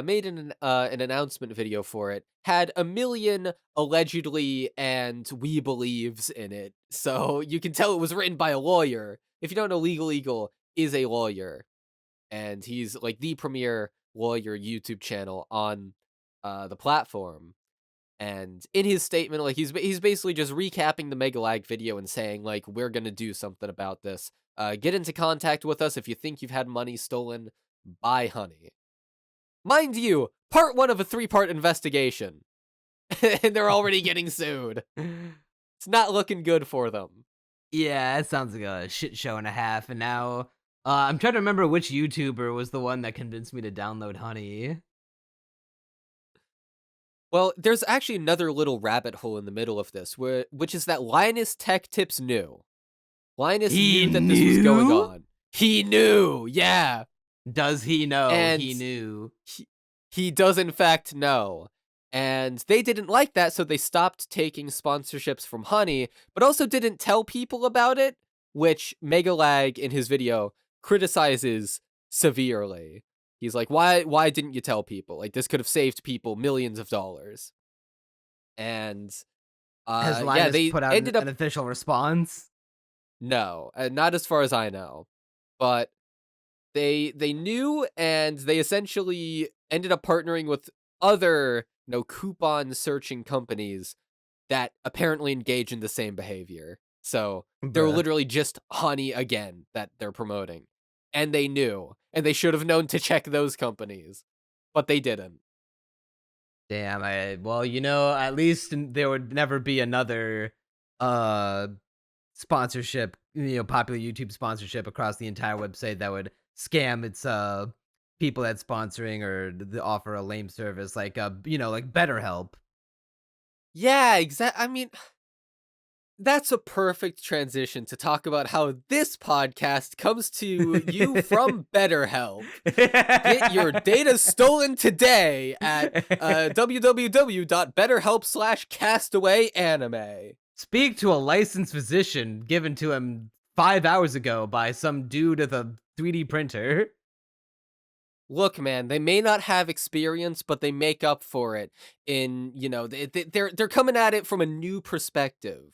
made an announcement video for it, had 1 million allegedly and we believes in it. So you can tell it was written by a lawyer. If you don't know, Legal Eagle is a lawyer, and he's like the premier lawyer YouTube channel on the platform. And in his statement, like he's basically just recapping the Mega Lag video and saying, like, we're gonna do something about this. Get into contact with us if you think you've had money stolen by Honey. Mind you, part 1 of a 3-part investigation. And they're already getting sued. It's not looking good for them. Yeah, it sounds like a shit show and a half. And now I'm trying to remember which YouTuber was the one that convinced me to download Honey. Well, there's actually another little rabbit hole in the middle of this, which is that Linus Tech Tips knew. Linus knew that this was going on. He knew, yeah. Does he know And he knew? He does in fact know. And they didn't like that, so they stopped taking sponsorships from Honey, but also didn't tell people about it, which Mega Lag in his video criticizes severely. He's like, why didn't you tell people? Like, this could have saved people millions of dollars. And Has Linus they put out ended an official response? No, not as far as I know. But they knew, and they essentially ended up partnering with other, coupon searching companies that apparently engage in the same behavior. So they're Bruh. literally just Honey again that they're promoting. And they knew, and they should have known to check those companies, but they didn't. Damn, well, at least there would never be another sponsorship popular YouTube sponsorship across the entire website that would scam its people that's sponsoring or offer a lame service like like BetterHelp. Yeah, exactly. I mean, that's a perfect transition to talk about how this podcast comes to you from BetterHelp. Get your data stolen today at www.betterhelp.com/castawayanime. Speak to a licensed physician given to him 5 hours ago by some dude with a 3D printer. Look, man, they may not have experience, but they make up for it in, they're coming at it from a new perspective.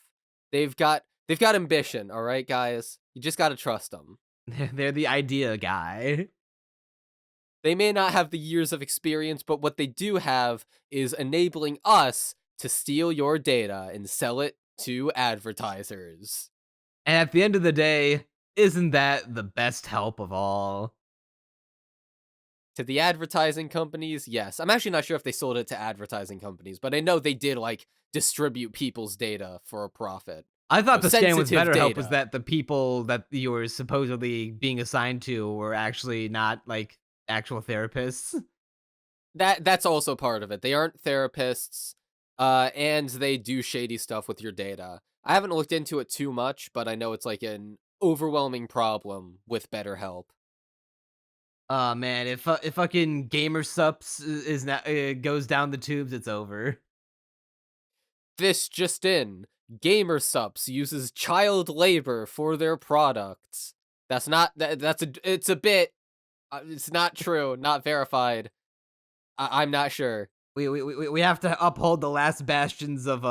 They've got ambition, all right, guys? You just got to trust them. They're the idea guy. They may not have the years of experience, but what they do have is enabling us to steal your data and sell it to advertisers. And at the end of the day, isn't that the best help of all? To the advertising companies, yes. I'm actually not sure if they sold it to advertising companies, but I know they did, distribute people's data for a profit. I thought the scam with Sensitive BetterHelp data. was that the people that you were supposedly being assigned to were actually not, actual therapists. That's also part of it. They aren't therapists, and they do shady stuff with your data. I haven't looked into it too much, but I know it's an overwhelming problem with BetterHelp. Oh man, if fucking Gamer Sups is not goes down the tubes, it's over. This just in: GamerSups uses child labor for their products. That's not it's a bit. It's not true. Not verified. I'm not sure. We have to uphold the last bastions of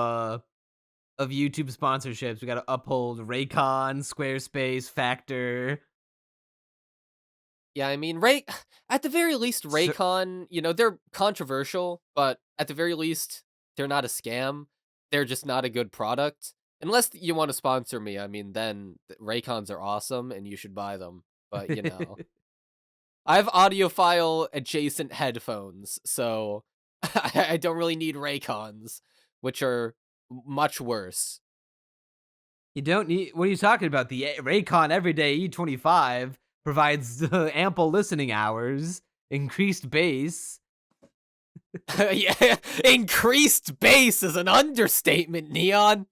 YouTube sponsorships. We got to uphold Raycon, Squarespace, Factor. Yeah, I mean, at the very least, Raycon, they're controversial, but at the very least, they're not a scam. They're just not a good product. Unless you want to sponsor me, I mean, then Raycons are awesome and you should buy them. But, I have audiophile adjacent headphones, so I don't really need Raycons, which are much worse. You don't need. What are you talking about? The Raycon Everyday E25 provides ample listening hours, increased bass. Yeah, increased bass is an understatement, Neon.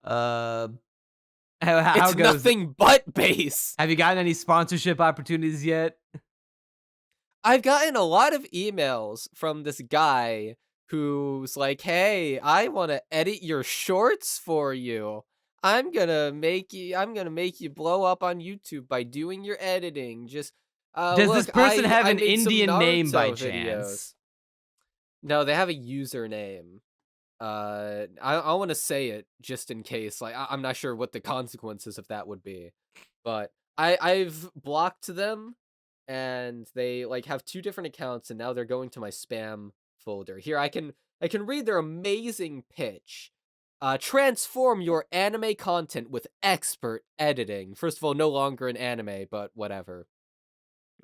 How It's goes? nothing but bass. Have you gotten any sponsorship opportunities yet? I've gotten a lot of emails from this guy who's like, "Hey, I want to edit your shorts for you. I'm gonna make you blow up on YouTube by doing your editing. Just Does look, this person have I an made some Indian name by Naruto chance? videos." No, they have a username. I want to say it just in case. I'm not sure what the consequences of that would be, but I've blocked them, and they have two different accounts, and now they're going to my spam folder. Here, I can read their amazing pitch. Transform your anime content with expert editing. First of all, no longer an anime, but whatever.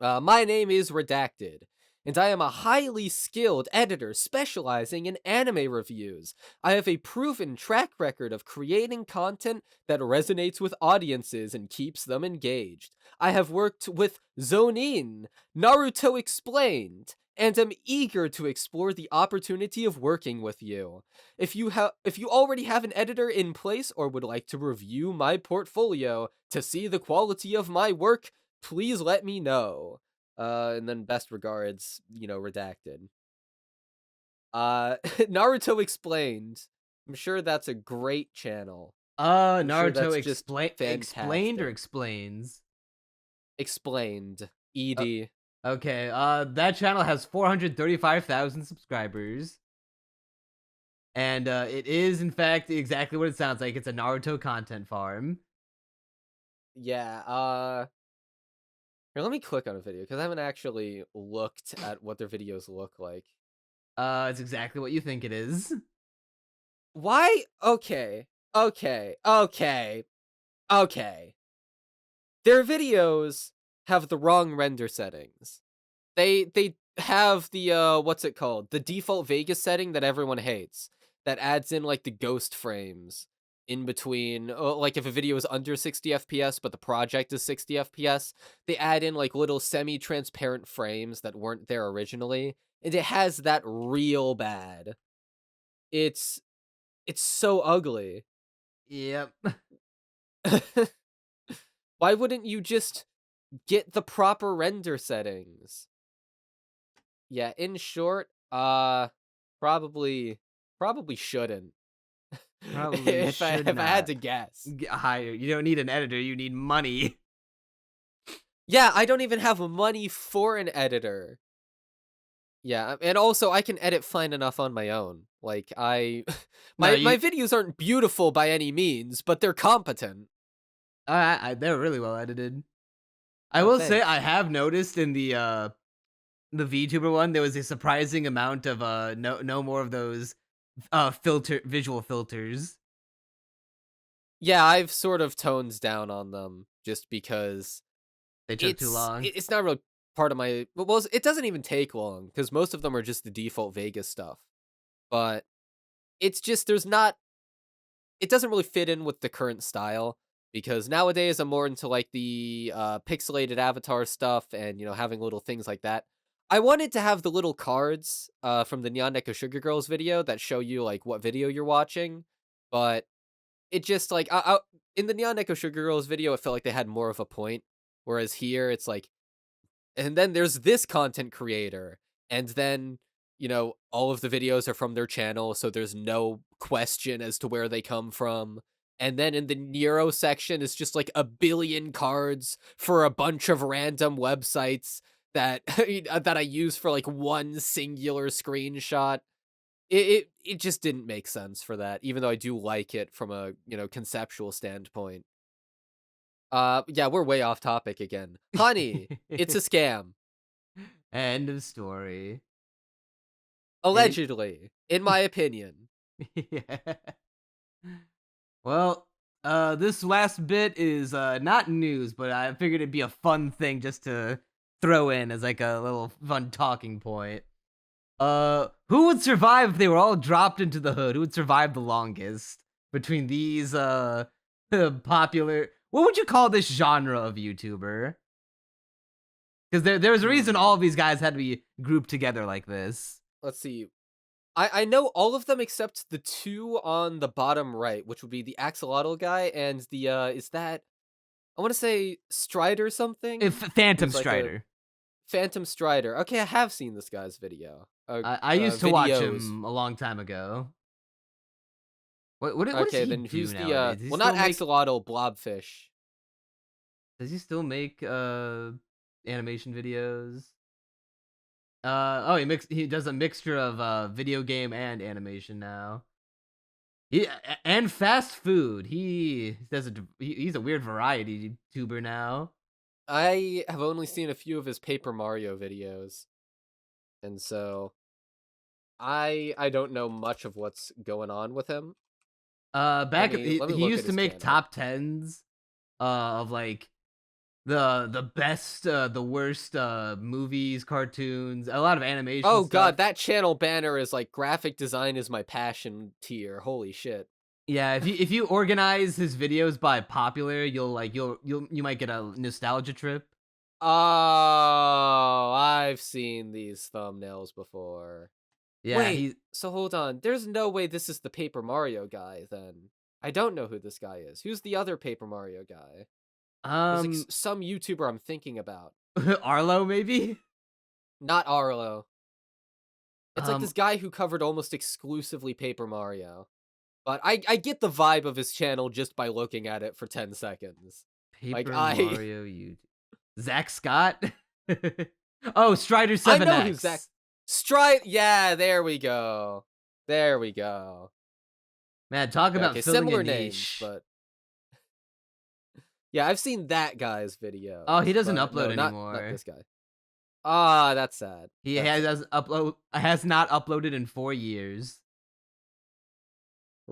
My name is Redacted, and I am a highly skilled editor specializing in anime reviews. I have a proven track record of creating content that resonates with audiences and keeps them engaged. I have worked with Zonin, Naruto Explained, and am eager to explore the opportunity of working with you. If you already have an editor in place or would like to review my portfolio to see the quality of my work, please let me know. And then best regards, Redacted. Naruto Explained. I'm sure that's a great channel. Naruto sure explained or explains? Explained. ED. Okay, that channel has 435,000 subscribers. And it is, in fact, exactly what it sounds like. It's a Naruto content farm. Yeah, here, let me click on a video, because I haven't actually looked at what their videos look like. It's exactly what you think it is. Why? Okay. Their videos have the wrong render settings. They have the, what's it called? The default Vegas setting that everyone hates. That adds in, the ghost frames. in between, like if a video is under 60 FPS but the project is 60 FPS, they add in like little semi-transparent frames that weren't there originally, and it has that real bad. It's so ugly. Yep. Why wouldn't you just get the proper render settings? Yeah, in short, probably shouldn't. Probably if should I had not to guess. hire. You don't need an editor. You need money. Yeah, I don't even have money for an editor. Yeah, and also I can edit fine enough on my own. Like my videos aren't beautiful by any means, but they're competent. They're really well edited. I Oh, will say thanks. I have noticed in the VTuber one there was a surprising amount of no more of those visual filters. Yeah, I've sort of toned down on them just because They took too long. It's not really part of my. Well, it doesn't even take long because most of them are just the default Vegas stuff. But it's just there's not. It doesn't really fit in with the current style because nowadays I'm more into like the pixelated avatar stuff and having little things like that. I wanted to have the little cards from the Neon Echo Sugar Girls video that show you like what video you're watching, but it just like in the Neon Echo Sugar Girls video, it felt like they had more of a point, whereas here it's like, and then there's this content creator, and then all of the videos are from their channel, so there's no question as to where they come from. And then in the Nero section is just like a billion cards for a bunch of random websites that that I use for like one singular screenshot. It just didn't make sense for that, even though I do like it from a conceptual standpoint. Yeah, we're way off topic again. Honey, it's a scam. End of story. Allegedly, in my opinion. Yeah. Well, this last bit is not news, but I figured it'd be a fun thing just to throw in as like a little fun talking point. Who would survive if they were all dropped into the hood? Who would survive the longest between these popular? What would you call this genre of YouTuber? Because there's a reason all of these guys had to be grouped together like this. Let's see. I know all of them except the two on the bottom right, which would be the axolotl guy and the is that I want to say Strider something? If Phantom Who's like Strider. Phantom Strider. Okay, I have seen this guy's video. I used to watch videos. him a long time ago. What does Okay, he then do who's nowadays? the Does he well, still not make- axolotl, blobfish. Does he still make animation videos? Oh, he does a mixture of video game and animation now. And fast food. He's a weird variety YouTuber now. I have only seen a few of his Paper Mario videos, and so I don't know much of what's going on with him. Back let me he look used at to his make channel. top 10s of like the best the worst movies, cartoons, a lot of animation Oh stuff. god, that channel banner is like graphic design is my passion tier. Holy shit. Yeah, if you organize his videos by popular, you might get a nostalgia trip. Oh, I've seen these thumbnails before. Yeah, Wait, so hold on. There's no way this is the Paper Mario guy then. I don't know who this guy is. Who's the other Paper Mario guy? There's like some YouTuber I'm thinking about. Arlo maybe? Not Arlo. It's like this guy who covered almost exclusively Paper Mario. But I get the vibe of his channel just by looking at it for 10 seconds. Paper Mario YouTube. Zach Scott? Oh, Strider 7X. I know who Zach... Yeah, there we go. There we go. Man, talk about filling similar a niche. names, but... Yeah, I've seen that guy's video. Oh, he doesn't upload anymore. Not this guy. Ah, that's sad. He has not uploaded in 4 years.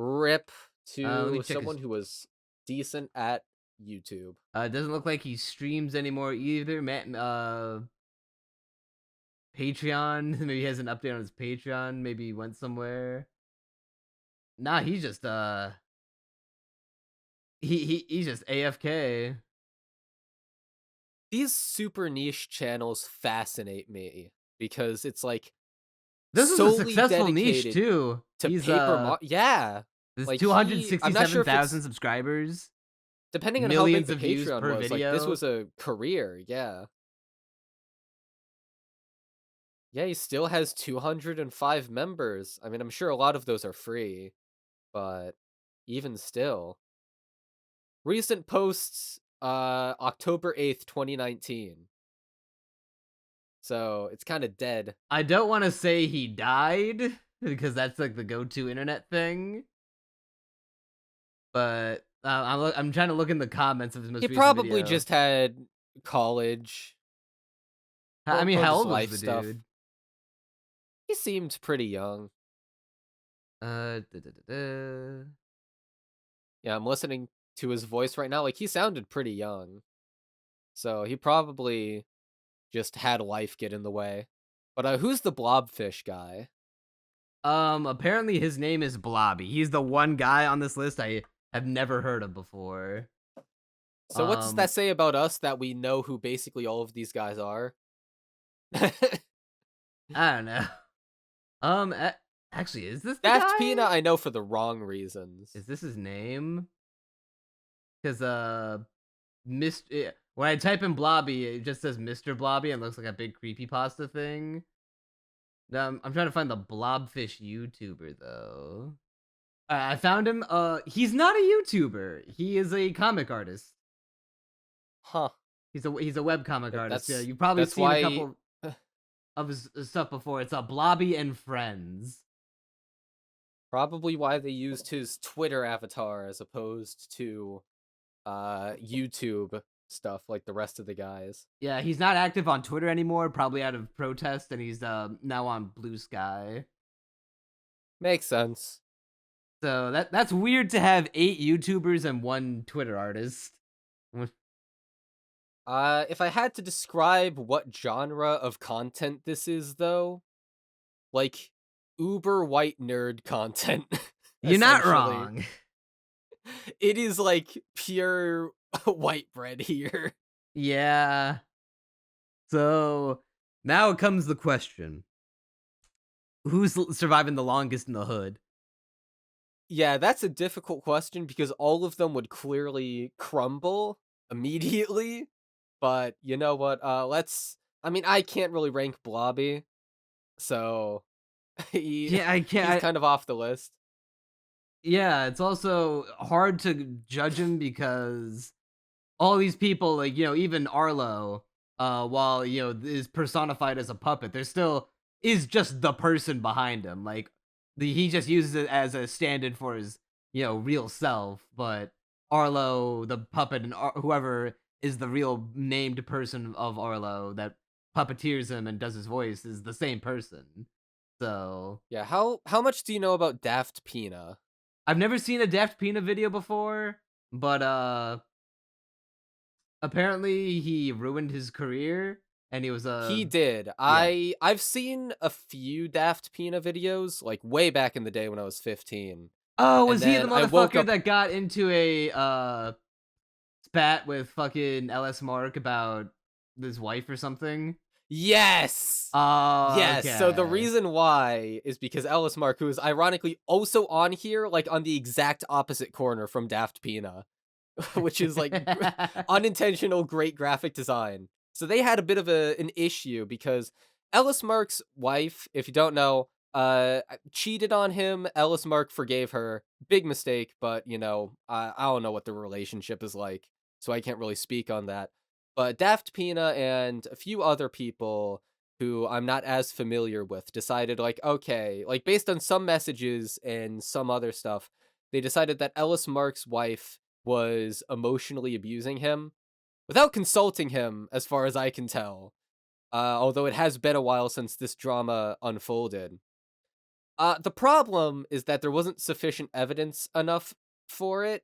Rip to someone someone who was decent at YouTube. It doesn't look like he streams anymore either. Patreon. Maybe he has an update on his Patreon. Maybe he went somewhere. Nah, he's just He's just AFK. These super niche channels fascinate me because it's like This is a solely successful niche dedicated too. to He's yeah. there's Like I'm not sure if 267,000 it's subscribers, depending on how big millions the of views Patreon per was, like this video. was a career, yeah. Yeah, he still has 205 members. I mean, I'm sure a lot of those are free, but even still. Recent posts, October 8th, 2019. So it's kind of dead. I don't want to say he died because that's like the go-to internet thing, but I'm trying to look in the comments of his most He recent probably video. just had college I mean, or how just old was life the stuff. dude? He seemed pretty young. Da, da, da, da. Yeah, I'm listening to his voice right now. Like, he sounded pretty young. So he probably just had life get in the way. But who's the blobfish guy? Apparently his name is Blobby. He's the one guy on this list I have never heard of before. So what does that say about us that we know who basically all of these guys are? I don't know. Actually, is this the Daft guy? Pina I know for the wrong reasons. Is this his name? Because when I type in Blobby, it just says Mr. Blobby and looks like a big creepypasta thing. I'm trying to find the Blobfish YouTuber though. I found him. He's not a YouTuber. He is a comic artist. Huh. He's a webcomic artist. Yeah, you've probably that's seen why... a couple of his stuff before. It's Blobby and Friends. Probably why they used his Twitter avatar as opposed to YouTube stuff like the rest of the guys. Yeah, he's not active on Twitter anymore, probably out of protest, and he's now on Blue Sky. Makes sense. So that's weird to have 8 YouTubers and 1 Twitter artist. If I had to describe what genre of content this is, though, like uber white nerd content. You're not wrong. It is like pure white bread here. Yeah. So now comes the question: who's surviving the longest in the hood? Yeah, that's a difficult question because all of them would clearly crumble immediately. But you know what? I mean, I can't really rank Blobby, so he's kind of off the list. Yeah, it's also hard to judge him because all these people, like, even Arlo, while, is personified as a puppet, there still is just the person behind him. Like, he just uses it as a stand-in for his, real self, but Arlo, the puppet, and whoever is the real named person of Arlo that puppeteers him and does his voice is the same person. So yeah, how much do you know about Daft Pina? I've never seen a Daft Pina video before, but apparently he ruined his career and he was He did. Yeah. I've seen a few Daft Pina videos like way back in the day when I was 15. Oh, was he the then I woke motherfucker up- that got into a spat with fucking LS Mark about his wife or something? Yes. Oh, yes. okay. So the reason why is because Ellis Mark, who is ironically also on here, like on the exact opposite corner from Daft Pina, which is like unintentional great graphic design. So they had a bit of an issue because Ellis Mark's wife, if you don't know, cheated on him. Ellis Mark forgave her. Big mistake, but I don't know what the relationship is like, so I can't really speak on that. But Daft Pina and a few other people who I'm not as familiar with decided, like, okay, like based on some messages and some other stuff, they decided that Ellis Mark's wife was emotionally abusing him without consulting him, as far as I can tell. Although it has been a while since this drama unfolded. The problem is that there wasn't sufficient evidence enough for it,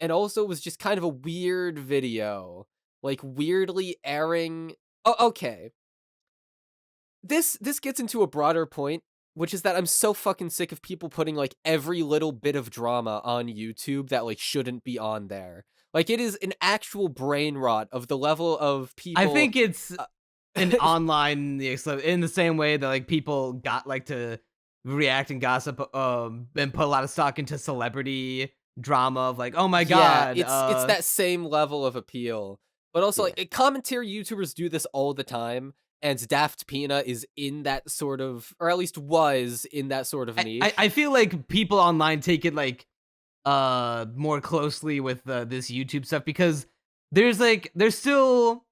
and also it was just kind of a weird video. Like, weirdly airing... Oh, okay. This gets into a broader point which is that I'm so fucking sick of people putting like every little bit of drama on YouTube that like shouldn't be on there. Like it is an actual brain rot of the level of people. I think it's uh, an online in the same way that like people got like to react and gossip and put a lot of stock into celebrity drama of like, oh my god, it's that same level of appeal. But also yeah. like commentary YouTubers do this all the time, and Daft Pina is in that sort of, or at least was in that sort of niche. I feel like people online take it like more closely with this YouTube stuff because there's still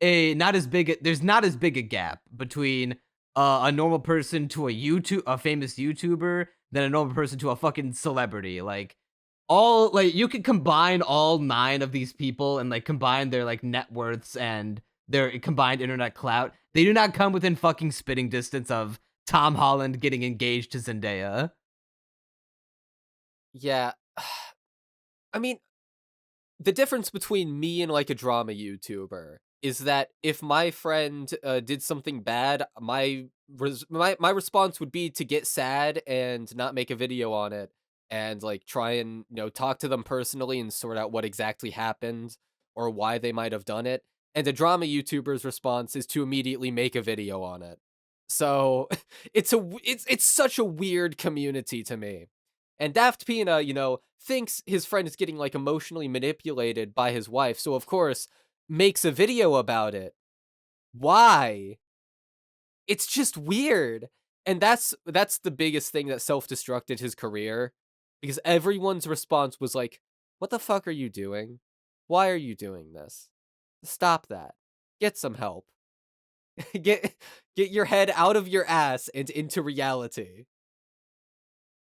there's not as big a gap between a normal person to a famous YouTuber than a normal person to a fucking celebrity. Like all like you could combine all 9 of these people and like combine their like net worths and their combined internet clout. They do not come within fucking spitting distance of Tom Holland getting engaged to Zendaya. Yeah. I mean, the difference between me and like a drama YouTuber is that if my friend did something bad, my response would be to get sad and not make a video on it, and like try and talk to them personally and sort out what exactly happened or why they might have done it. And a drama YouTuber's response is to immediately make a video on it. So it's such a weird community to me. And Daft Pina, thinks his friend is getting like emotionally manipulated by his wife, so of course makes a video about it. Why? It's just weird. And that's the biggest thing that self-destructed his career, because everyone's response was like, "What the fuck are you doing? Why are you doing this? Stop that. Get some help. get your head out of your ass and into reality."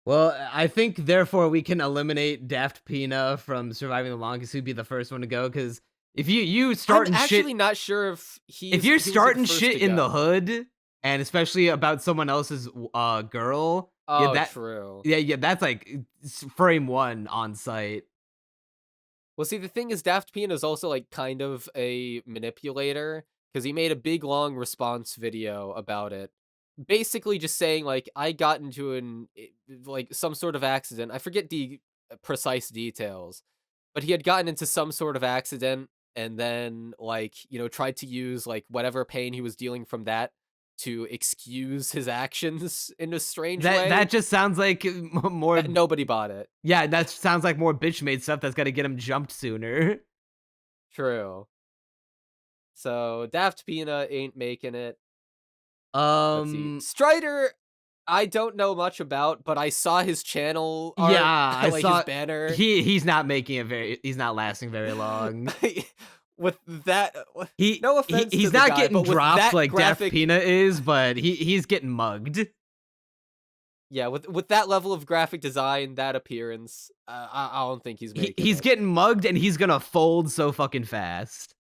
Well, I think therefore we can eliminate Daft Pina from surviving the longest. Who'd be the first one to go? Because if you starting I'm actually shit, not sure if if you're starting shit in the hood, and especially about someone else's girl, true. Yeah, that's like frame 1 on site. Well, see, the thing is, Daft Pina is also like kind of a manipulator, because he made a big long response video about it, basically just saying like, I got into like some sort of accident. I forget the precise details, but he had gotten into some sort of accident and then like tried to use like whatever pain he was dealing from that to excuse his actions in a strange way. That just sounds like more. Nobody bought it. Yeah, that sounds like more bitch made stuff that's got to get him jumped sooner. True. So Daft Pina ain't making it. Let's see. Strider, I don't know much about, but I saw his channel art, I like saw his banner. He's not making it he's not lasting very long. With that, no offense, he's to the not guy, getting dropped like graphic, Daft Pina is, but he's getting mugged. Yeah, with that level of graphic design, that appearance, I don't think he's making he's it. getting mugged, and he's gonna fold so fucking fast.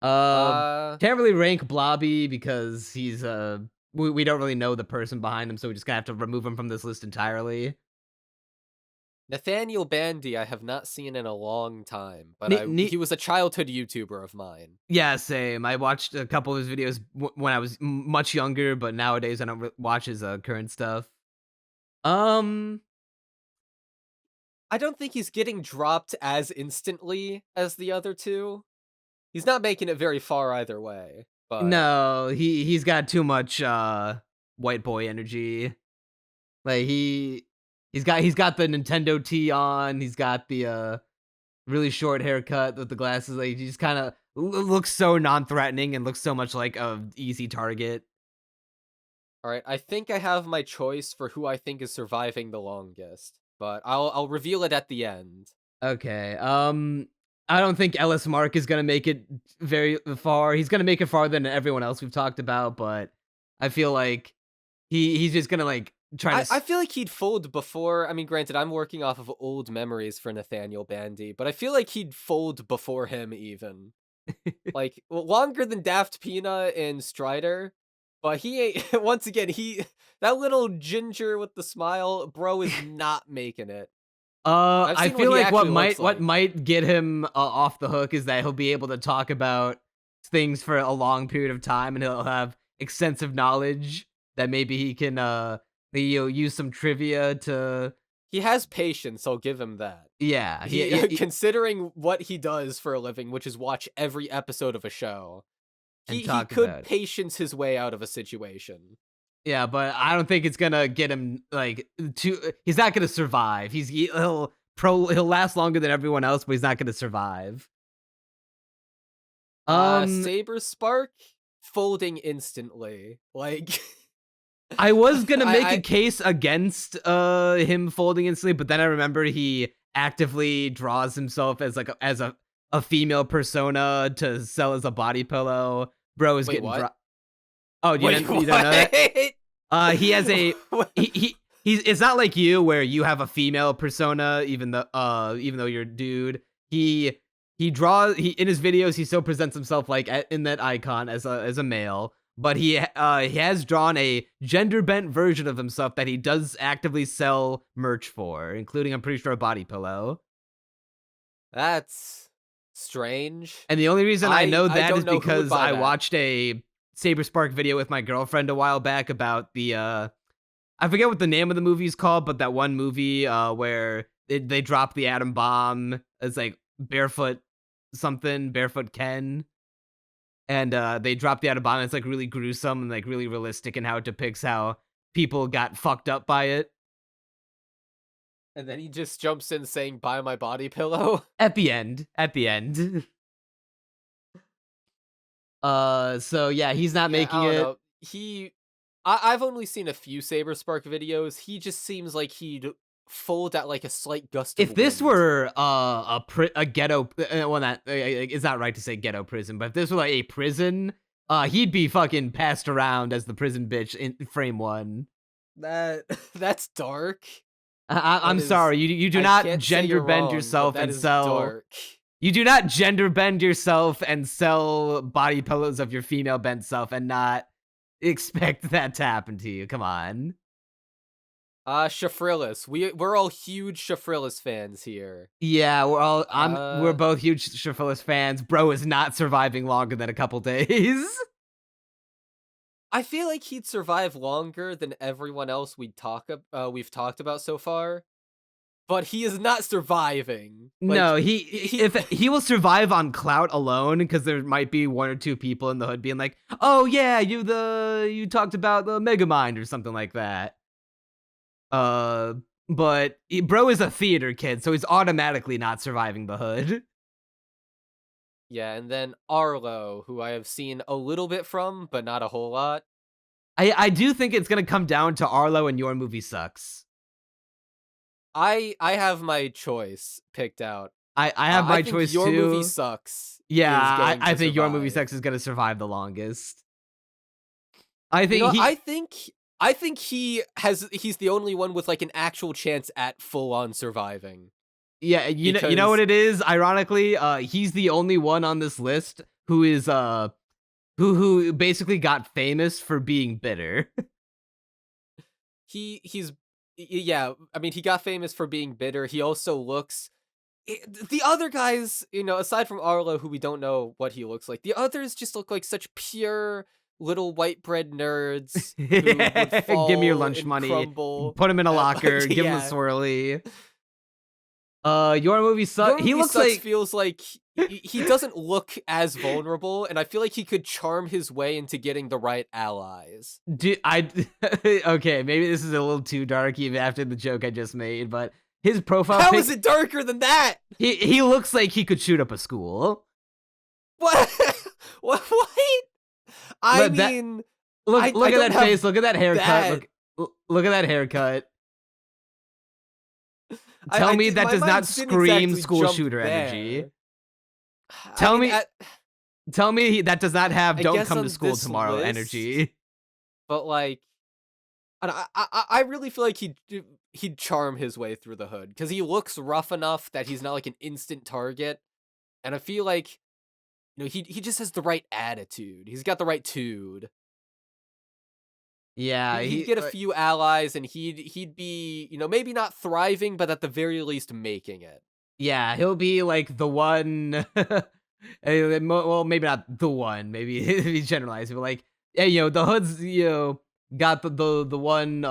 Can't really rank Blobby because he's we don't really know the person behind him, so we just gonna have to remove him from this list entirely. Nathaniel Bandy, I have not seen in a long time, but he was a childhood YouTuber of mine. Yeah, same. I watched a couple of his videos when I was much younger, but nowadays I don't watch his current stuff. I don't think he's getting dropped as instantly as the other two. He's not making it very far either way. But no, he's got too much white boy energy. Like he's got the Nintendo tee on. He's got the really short haircut with the glasses. Like he just kind of looks so non-threatening and looks so much like a easy target. All right, I think I have my choice for who I think is surviving the longest, but I'll reveal it at the end. Okay. I don't think Ellis Mark is gonna make it very far. He's gonna make it farther than everyone else we've talked about, but I feel like he's just gonna like try to. I feel like he'd fold before. I mean, granted, I'm working off of old memories for Nathaniel Bandy, but I feel like he'd fold before him even. Like longer than Daft Pina and Strider. But he ain't. Once again, that little ginger with the smile, bro, is not making it. I feel like what might get him off the hook is that he'll be able to talk about things for a long period of time, and he'll have extensive knowledge that maybe he can use some trivia to. He has patience, I'll give him that. Yeah, Considering what he does for a living, which is watch every episode of a show, he could patience his way out of a situation. Yeah, but I don't think it's gonna get him like he's not gonna survive. He'll last longer than everyone else, but he's not gonna survive. Saber Spark folding instantly. Like I was gonna make a case against him folding instantly, but then I remember he actively draws himself as like as a female persona to sell as a body pillow. Bro is getting Oh, you don't know that? He has a he's it's not like you where you have a female persona even though you're a dude. He draws in his videos he still presents himself like in that icon as a male, but he has drawn a gender bent version of himself that he does actively sell merch for, including I'm pretty sure a body pillow. That's strange. And the only reason I know that is because I watched a Saber Spark video with my girlfriend a while back about the I forget what the name of the movie is called, but that one movie where they drop the atom bomb. It's like Barefoot Ken, and they drop the atom bomb. It's like really gruesome and like really realistic in how it depicts how people got fucked up by it. And then he just jumps in saying, "Buy my body pillow." At the end. So yeah, he's not making it. Know. I've only seen a few Saber Spark videos. He just seems like he'd fold at like a slight gust of wind. If this wind. were a ghetto, well, that it's not right to say ghetto prison, but if this were like a prison, he'd be fucking passed around as the prison bitch in frame 1. That's dark. I'm sorry, you do not gender bend yourself and sell. Dark. You do not gender bend yourself and sell body pillows of your female bent self and not expect that to happen to you. Come on. Shafrillis. We're all huge Shafrillis fans here. Yeah, we're both huge Shafrillis fans. Bro is not surviving longer than a couple days. I feel like he'd survive longer than everyone else we've talked about so far. But he is not surviving. Like, no, he will survive on clout alone because there might be 1 or 2 people in the hood being like, "Oh yeah, you talked about the Megamind or something like that." But bro is a theater kid, so he's automatically not surviving the hood. Yeah, and then Arlo, who I have seen a little bit from, but not a whole lot. I do think it's gonna come down to Arlo and Your Movie Sucks. I have my choice picked out. I have my choice Your too. Your Movie Sucks. Yeah, I think Your Movie Sucks is gonna survive the longest. I think he's the only one with like an actual chance at full on surviving. Yeah, you know what it is? Ironically, he's the only one on this list who is who basically got famous for being bitter. Yeah, I mean, he got famous for being bitter. He also looks... The other guys, aside from Arlo, who we don't know what he looks like, the others just look like such pure little white bread nerds who would fall give me your lunch money, crumble. Put him in a locker, give him a swirly. Your Movie Sucks. He looks like... feels like he doesn't look as vulnerable, and I feel like he could charm his way into getting the right allies. Okay, maybe this is a little too dark even after the joke I just made, but his profile... How is it darker than that? He looks like he could shoot up a school. What? What? I mean... Look at that face, look at that haircut, look at that haircut. Tell me that does not scream school shooter energy. Tell me that does not have "Don't come to school tomorrow" energy. But like, I really feel like he'd charm his way through the hood because he looks rough enough that he's not like an instant target, and I feel like he just has the right attitude. He's got the right tude. Yeah, he'd get a few allies, and he'd be maybe not thriving, but at the very least making it. Yeah, he'll be like the one. Well, maybe not the one. Maybe he generalized, but like, yeah, the hood's got the one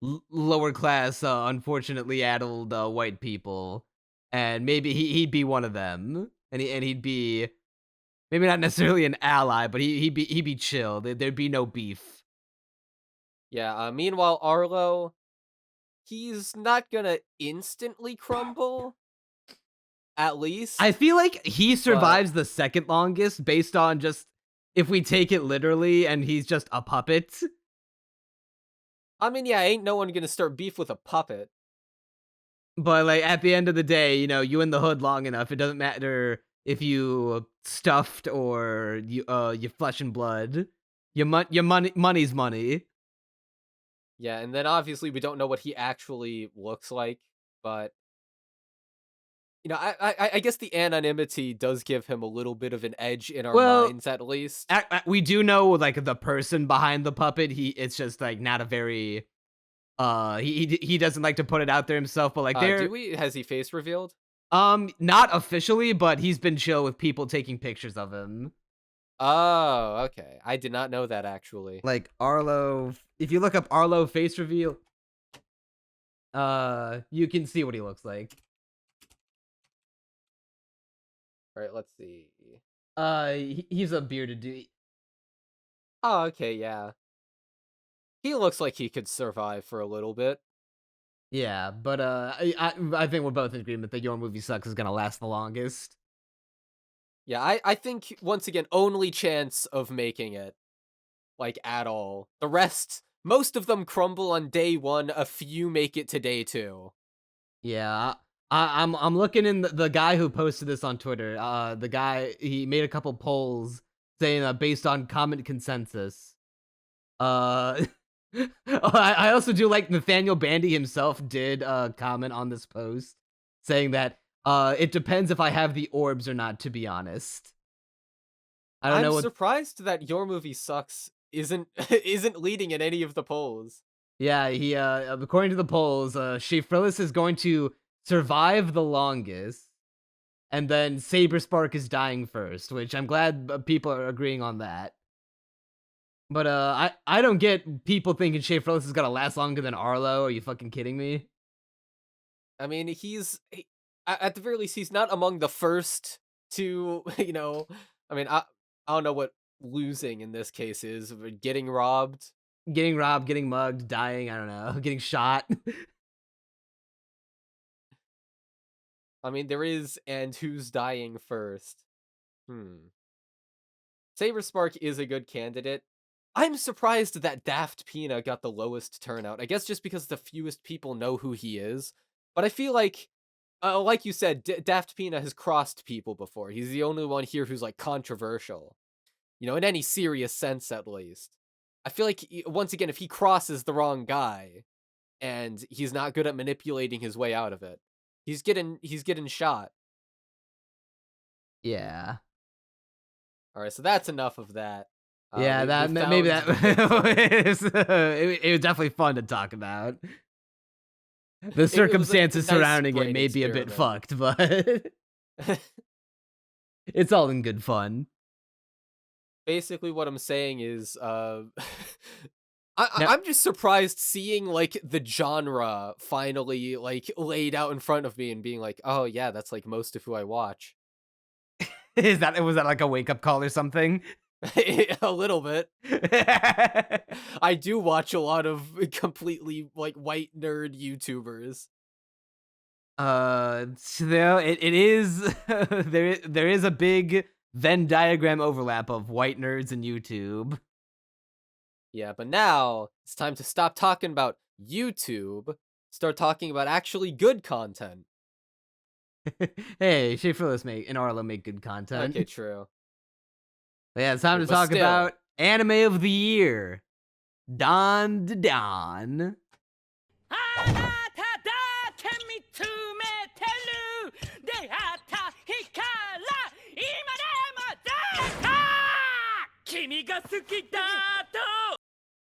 lower class, unfortunately addled white people, and maybe he'd be one of them, and he'd be maybe not necessarily an ally, but he'd be chill. There'd be no beef. Yeah. Meanwhile, Arlo, he's not gonna instantly crumble. At least. I feel like he but survives the second longest based on just if we take it literally, and he's just a puppet. I mean, yeah, ain't no one gonna start beef with a puppet. But like at the end of the day, you know, you in the hood long enough, it doesn't matter if you stuffed or you flesh and blood. Your money's money. Yeah, and then obviously we don't know what he actually looks like, but you know, I guess the anonymity does give him a little bit of an edge in our Well, minds, at least. we do know like the person behind the puppet. It's just like not a very he doesn't like to put it out there himself, but like Do we? Has he face revealed? not officially, but he's been chill with people taking pictures of him. Oh, okay. I did not know that, actually. Like Arlo, if you look up Arlo face reveal, you can see what he looks like. All right, let's see. He's a bearded dude. Oh, okay, yeah. He looks like he could survive for a little bit. Yeah, but I think we're both in agreement that Your Movie Sucks is gonna last the longest. Yeah, I think, once again, only chance of making it, like, at all. The rest, most of them crumble on day 1, a few make it to day 2. Yeah, I'm looking in the guy who posted this on Twitter. The guy, he made a couple polls saying based on comment consensus. I also do like Nathaniel Bandy himself did comment on this post saying that it depends if I have the orbs or not, to be honest. I don't know I'm what. surprised that Your Movie Sucks isn't isn't leading in any of the polls. Yeah, he according to the polls, Shafrillis is going to survive the longest, and then Saber Spark is dying first, which I'm glad people are agreeing on that. But I don't get people thinking Shafrillis is gonna last longer than Arlo. Are you fucking kidding me? I mean, at the very least, he's not among the first to, I mean, I don't know what losing in this case is, but getting robbed. Getting robbed, getting mugged, dying, I don't know, getting shot. I mean, there is, and who's dying first? Saber Spark is a good candidate. I'm surprised that Daft Pina got the lowest turnout. I guess just because the fewest people know who he is. But I feel like you said, Daft Pina has crossed people before. He's the only one here who's like controversial. In any serious sense, at least. I feel like, once again, if he crosses the wrong guy, and he's not good at manipulating his way out of it, he's getting shot. Yeah. All right, so that's enough of that. Yeah, that maybe that it was definitely fun to talk about. The circumstances surrounding it may be a bit fucked, but it's all in good fun. Basically, what I'm saying is, I'm just surprised seeing like the genre finally like laid out in front of me and being like, oh yeah, that's like most of who I watch. Was that like a wake up call or something? A little bit. I do watch a lot of completely like white nerd YouTubers. So it is there is a big Venn diagram overlap of white nerds and YouTube. Yeah, but now it's time to stop talking about YouTube, start talking about actually good content. Hey, Shafrillis and Arlo make good content. Okay, true. But yeah, it's time to talk about anime of the year. Dandadan.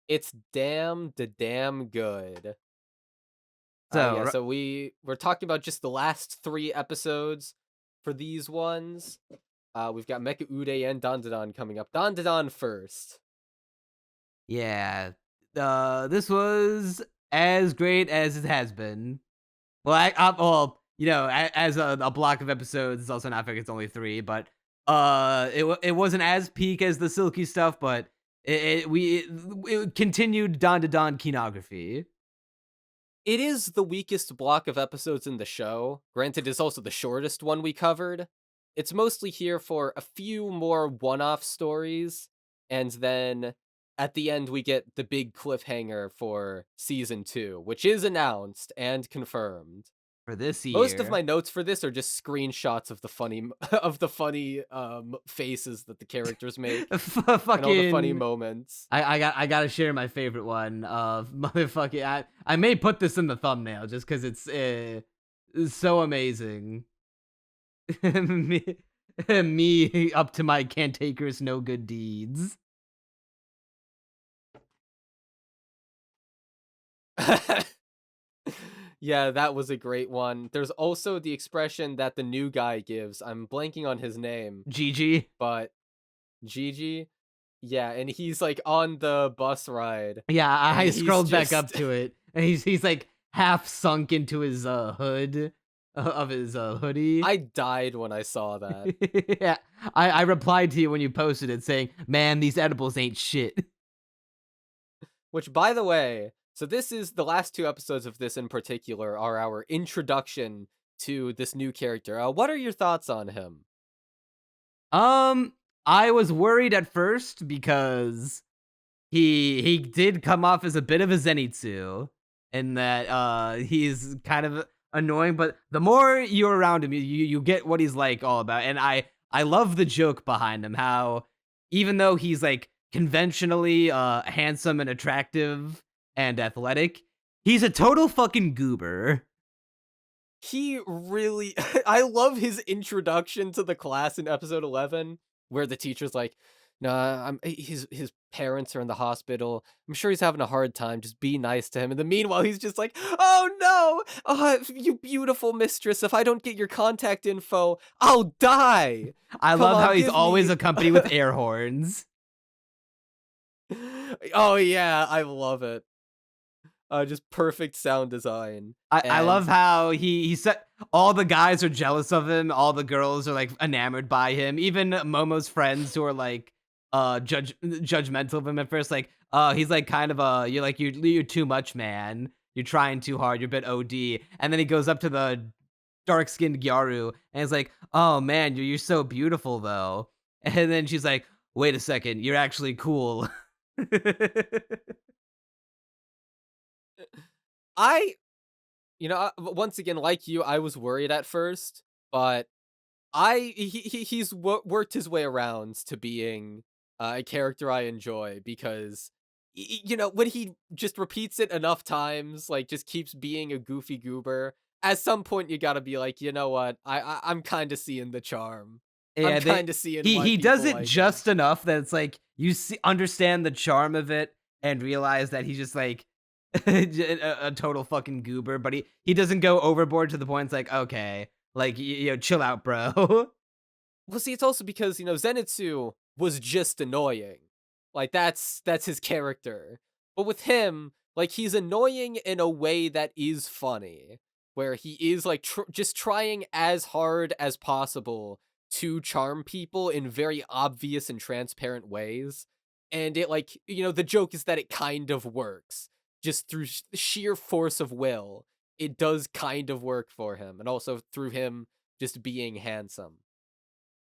It's damn good. So, so we're talking about just the last 3 episodes for these ones. We've got Mecha-Ude and Dandadan coming up. Dandadan first. Yeah. This was as great as it has been. Well, well, as a block of episodes, it's also not fair. It's only 3, but it wasn't as peak as the Silky stuff, but it continued Dandadan kinography. It is the weakest block of episodes in the show. Granted, it's also the shortest one we covered. It's mostly here for a few more one-off stories, and then at the end we get the big cliffhanger for season 2, which is announced and confirmed. For this year, Most of my notes for this are just screenshots of the funny of the funny faces that the characters make and all the funny moments. I gotta share my favorite one of motherfucking. I may put this in the thumbnail just because it's so amazing. me up to my cantankerous no good deeds. Yeah, that was a great one. There's also the expression that the new guy gives. I'm blanking on his name, Jiji. but Jiji. Yeah, and he's like on the bus ride. Yeah, I and scrolled he's back up just- to it, and he's like half sunk into his hood of his hoodie. I died when I saw that. Yeah, I replied to you when you posted it saying, "Man, these edibles ain't shit." Which, by the way, so this is the last 2 episodes of this in particular are our introduction to this new character. What are your thoughts on him? I was worried at first because he did come off as a bit of a Zenitsu, in that he's kind of annoying, but the more you're around him, you get what he's like all about. And I love the joke behind him, how even though he's like conventionally handsome and attractive and athletic, he's a total fucking goober. He really I love his introduction to the class in episode 11 where the teacher's like, "Nah, his parents are in the hospital. I'm sure he's having a hard time. Just be nice to him." And then meanwhile, he's just like, "Oh no! Oh, you beautiful mistress, if I don't get your contact info, I'll die." I Come love on, how he's give always me- accompanied with air horns. Oh yeah, I love it. Just perfect sound design. I love how he said all the guys are jealous of him, all the girls are like enamored by him, even Momo's friends who are like judgmental of him at first, like he's like kind of you're too much, man, you're trying too hard, you're a bit OD. And then he goes up to the dark-skinned Gyaru and he's like, "Oh man, you're so beautiful though." And then she's like, "Wait a second, you're actually cool." I once again, like you, I was worried at first, but he's worked his way around to being a character I enjoy because when he just repeats it enough times, like just keeps being a goofy goober. At some point, you gotta be like, you know what? I'm kind of seeing the charm. Yeah, I'm kind of seeing why he does people it like him. just enough that it's like you understand the charm of it and realize that he's just like a total fucking goober, but he doesn't go overboard to the point it's like, okay, like chill out, bro. Well, see, it's also because Zenitsu was just annoying. Like that's his character. But with him, like he's annoying in a way that is funny, where he is like just trying as hard as possible to charm people in very obvious and transparent ways. And it like, the joke is that it kind of works. Just through sheer force of will, it does kind of work for him, and also through him just being handsome.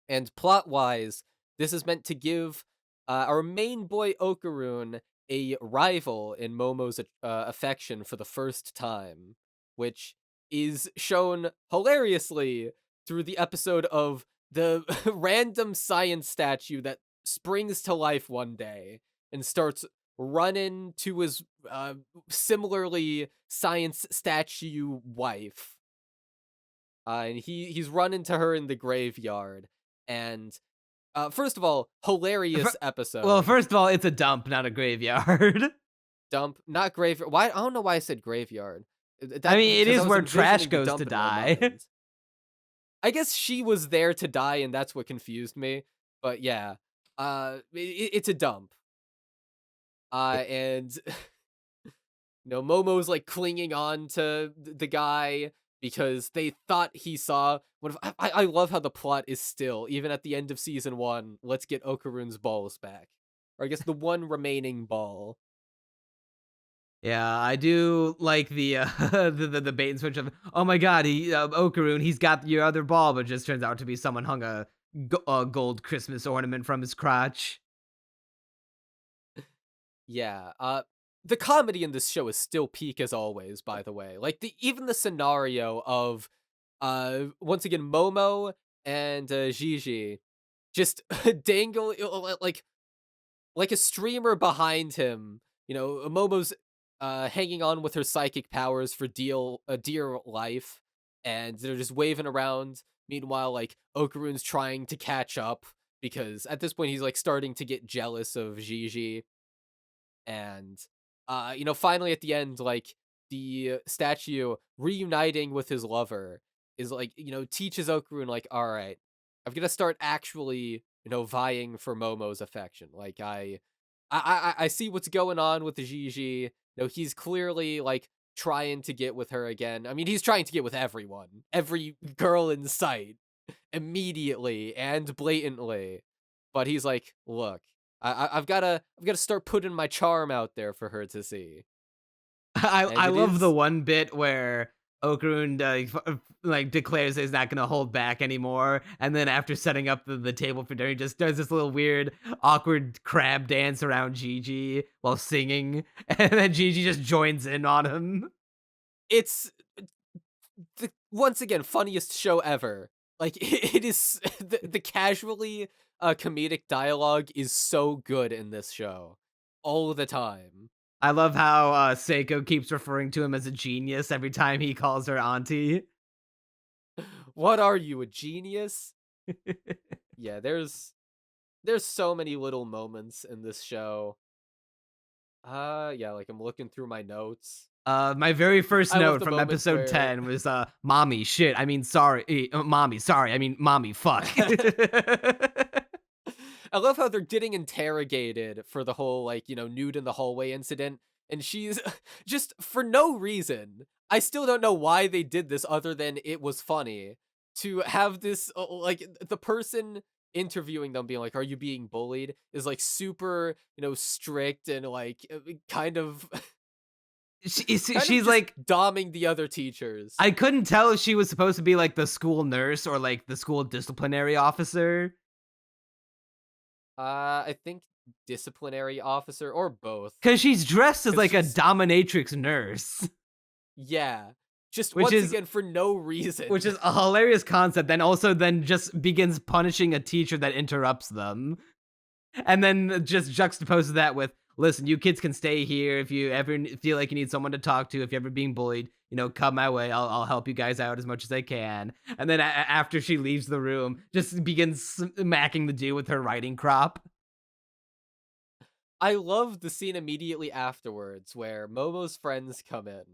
And plot-wise, this is meant to give our main boy Okarun a rival in Momo's affection for the first time, which is shown hilariously through the episode of the random science statue that springs to life one day and starts running to his similarly science statue wife. And he's running to her in the graveyard. And first of all, hilarious episode. Well, first of all, it's a dump, not a graveyard. Dump, not graveyard. Why? I don't know why I said graveyard. I mean, it 'cause I is was where trash envisioning the goes dump to in my die. mind. I guess she was there to die, and that's what confused me. But yeah, it's a dump. And Momo's like clinging on to the guy because they thought he saw one of. I love how the plot is still, even at the end of season 1, let's get Okarun's balls back. Or I guess the one remaining ball. Yeah, I do like the the bait and switch of, oh my god, Okarun, he's got your other ball, but just turns out to be someone hung a gold Christmas ornament from his crotch. Yeah, the comedy in this show is still peak as always, by the way. Like, even the scenario of, once again, Momo and, Jiji just dangle, like a streamer behind him. Momo's, hanging on with her psychic powers for dear life, and they're just waving around. Meanwhile, like, Okarun's trying to catch up, because at this point he's, like, starting to get jealous of Jiji. And finally at the end, like, the statue reuniting with his lover is like, teaches Okarun, like, all right, I'm gonna start actually, vying for Momo's affection. Like, I see what's going on with the Jiji. He's clearly like trying to get with her again. I mean, he's trying to get with every girl in sight, immediately and blatantly. But he's like, look, I've gotta start putting my charm out there for her to see. I love the one bit where Okarun like declares he's not gonna hold back anymore, and then after setting up the table for dinner, he just does this little weird, awkward crab dance around Jiji while singing, and then Jiji just joins in on him. It's the once again funniest show ever. Like, it is the casually comedic dialogue is so good in this show all the time. I love how Seiko keeps referring to him as a genius every time he calls her auntie. What are you, a genius? Yeah, there's so many little moments in this show. Yeah, like, I'm looking through my notes. My very first I love note the from moments episode where 10 was, mommy, shit, I mean, sorry, mommy, sorry, I mean, mommy, fuck. I love how they're getting interrogated for the whole, like, nude in the hallway incident, and she's just for no reason. I still don't know why they did this other than it was funny to have this, like, the person interviewing them being like, are you being bullied, is like super, strict and like kind of She's like doming the other teachers. I couldn't tell if she was supposed to be like the school nurse or like the school disciplinary officer. I think disciplinary officer or both. Because she's dressed as like a dominatrix nurse. Yeah. Just which once is, again, for no reason. Which is a hilarious concept, and also then just begins punishing a teacher that interrupts them. And then just juxtaposes that with, listen, you kids can stay here if you ever feel like you need someone to talk to, if you're ever being bullied, come my way. I'll help you guys out as much as I can. And then after she leaves the room, just begins smacking the dude with her riding crop. I love the scene immediately afterwards where Momo's friends come in.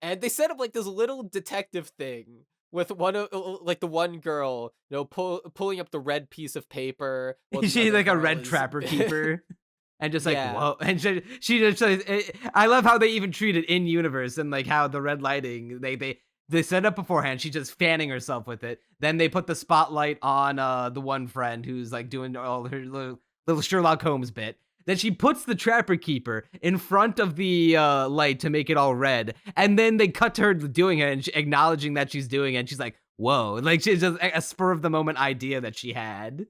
And they set up like this little detective thing with the one girl, pulling up the red piece of paper. She's like a red trapper keeper. And just like, whoa. And she just, I love how they even treat it in universe, and like how the red lighting, they set up beforehand. She's just fanning herself with it. Then they put the spotlight on the one friend who's like doing all her little Sherlock Holmes bit. Then she puts the trapper keeper in front of the light to make it all red. And then they cut to her doing it and acknowledging that she's doing it. And she's like, whoa. Like, she's just a spur of the moment idea that she had.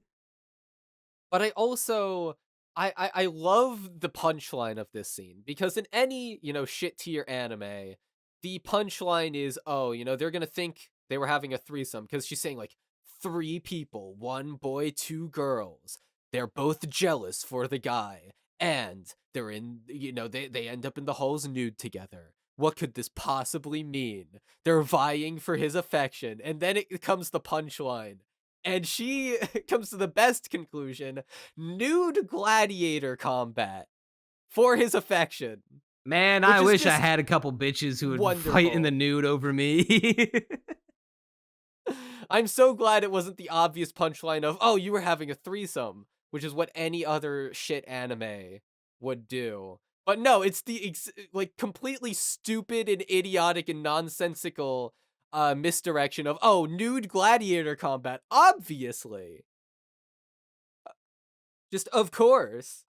But I also, I love the punchline of this scene, because in any, shit tier anime, the punchline is, they're going to think they were having a threesome, because she's saying like 3 people, 1 boy, 2 girls. They're both jealous for the guy, and they're in, they end up in the halls nude together. What could this possibly mean? They're vying for his affection, and then it comes the punchline. And she comes to the best conclusion: nude gladiator combat for his affection. Man, I wish I had a couple bitches who would fight in the nude over me. I'm so glad it wasn't the obvious punchline of, oh, you were having a threesome, which is what any other shit anime would do. But no, it's the like completely stupid and idiotic and nonsensical misdirection of, oh, nude gladiator combat, obviously. Just of course.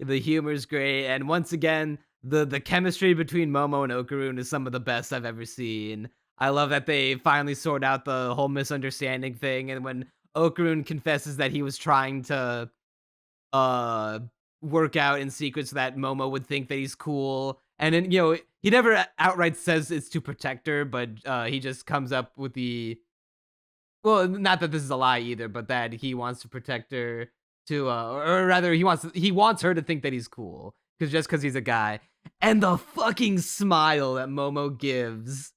The humor's great, and once again, the chemistry between Momo and Okarun is some of the best I've ever seen. I love that they finally sort out the whole misunderstanding thing, and when Okarun confesses that he was trying to uh work out in secret so that Momo would think that he's cool. And then, he never outright says it's to protect her, but he just comes up with the well, not that this is a lie either, but that he wants to protect her to or rather he wants her to think that he's cool because he's a guy. And the fucking smile that Momo gives.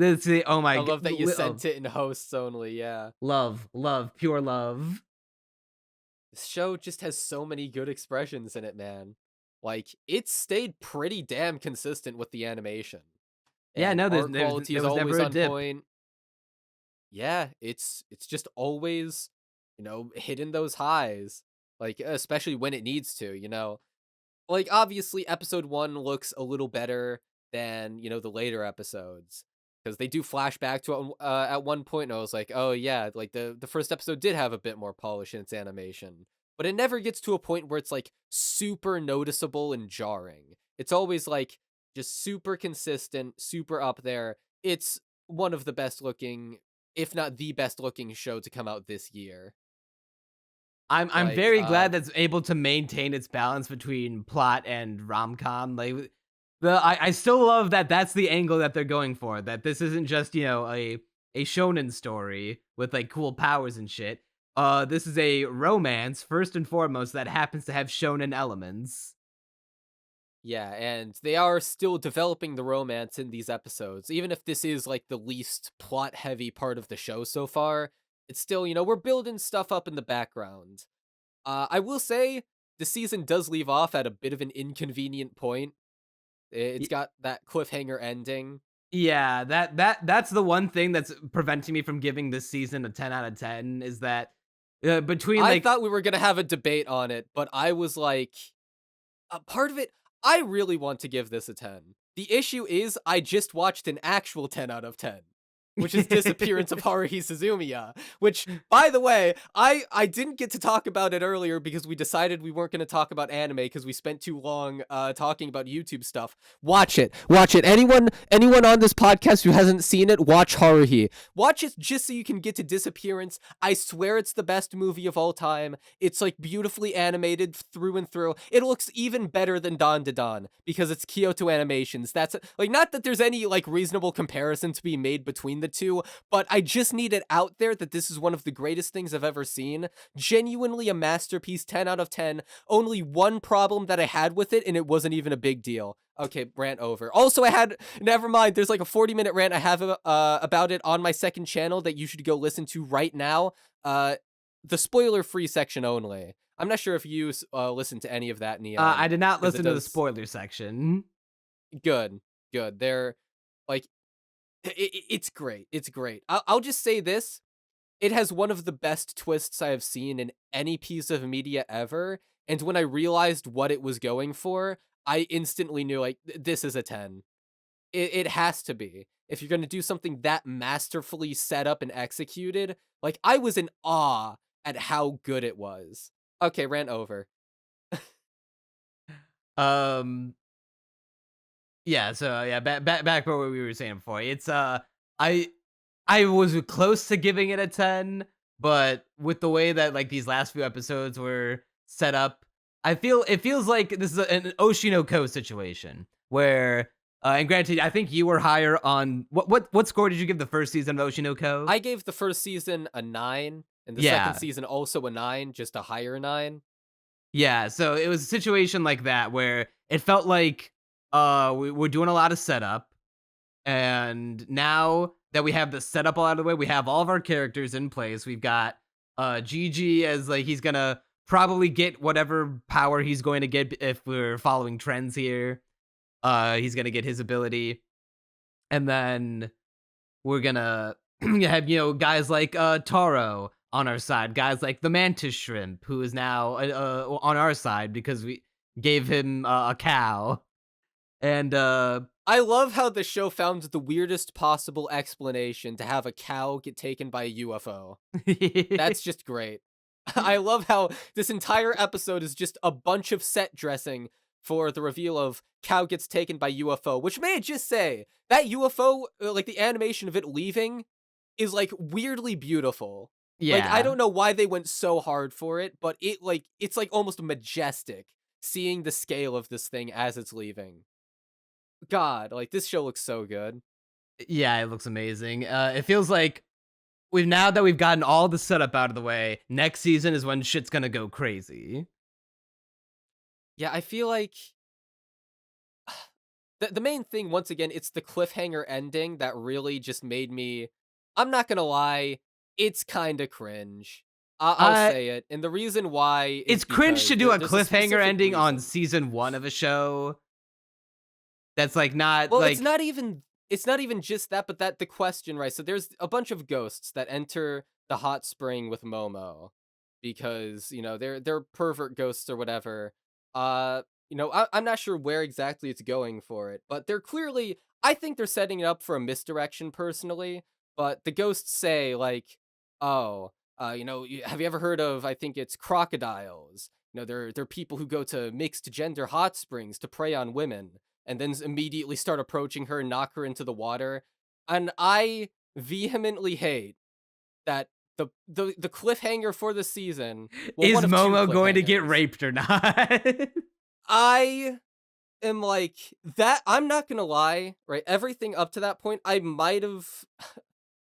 Oh my I god. love that you sent it in hosts only, yeah. Love, pure love. This show just has so many good expressions in it, man. Like, it's stayed pretty damn consistent with the animation. Yeah, And no, art quality is there was always never a on dip. point. Yeah, it's just always, hitting those highs. Like, especially when it needs to. Like, obviously, episode 1 looks a little better than, the later episodes. Because they do flashback to it at one point, and I was like, oh yeah, like the first episode did have a bit more polish in its animation. But it never gets to a point where it's like super noticeable and jarring. It's always like just super consistent, super up there. It's one of the best looking, if not the best looking show to come out this year. I'm Like, very glad that's able to maintain its balance between plot and rom-com. I still love that that's the angle that they're going for. That this isn't just, a shonen story with like cool powers and shit. This is a romance first and foremost that happens to have shonen elements. Yeah, and they are still developing the romance in these episodes. Even if this is like the least plot heavy part of the show so far, it's still, we're building stuff up in the background. I will say the season does leave off at a bit of an inconvenient point. It's got that cliffhanger ending. Yeah, that's the one thing that's preventing me from giving this season a 10 out of 10 is that between I thought we were going to have a debate on it, but I was like, a part of it, I really want to give this a 10. The issue is I just watched an actual 10 out of 10. Which is Disappearance of Haruhi Suzumiya, which, by the way, I didn't get to talk about it earlier because we decided we weren't going to talk about anime because we spent too long talking about YouTube stuff. Watch it. Anyone on this podcast who hasn't seen it, watch Haruhi. Watch it just so you can get to Disappearance. I swear it's the best movie of all time. It's like beautifully animated through and through. It looks even better than Dandadan because it's Kyoto Animations. That's like, not that there's any like reasonable comparison to be made between the two, but I just need it out there that this is one of the greatest things I've ever seen. Genuinely a masterpiece, 10 out of 10. Only one problem that I had with it, and it wasn't even a big deal. Okay, rant over. Also, never mind, there's like a 40-minute rant I have about it on my second channel that you should go listen to right now. The spoiler-free section only. I'm not sure if you listened to any of that, Neon. I did not listen to the spoiler section. Good. They're like, it's great. I'll just say this. It has one of the best twists I have seen in any piece of media ever. And when I realized what it was going for, I instantly knew, like, this is a 10. It has to be. If you're going to do something that masterfully set up and executed, like, I was in awe at how good it was. Okay, rant over. Yeah, so yeah, back for what we were saying before. It's I was close to giving it a 10, but with the way that like these last few episodes were set up, it feels like this is an Oshinoko situation where and granted, I think you were higher on what score did you give the first season of Oshinoko? I gave the first season a 9, and the second season also a 9, just a higher 9. Yeah, so it was a situation like that where it felt like we're doing a lot of setup, and now that we have the setup all out of the way, we have all of our characters in place. We've got Jiji as like he's gonna probably get whatever power he's going to get if we're following trends here. He's gonna get his ability, and then we're gonna have guys like Taro on our side, guys like the Mantis Shrimp, who is now on our side because gave him a cow. And I love how the show found the weirdest possible explanation to have a cow get taken by a UFO. That's just great. I love how this entire episode is just a bunch of set dressing for the reveal of cow gets taken by UFO, which may I just say, that UFO, like the animation of it leaving, is like weirdly beautiful. Like, I yeah. don't know why they went so hard for it, but it's like almost majestic seeing the scale of this thing as it's leaving. God, like this show looks so good. Yeah, it looks amazing. It feels like now that we've gotten all the setup out of the way, next season is when shit's gonna go crazy. Yeah, I feel like the main thing, once again, it's the cliffhanger ending that really just made me. I'm not gonna lie, it's kind of cringe. I'll say it, and the reason why is It's cringe to do a there's cliffhanger specific ending on reason. season 1 of a show. That's like not Well, like it's not even just that, but that the question, right? So there's a bunch of ghosts that enter the hot spring with Momo because, they're pervert ghosts or whatever. I'm not sure where exactly it's going for it, but they're clearly I think they're setting it up for a misdirection personally, but the ghosts say like, "Oh, have you ever heard of I think it's crocodiles? They're people who go to mixed gender hot springs to prey on women." And then immediately start approaching her and knock her into the water. And I vehemently hate that the cliffhanger for the season. Well, is one of two Momo going to get cliffhangers. raped or not? I am like that. I'm not gonna lie, right? Everything up to that point, I might have.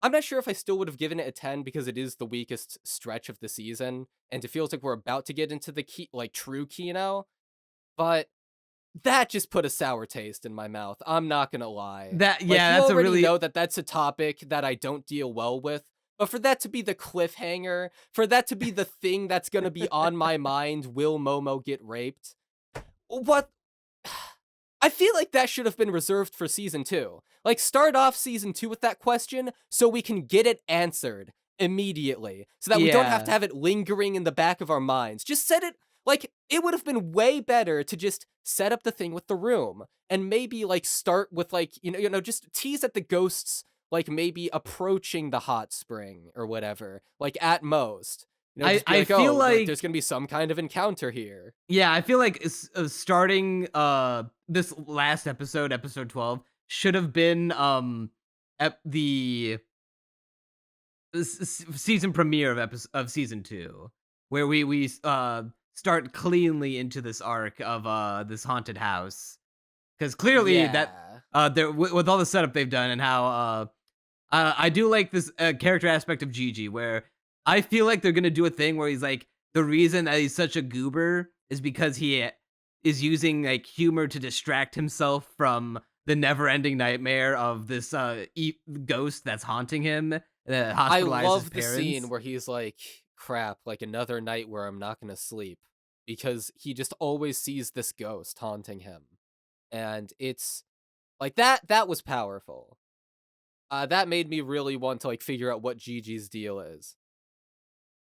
I'm not sure if I still would have given it a 10 because it is the weakest stretch of the season, and it feels like we're about to get into the key, like true Kino. But that just put a sour taste in my mouth. I'm not gonna lie. That Like, yeah, you that's a already really know that that's a topic that I don't deal well with, but for that to be the cliffhanger, for that to be the thing that's gonna be on my mind, will Momo get raped? What? I feel like that should have been reserved for season 2. Like, start off season 2 with that question so we can get it answered immediately, so that we don't have to yeah. have it lingering in the back of our minds. Just set it like it would have been way better to just set up the thing with the room and maybe like start with like just tease at the ghosts like maybe approaching the hot spring or whatever, like at most. Just be I like, feel oh, like there's like gonna be some kind of encounter here. yeah, I feel like starting this last episode 12 should have been the season premiere of season 2 where we start cleanly into this arc of this haunted house because clearly that Yeah. there with all the setup they've done and how I do like this character aspect of Jiji where I feel like they're gonna do a thing where he's like the reason that he's such a goober is because he is using like humor to distract himself from the never-ending nightmare of this ghost that's haunting him that I hospitalizes his love the scene parents. where he's like, crap, like another night where I'm not gonna sleep. Because he just always sees this ghost haunting him. And it's like that was powerful. That made me really want to like figure out what Gigi's deal is.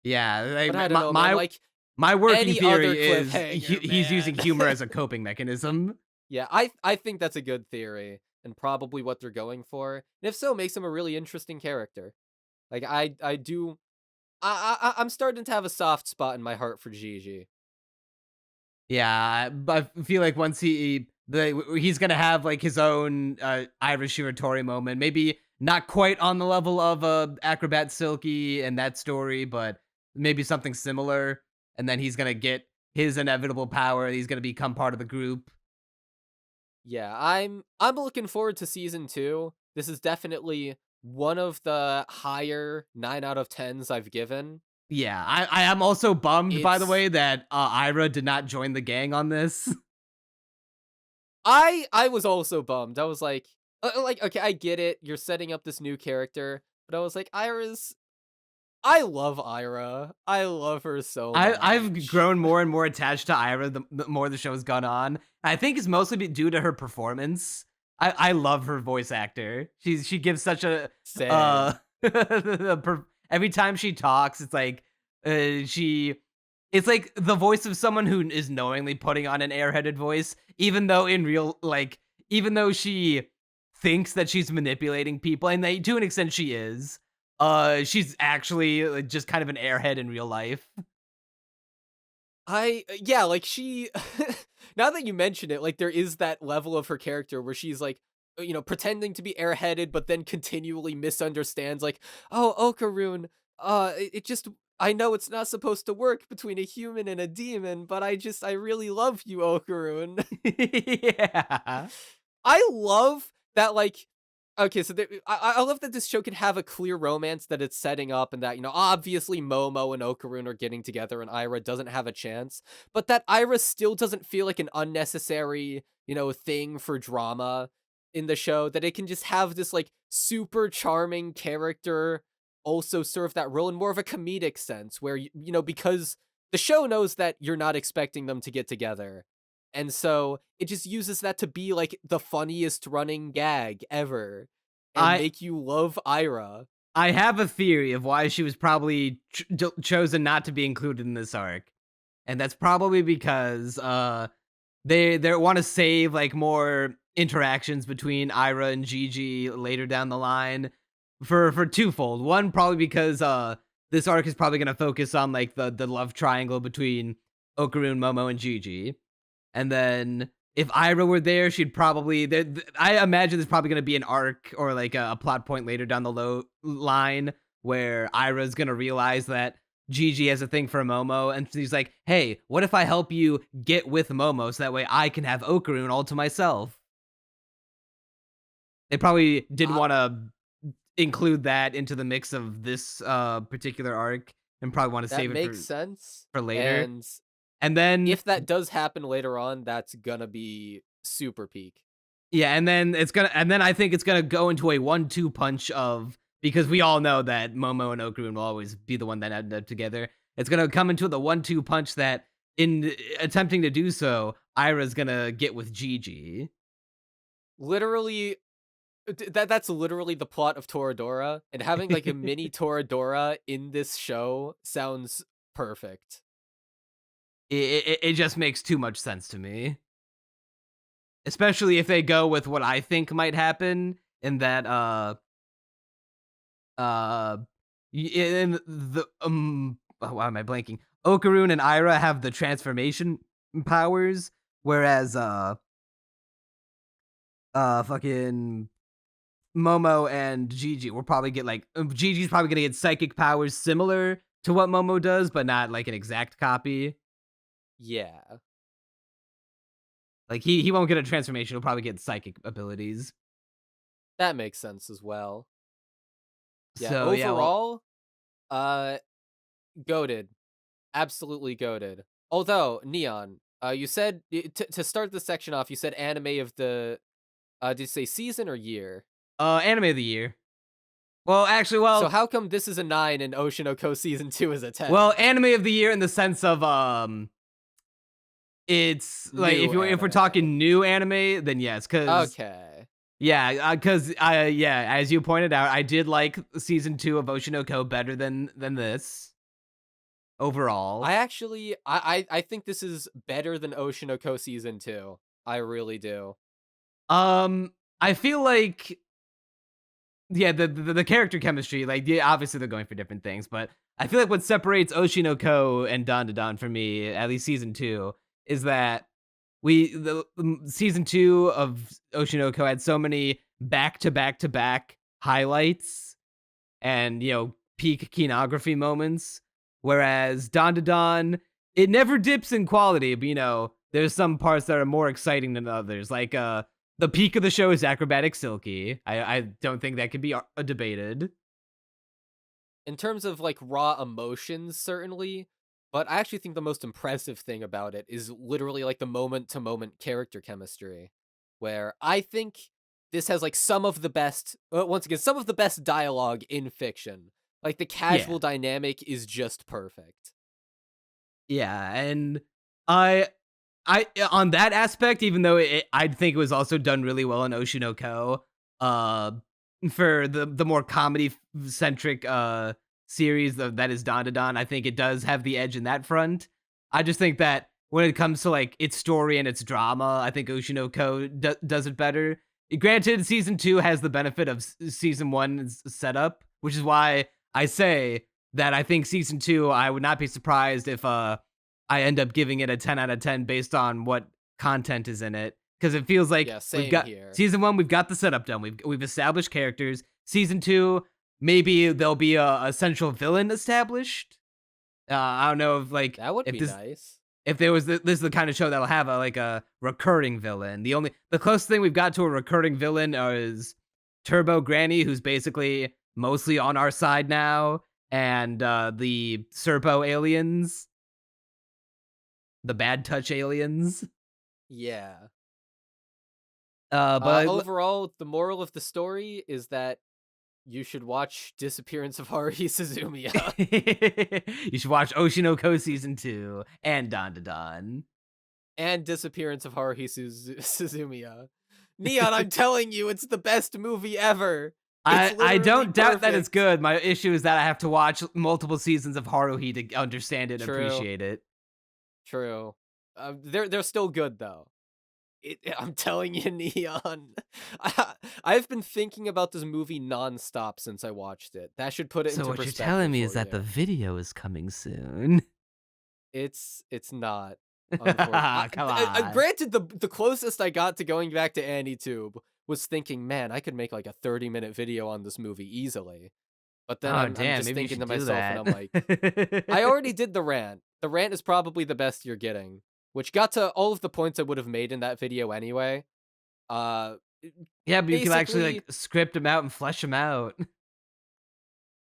Yeah, But I like don't know, man. Like my working any other theory is cliffhanger, he's using man. humor as a coping mechanism. Yeah, I think that's a good theory and probably what they're going for. And if so, makes him a really interesting character. Like I do I'm starting to have a soft spot in my heart for Gigi. Yeah, but I feel like once he's gonna have like his own Ira Shiratori moment. Maybe not quite on the level of Acrobat Silky and that story, but maybe something similar. And then he's gonna get his inevitable power. He's gonna become part of the group. Yeah, I'm looking forward to season 2. This is definitely one of the higher 9 out of 10s I've given. Yeah, I am also bummed, by the It's way, that Ira did not join the gang on this. I was also bummed. I was like, okay, I get it. You're setting up this new character, but I was like, I love Aira. I love her so I've much. grown more and more attached to Ira the more the show's gone on. I think it's mostly due to her performance. I love her voice actor. She gives such a Same. every time she talks, it's like she it's like the voice of someone who is knowingly putting on an airheaded voice, even though even though she thinks that she's manipulating people, and to an extent she is. She's actually just kind of an airhead in real life. Yeah, like she now that you mention it, like there is that level of her character where she's like, pretending to be airheaded, but then continually misunderstands, like, oh, Okarun, it just, I know it's not supposed to work between a human and a demon, but I really love you, Okarun. Yeah. I love that, like, okay, so I love that this show can have a clear romance that it's setting up, and that, obviously Momo and Okarun are getting together and Aira doesn't have a chance, but that Aira still doesn't feel like an unnecessary, thing for drama in the show, that it can just have this, like, super charming character also serve that role in more of a comedic sense, where, because the show knows that you're not expecting them to get together. And so it just uses that to be like the funniest running gag ever and I make you love Aira. I have a theory of why she was probably chosen not to be included in this arc. And that's probably because they want to save like more interactions between Aira and Jiji later down the line for twofold. One, probably because this arc is probably going to focus on like the love triangle between Okarun, Momo, and Jiji. And then if Aira were there, she'd probably I imagine there's probably going to be an arc or like a plot point later down the line where Aira's going to realize that Jiji has a thing for Momo, and she's like, hey, what if I help you get with Momo so that way I can have Okarun all to myself? They probably didn't want to include that into the mix of this particular arc, and probably want to save it makes sense for later. And then if that does happen later on, that's gonna be super peak. Yeah, and then I think it's gonna go into a 1-2 punch of, because we all know that Momo and Okarun will always be the one that end up together. It's gonna come into the 1-2 punch that, in attempting to do so, Aira's gonna get with Jiji. Literally, that's literally the plot of Toradora, and having like a mini Toradora in this show sounds perfect. It just makes too much sense to me. Especially if they go with what I think might happen, in that in the why am I blanking? Okarun and Aira have the transformation powers, whereas fucking Momo and Jiji will probably get like, Gigi's probably gonna get psychic powers similar to what Momo does, but not like an exact copy. Yeah. Like he won't get a transformation, he'll probably get psychic abilities. That makes sense as well. Yeah, so overall, goated. Absolutely goated. Although, Neon, you said, to start the section off, you said anime of the, did you say season or year? Anime of the year. Well, actually, so how come this is a 9 and Oshinoko season 2 is a 10? Well, anime of the year in the sense of it's like, if we're talking new anime, then yes, because okay, yeah, because as you pointed out, I did like season 2 of Oshinoko better than this overall. I actually I think this is better than Oshinoko season 2. I really do. I feel like, yeah, the character chemistry, like, yeah, obviously they're going for different things, but I feel like what separates Oshinoko and Dandadan for me, at least season 2, is that season 2 of Oshinoko had so many back-to-back-to-back highlights and, peak kinography moments, whereas Dandadan, it never dips in quality, but, there's some parts that are more exciting than others, like, the peak of the show is Acrobatic Silky. I don't think that could be debated. In terms of, like, raw emotions, certainly, but I actually think the most impressive thing about it is literally, like, the moment-to-moment character chemistry, where I think this has, like, some of the best, once again, some of the best dialogue in fiction. Like, the casual dynamic is just perfect. Yeah, and I on that aspect, even though I'd think it was also done really well in Oshinoko, for the more comedy-centric series that is Dandadan, I think it does have the edge in that front. I just think that when it comes to like its story and its drama, I think Oshinoko does it better. Granted, season 2 has the benefit of season 1's setup, which is why I say that I think season 2, I would not be surprised if I end up giving it a 10 out of 10 based on what content is in it. Because it feels like Yeah, we've same got here. season 1, we've got the setup done. We've established characters. Season 2, maybe there'll be a central villain established. I don't know if like That would if be this nice. if there was this is the kind of show that'll have a recurring villain. The closest thing we've got to a recurring villain is Turbo Granny, who's basically mostly on our side now, and the Serpo aliens, the Bad Touch aliens. Yeah. But Overall, the moral of the story is that you should watch Disappearance of Haruhi Suzumiya you should watch Oshinoko season 2 and Dandadan. and Disappearance of Haruhi Suzumiya. Neon, I'm telling you, it's the best movie ever. I don't doubt that it's perfect. good. My issue is that I have to watch multiple seasons of Haruhi to understand it and True. appreciate it. True. They're still good though. I'm telling you, Neon. I've been thinking about this movie nonstop since I watched it. That should put it So into what you're perspective. telling me is for that you. the video is coming soon. It's not. Come on. Granted, the closest I got to going back to AniTube was thinking, man, I could make like a 30-minute video on this movie easily. But then I'm just maybe you thinking should to do myself, that. and I'm like, I already did the rant. The rant is probably the best you're getting, which got to all of the points I would have made in that video anyway. Yeah, but you can actually like script them out and flesh them out.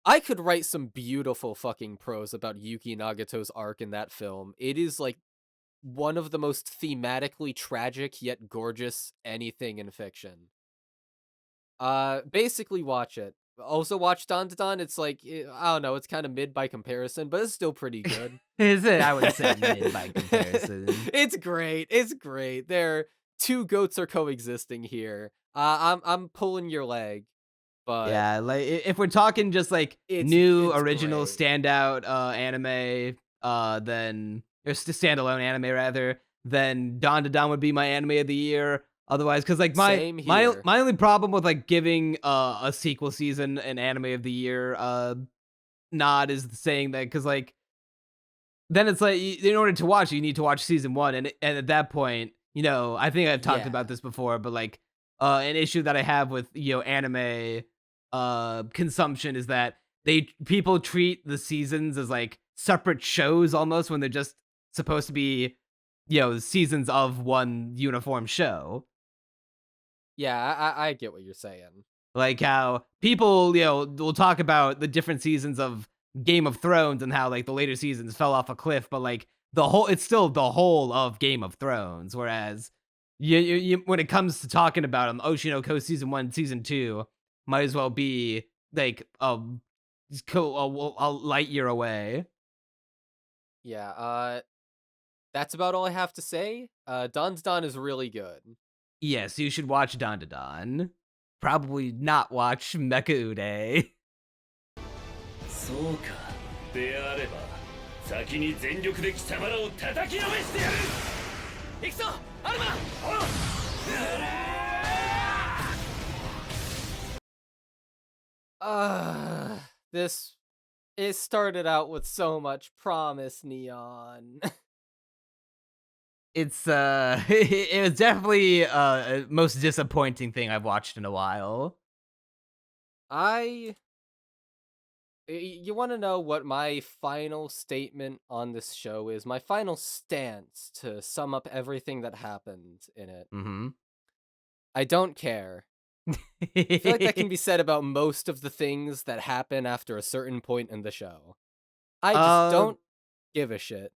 I could write some beautiful fucking prose about Yuki Nagato's arc in that film. It is like one of the most thematically tragic yet gorgeous anything in fiction. Basically watch it. Also watch Dandadan. It's like, I don't know, it's kind of mid by comparison, but it's still pretty good. Is it? I would say mid by comparison. It's great. It's great. There, two goats are coexisting here. I'm pulling your leg, but yeah, like if we're talking just like it's original great. standout anime, then or standalone anime rather, then Dandadan would be my anime of the year. Otherwise, because like my Same here. my only problem with like giving a sequel season an anime of the year nod is saying that because like then it's like in order to watch it, you need to watch season 1, and at that point, you know, I think I've talked about this before, but like an issue that I have with anime consumption is that people treat the seasons as like separate shows almost when they're just supposed to be seasons of one uniform show. Yeah, I get what you're saying. Like how people will talk about the different seasons of Game of Thrones and how like the later seasons fell off a cliff, but like it's still the whole of Game of Thrones, whereas you when it comes to talking about them, Oshinoko season 1, season 2 might as well be like a light year away. Yeah, that's about all I have to say. Dandadan is really good. Yes, you should watch Dandadan. Probably not watch Mecha-Ude. そうか。であれば、先に全力で貴様らを叩きのめしてやる。行くぞ、アルマ。It started out with so much promise, Neon. It's it was definitely most disappointing thing I've watched in a while. You want to know what my final statement on this show is? My final stance to sum up everything that happened in it. Mm-hmm. I don't care. I feel like that can be said about most of the things that happen after a certain point in the show. I just don't give a shit.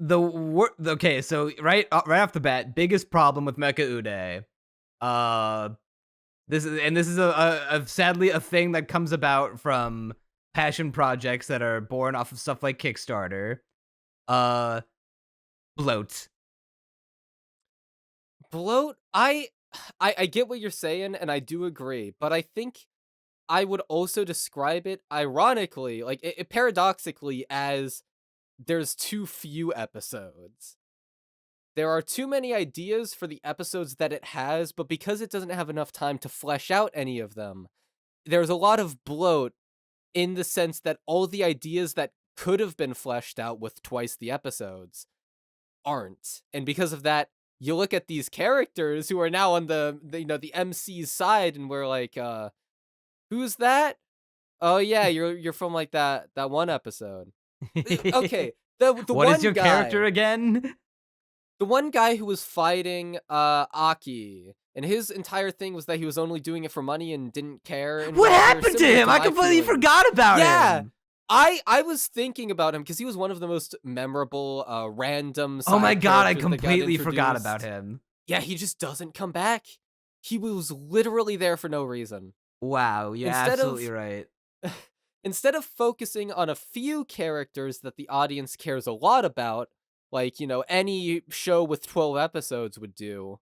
Okay, so right off the bat, biggest problem with Mecha-Ude, this is a sadly a thing that comes about from passion projects that are born off of stuff like Kickstarter. Bloat. I get what you're saying, and I do agree, but I think I would also describe it ironically, like paradoxically, as there's too few episodes. There are too many ideas for the episodes that it has, but because it doesn't have enough time to flesh out any of them, there's a lot of bloat in the sense that all the ideas that could have been fleshed out with twice the episodes aren't. And because of that, you look at these characters who are now on the MC's side, and we're like, who's that? Oh yeah, you're from like that one episode. Okay, the What one is your guy, character again? the one guy who was fighting Aki, and his entire thing was that he was only doing it for money and didn't care. And What they're happened to similar him? I my completely feelings. forgot about Yeah. him. I was thinking about him because he was one of the most memorable random Oh my side god, I characters that got completely forgot introduced. about him. Yeah, he just doesn't come back. He was literally there for no reason. Wow, you're Instead of- absolutely right. Instead of focusing on a few characters that the audience cares a lot about, like, any show with 12 episodes would do,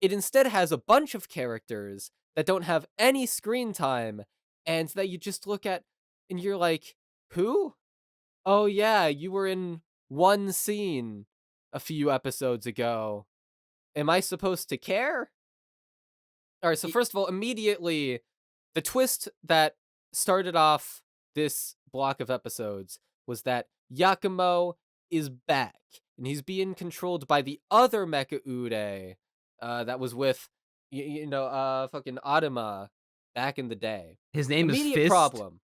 it instead has a bunch of characters that don't have any screen time, and that you just look at and you're like, who? Oh yeah, you were in one scene a few episodes ago. Am I supposed to care? Alright, so first of all, immediately, the twist that started off this block of episodes was that Yakumo is back, and he's being controlled by the other Mecha-Ude that was with, fucking Adama back in the day. His name is Immediate Fist. problem.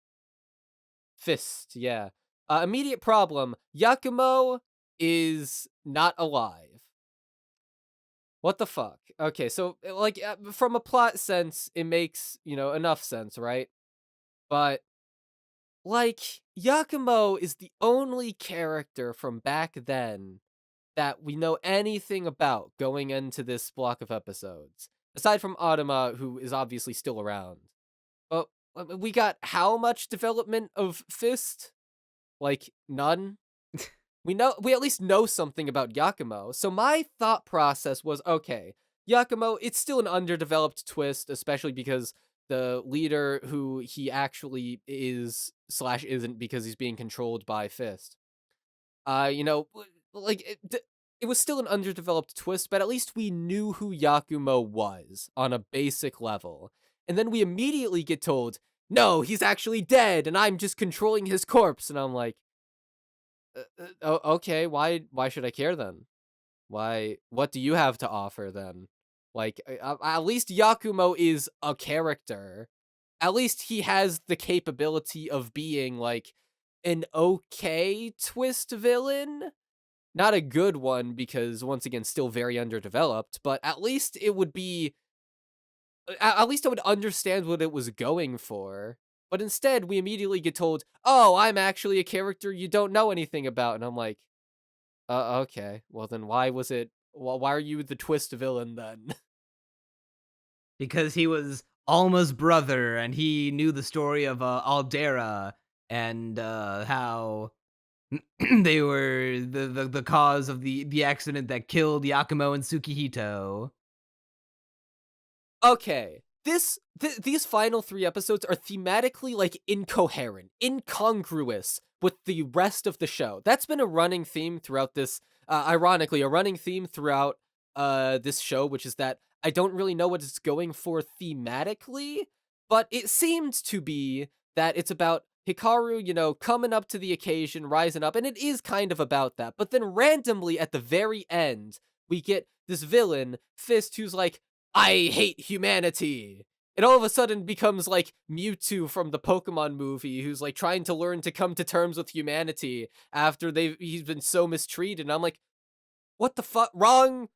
Fist, yeah. Immediate problem. Yakumo is not alive. What the fuck? Okay, so, like, from a plot sense, it makes, enough sense, right? But, like, Yakumo is the only character from back then that we know anything about going into this block of episodes. Aside from Adama, who is obviously still around. But we got how much development of Fist? Like, none? We at least know something about Yakumo. So my thought process was, okay, Yakumo, it's still an underdeveloped twist, especially because the leader who he actually is / isn't because he's being controlled by Fist. It was still an underdeveloped twist, but at least we knew who Yakumo was on a basic level. And then we immediately get told, no, he's actually dead, and I'm just controlling his corpse. And I'm like, okay, why should I care then? What do you have to offer then? Like, at least Yakumo is a character. At least he has the capability of being, like, an okay twist villain. Not a good one, because, once again, still very underdeveloped, but at least it would be... At least I would understand what it was going for. But instead, we immediately get told, oh, I'm actually a character you don't know anything about. And I'm like, okay. Well, then why are you the twist villain then? Because he was Alma's brother, and he knew the story of Aldera, and how they were the cause of the accident that killed Yakumo and Tsukihito. Okay. These final 3 episodes are thematically, like, incoherent, incongruous with the rest of the show. That's been a running theme throughout this, ironically, a running theme throughout this show, which is that I don't really know what it's going for thematically, but it seemed to be that it's about Hikaru, coming up to the occasion, rising up, and it is kind of about that. But then randomly at the very end, we get this villain, Fist, who's like, I hate humanity. It all of a sudden becomes like Mewtwo from the Pokemon movie, who's like trying to learn to come to terms with humanity after he's been so mistreated. And I'm like, what the fuck? Wrong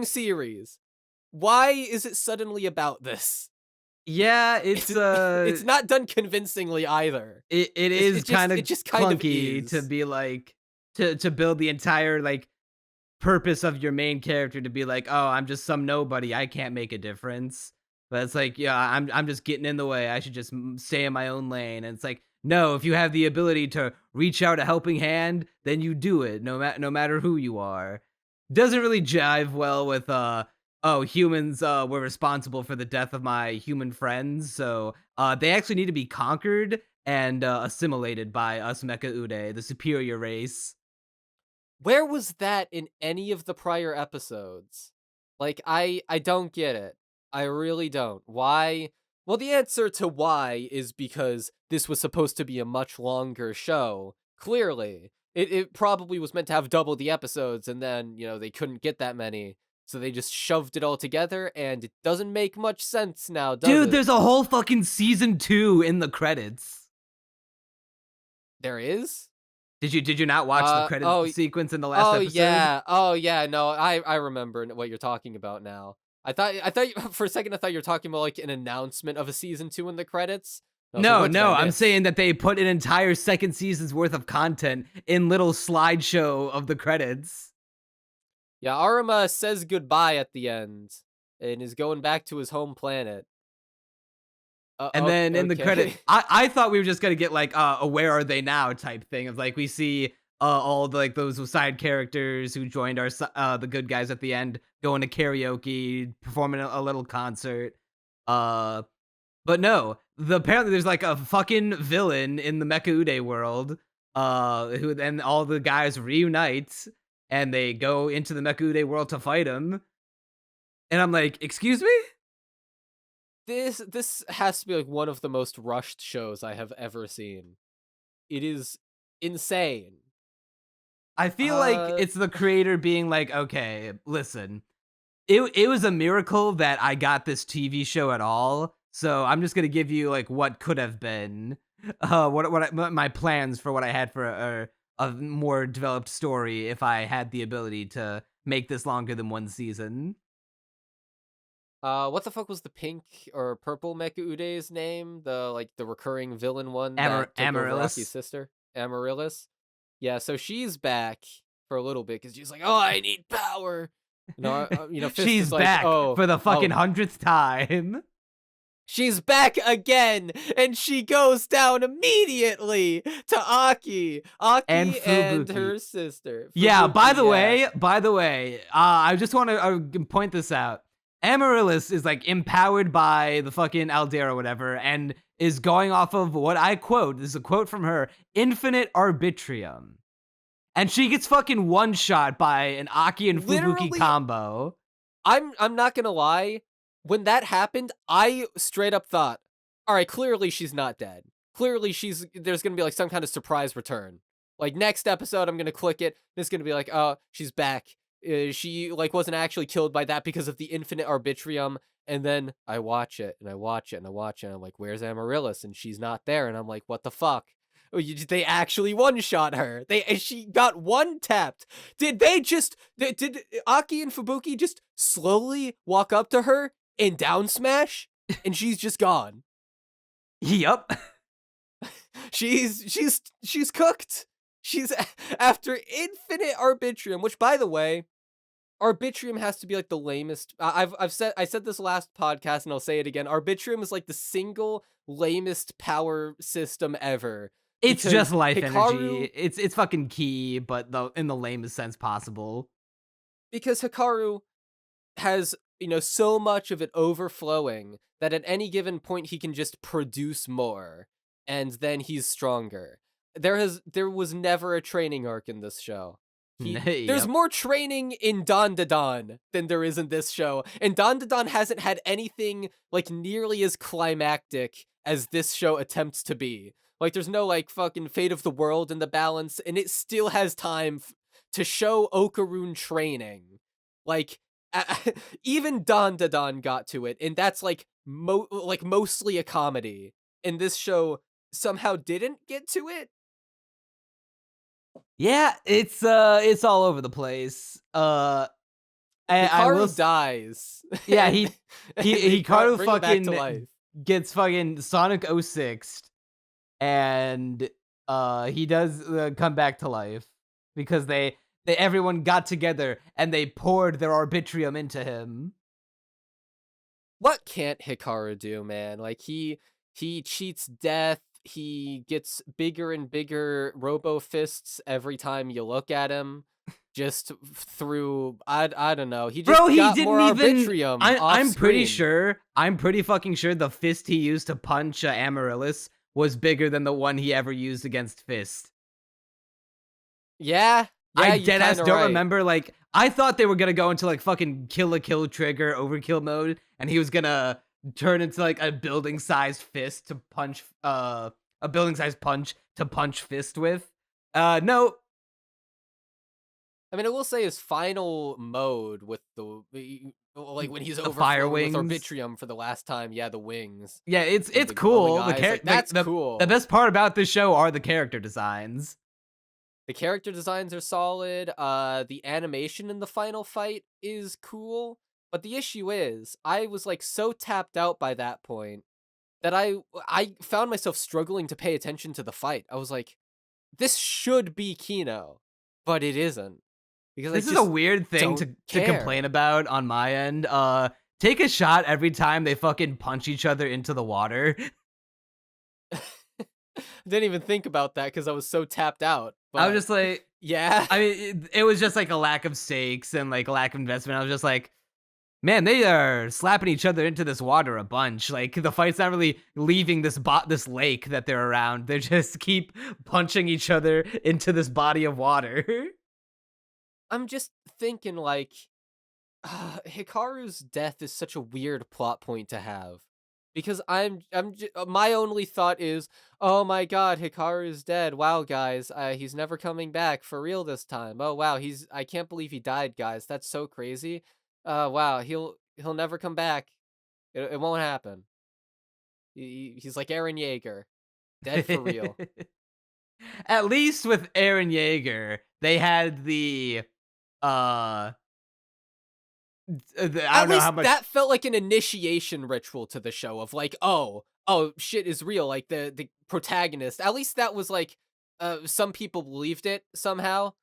series. Why is it suddenly about this? Yeah, it's not done convincingly either. It is kind of clunky is. to be like to build the entire like purpose of your main character to be like, oh, I'm just some nobody, I can't make a difference. But it's like, yeah, I'm just getting in the way, I should just stay in my own lane. And it's like, no, if you have the ability to reach out a helping hand, then you do it, no matter who you are. Doesn't really jive well with oh, humans were responsible for the death of my human friends, so they actually need to be conquered and assimilated by us Mecha-Ude, the superior race. Where was that in any of the prior episodes? Like, I don't get it. I really don't. Why? Well, the answer to why is because this was supposed to be a much longer show. Clearly. It probably was meant to have double the episodes, and then, they couldn't get that many. So they just shoved it all together, and it doesn't make much sense now, does it? Dude, there's a whole fucking season 2 in the credits. There is? Did you not watch the credit sequence in the last episode? Oh yeah, no, I remember what you're talking about now. I thought for a second I thought you were talking about like an announcement of a season 2 in the credits. No, I'm saying that they put an entire second season's worth of content in little slideshow of the credits. Yeah, Arima says goodbye at the end and is going back to his home planet. And then in the credit, I thought we were just gonna get like a "Where Are They Now" type thing of like we see all the, like those side characters who joined our the good guys at the end going to karaoke, performing a little concert. But no, apparently there's like a fucking villain in the Mecha-Ude world. Who then all the guys reunite and they go into the Mecha-Ude world to fight him. And I'm like, excuse me? This has to be like one of the most rushed shows I have ever seen. It is insane. I feel like it's the creator being like, okay, listen, it was a miracle that I got this TV show at all. So I'm just gonna give you like what could have been, my plans for what I had for a more developed story if I had the ability to make this longer than one season. What the fuck was the pink or purple Mecha-Ude's name? The recurring villain one that took over Rocky's sister? Amaryllis? Yeah, so she's back for a little bit because she's like, oh, I need power. Fist she's is like, back for the fucking 100th time. She's back again, and she goes down immediately to Aki and her sister. Yeah, by the way, I just want to point this out. Amaryllis is like empowered by the fucking Aldera or whatever, and is going off of what I quote. This is a quote from her: "Infinite Arbitrium," and she gets fucking one shot by an Aki and Fubuki combo. I'm not gonna lie. When that happened, I straight up thought, all right, clearly she's not dead. Clearly there's gonna be like some kind of surprise return. Like next episode, I'm gonna click it. And it's gonna be like, oh, she's back. She like wasn't actually killed by that because of the infinite arbitrium. And then I watch it and I watch it and I watch it. And I'm like, where's Amaryllis? And she's not there. And I'm like, what the fuck? Oh, they actually one-shot her. She got one-tapped. Did Aki and Fubuki just slowly walk up to her and down smash? And she's just gone. Yup. She's cooked. She's after infinite arbitrium, which by the way, arbitrium has to be like the lamest. I said this last podcast and I'll say it again. Arbitrium is like the single lamest power system ever. It's just life energy. It's fucking key, but in the lamest sense possible. Because Hikaru has, so much of it overflowing that at any given point he can just produce more, and then he's stronger. There was never a training arc in this show. There's more training in Dandadan than there is in this show, and Dandadan hasn't had anything like nearly as climactic as this show attempts to be. Like there's no like fucking fate of the world in the balance, and it still has time to show Okarun training. Like even Dandadan got to it, and that's like mostly a comedy. And this show somehow didn't get to it. Yeah, it's all over the place. Hikaru dies. Yeah, Hikaru fucking gets fucking Sonic 06, and he does come back to life because everyone got together and they poured their arbitrium into him. What can't Hikaru do, man? Like he cheats death. He gets bigger and bigger robo fists every time you look at him. Just through I don't know. He just got more arbitrium. I'm pretty fucking sure the fist he used to punch Amaryllis was bigger than the one he ever used against Fist. Yeah, Yeah, I you're deadass kinda don't right. remember. Like, I thought they were gonna go into like fucking kill trigger overkill mode, and he was gonna turn into like a building sized fist to punch a building sized punch to punch fist with. No. I mean, I will say his final mode with like when he's The fire overflowing with wings. Orbitrium for the last time. Yeah, the wings. Yeah, With it's the glowing cool. eyes, like, that's cool. The best part about this show are the character designs. The character designs are solid. The animation in the final fight is cool. But the issue is, I was like so tapped out by that point that I found myself struggling to pay attention to the fight. I was like, this should be Kino, but it isn't. Because This I is a just weird thing don't to care. complain about on my end. Take a shot every time they fucking punch each other into the water. Didn't even think about that because I was so tapped out. But I was just like, yeah. I mean, it was just like a lack of stakes and like a lack of investment. I was just like, man, they are slapping each other into this water a bunch. Like the fight's not really leaving this lake that they're around. They just keep punching each other into this body of water. I'm just thinking like Hikaru's death is such a weird plot point to have. Because my only thought is, oh my god, Hikaru is dead. Wow, guys, he's never coming back for real this time. Oh wow, I can't believe he died, guys. That's so crazy. Wow, he'll never come back. It won't happen. He's like Eren Yeager, dead for real. At least with Eren Yeager, they had I don't know how much that felt like an initiation ritual to the show of like, oh shit is real, like the protagonist. At least that was like some people believed it somehow.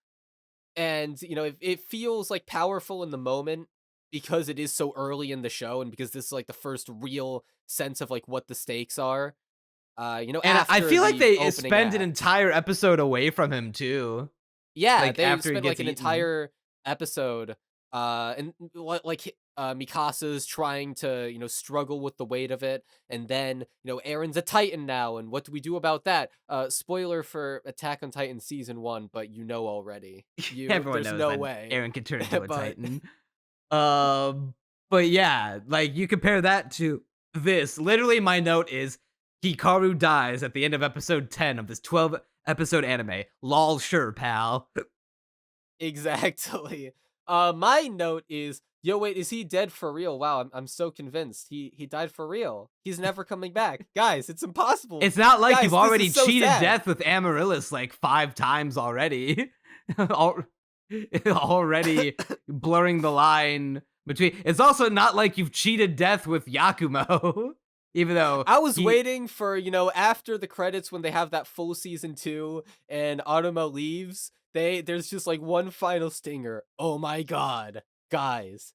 And you know, it feels like powerful in the moment because it is so early in the show and because this is like the first real sense of like what the stakes are. You know, and I after feel like the they opening spend an act. entire episode away from him too. Yeah, Like they after he spent gets like an eaten. entire episode, and Mikasa's trying to, you know, struggle with the weight of it, and then, you know, Eren's a Titan now, and what do we do about that? Spoiler for Attack on Titan season 1, but you know already. Everyone There's knows no that way. Eren can turn into a But Titan. But yeah, like you compare that to this. Literally, my note is Hikaru dies at the end of episode 10 of this 12 episode anime. Lol, sure, pal. exactly. My note is, yo, wait, is he dead for real? Wow, I'm so convinced he died for real. He's never coming back, guys. It's impossible. It's not like Guys, you've this already is so cheated sad. death with Amaryllis like 5 times already. Already blurring the line between. It's also not like you've cheated death with Yakumo. Even though I was waiting for, you know, after the credits when they have that full season 2 and Aruma leaves, there's just like one final stinger. Oh my god, guys,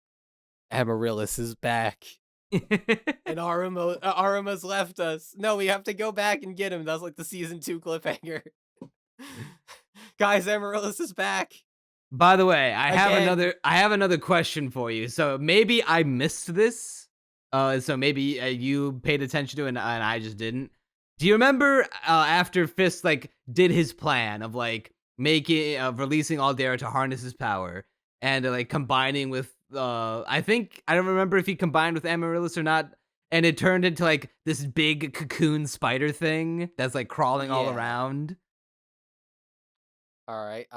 Amaryllis is back. And Aruma's left us. No, we have to go back and get him. That's like the season 2 cliffhanger. Guys, Amaryllis is back. By the way, I Again. have another question for you. So maybe I missed this. So maybe you paid attention to it and I just didn't. Do you remember after Fist like did his plan of like releasing Aldera to harness his power and like combining with I don't remember if he combined with Amaryllis or not, and it turned into like this big cocoon spider thing that's like crawling all Yeah. around. All right.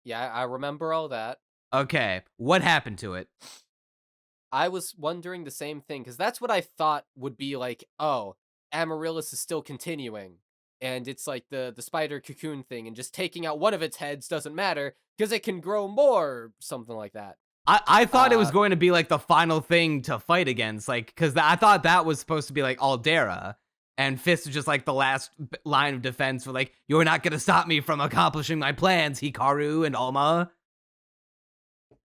Yeah, I remember all that. Okay, what happened to it? I was wondering the same thing, because that's what I thought would be like, oh, Amaryllis is still continuing. And it's like the spider cocoon thing, and just taking out one of its heads doesn't matter, because it can grow more, or something like that. I thought it was going to be like the final thing to fight against, like, because I thought that was supposed to be like Aldera. And Fist was just like the last line of defense for like, you're not going to stop me from accomplishing my plans, Hikaru and Alma.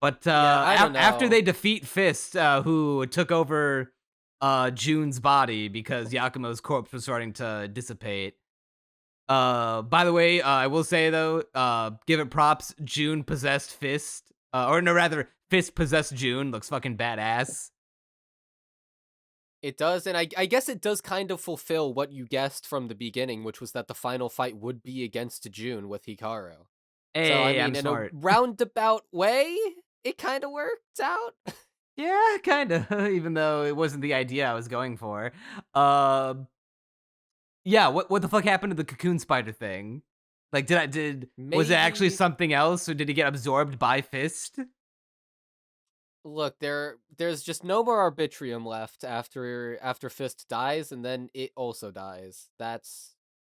But I don't know. after they defeat Fist, who took over June's body because Yakumo's corpse was starting to dissipate. By the way, I will say though, give it props. June possessed Fist, or no, rather, Fist possessed June. Looks fucking badass. It does, and I guess it does kind of fulfill what you guessed from the beginning, which was that the final fight would be against June with Hikaru. Hey, So, I mean, I'm in smart. a roundabout way, it kind of worked out. Yeah, kind of. Even though it wasn't the idea I was going for. Uh, yeah. What the fuck happened to the cocoon spider thing? Like, was it actually Maybe something else, or did it get absorbed by Fist? look, there's just no more Arbitrium left after Fist dies, and then it also dies.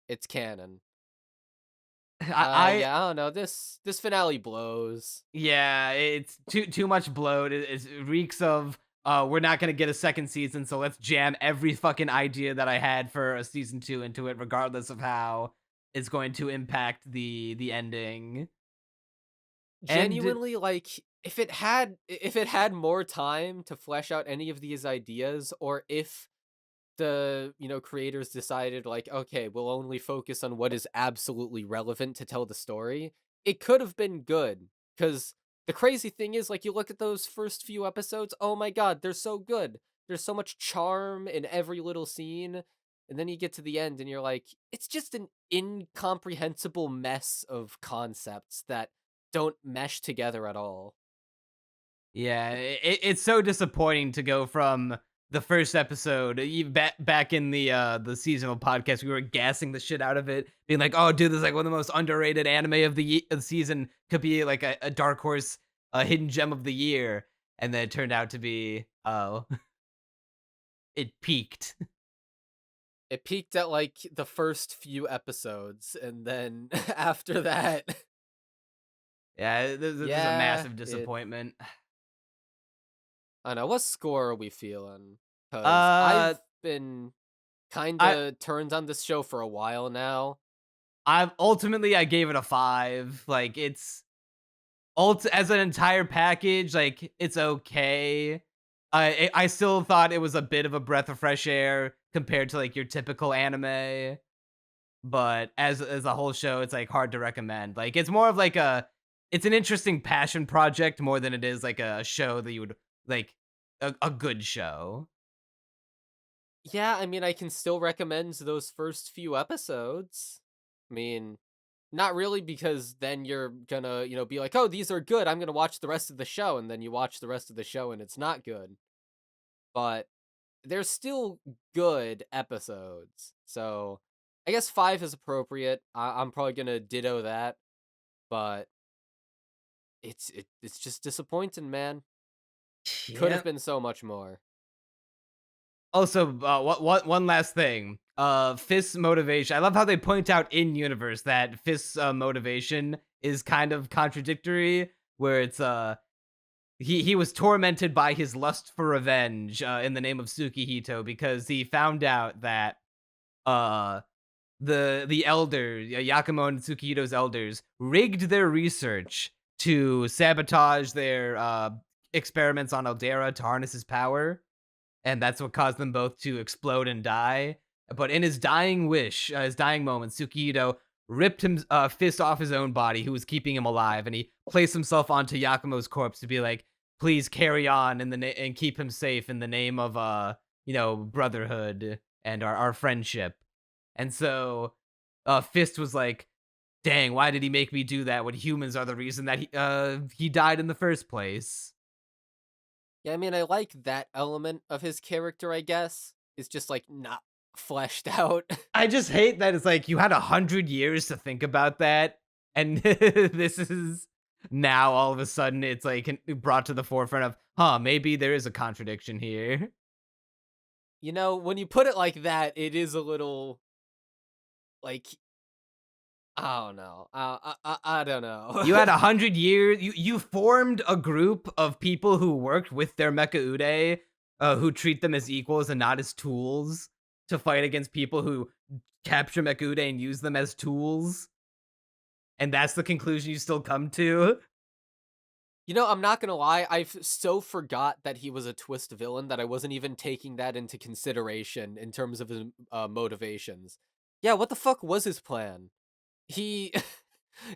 It's canon. I Yeah, I don't know. This finale blows. Yeah, it's too much bloat. It reeks of we're not gonna get a second season, so let's jam every fucking idea that I had for a season 2 into it, regardless of how it's going to impact the ending. And Genuinely, like, if it had more time to flesh out any of these ideas, or if the creators decided, like, okay, we'll only focus on what is absolutely relevant to tell the story, it could have been good. Because the crazy thing is, like, you look at those first few episodes, oh my god, they're so good, there's so much charm in every little scene, and then you get to the end and you're like, it's just an incomprehensible mess of concepts that don't mesh together at all. yeah, it's so disappointing to go from the first episode. Back in the seasonal podcast, we were gassing the shit out of it, being like, "Oh, dude, this is like one of the most underrated anime of the season. Could be like a dark horse, a hidden gem of the year." And then it turned out to be, oh, it peaked. It peaked at, like, the first few episodes, and then after that, Yeah, there's a yeah, massive it disappointment. I don't know, what score are we feeling? Because Uh, I've been I kinda turned on this show for a while now. I gave it a 5. Like, it's as an entire package, like, it's okay. I still thought it was a bit of a breath of fresh air compared to like your typical anime, but as a whole show, it's like hard to recommend. Like, it's more of like it's an interesting passion project more than it is like a show that you would like, a good show. Yeah, I mean, I can still recommend those first few episodes. I mean, not really, because then you're gonna, be like, "Oh, these are good, I'm gonna watch the rest of the show," and then you watch the rest of the show and it's not good. But they're still good episodes. So I guess 5 is appropriate. I'm probably gonna ditto that, but it's just disappointing, man. Could have Yeah. been so much more. Also, what one last thing. Fist's motivation. I love how they point out in universe that Fist's motivation is kind of contradictory, where it's he was tormented by his lust for revenge in the name of Tsukihito because he found out that uh the elder Yakumo and Tsukihito's elders rigged their research to sabotage their experiments on Aldera to harness his power, and that's what caused them both to explode and die. But in his dying his dying moment, Tsukihito ripped him Fist off his own body, who was keeping him alive, and he placed himself onto Yakumo's corpse to be like, "Please carry on and keep him safe in the name of brotherhood and our friendship." And so, Fist was like, "Dang, why did he make me do that when humans are the reason that he died in the first place?" Yeah, I mean, I like that element of his character, I guess. It's just, like, not fleshed out. I just hate that it's like you had 100 years to think about that, and this is now all of a sudden it's like brought to the forefront of, maybe there is a contradiction here. When you put it like that, it is a little, like, I don't know. I don't know. You had 100 years. You formed a group of people who worked with their Mecha-Ude, who treat them as equals and not as tools, to fight against people who capture Mecha-Ude and use them as tools. And that's the conclusion you still come to. I'm not gonna lie, I've so forgot that he was a twist villain that I wasn't even taking that into consideration in terms of his motivations. Yeah, what the fuck was his plan? He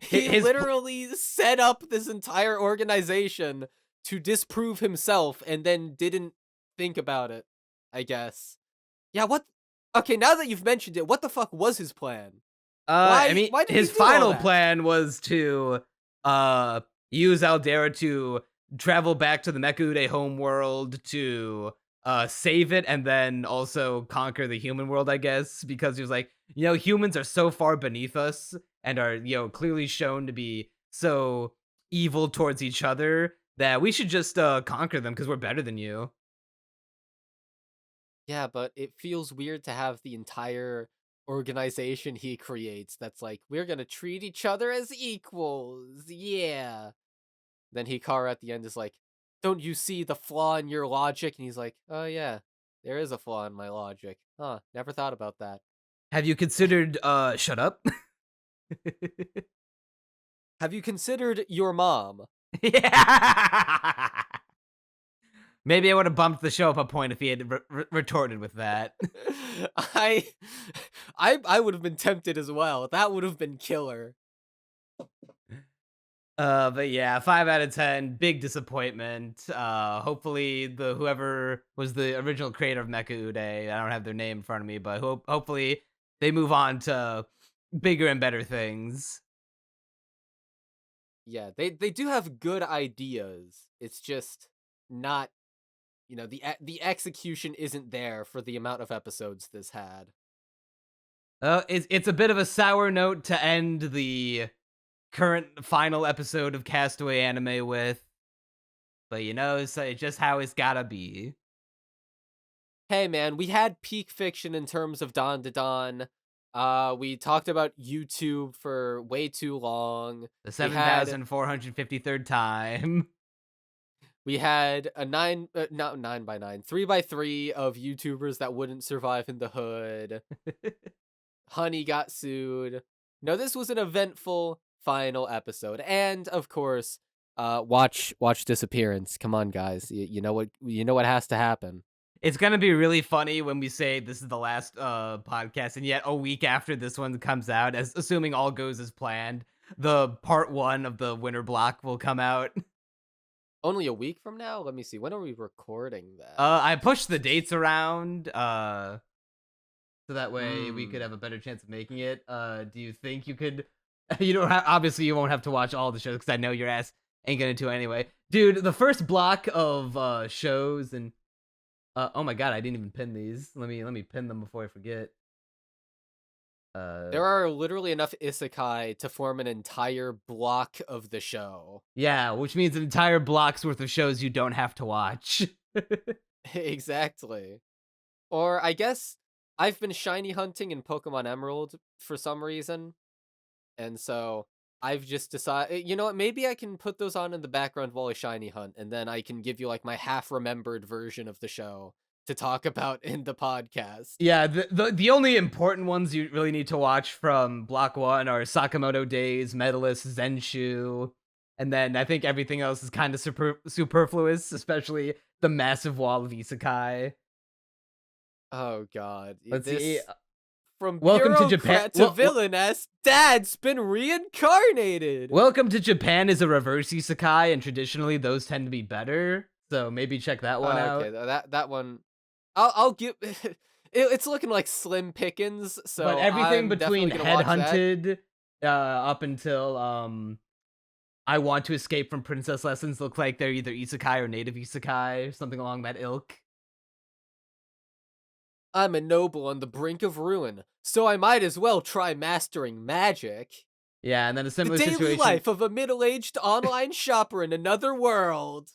he His literally set up this entire organization to disprove himself and then didn't think about it, I guess. Yeah, what? Okay, now that you've mentioned it, what the fuck was his plan? I Why mean, why did he his do all final that? plan was to use Aldera to travel back to the Mecha-Ude homeworld to save it, and then also conquer the human world, I guess, because he was like, humans are so far beneath us and are, clearly shown to be so evil towards each other that we should just conquer them because we're better than you. Yeah, but it feels weird to have the entire organization he creates that's like, we're gonna treat each other as equals, yeah. Then Hikaru at the end is like, don't you see the flaw in your logic? And he's like, oh yeah, there is a flaw in my logic. Huh, never thought about that. Have you considered shut up? Have you considered your mom? Yeah. Maybe I would have bumped the show up a point if he had retorted with that. I would have been tempted as well. That would have been killer. But yeah, 5 out of 10, big disappointment. Hopefully whoever was the original creator of Mecha-Ude, I don't have their name in front of me, but hopefully they move on to bigger and better things. Yeah, they do have good ideas. It's just not, the execution isn't there for the amount of episodes this had. It's a bit of a sour note to end the current final episode of Castaway anime with, but so it's just how it's gotta be. Hey man, we had peak fiction in terms of Dandadan. We talked about YouTube for way too long. The 7,453rd time. We had a 3x3 of YouTubers that wouldn't survive in the hood. Honey got sued. No, this was an eventful final episode, and of course, watch Disappearance. Come on, guys, you know what has to happen. It's gonna be really funny when we say this is the last podcast, and yet a week after this one comes out, assuming all goes as planned, the part 1 of the winter block will come out. Only a week from now? Let me see. When are we recording that? I pushed the dates around, so that way we could have a better chance of making it. Do you think you could? Obviously you won't have to watch all the shows because I know your ass ain't gonna do it anyway, dude. The first block of shows and oh my god, I didn't even pin these. Let me pin them before I forget. There are literally enough isekai to form an entire block of the show. Yeah, which means an entire block's worth of shows you don't have to watch. Exactly. Or I guess I've been shiny hunting in Pokemon Emerald for some reason. And so I've just decided, you know what, maybe I can put those on in the background while I shiny hunt, and then I can give you like my half-remembered version of the show to talk about in the podcast. Yeah, the only important ones you really need to watch from Block 1 are Sakamoto Days, Medalist, Zenshu, and then I think everything else is kind of superfluous, especially the massive wall of isekai. Oh god. Let's see. From Welcome to Japan to villainess, Dad's been reincarnated. Welcome to Japan is a reverse isekai, and traditionally those tend to be better. So maybe check that one out. Okay, that one, I'll give. It's looking like slim pickings. So, but everything I'm between Headhunted up until I Want to Escape from Princess Lessons look like they're either isekai or native isekai, or something along that ilk. I'm a noble on the brink of ruin, so I might as well try mastering magic. Yeah, and then a similar situation. The daily situation. life of a middle-aged online shopper in another world.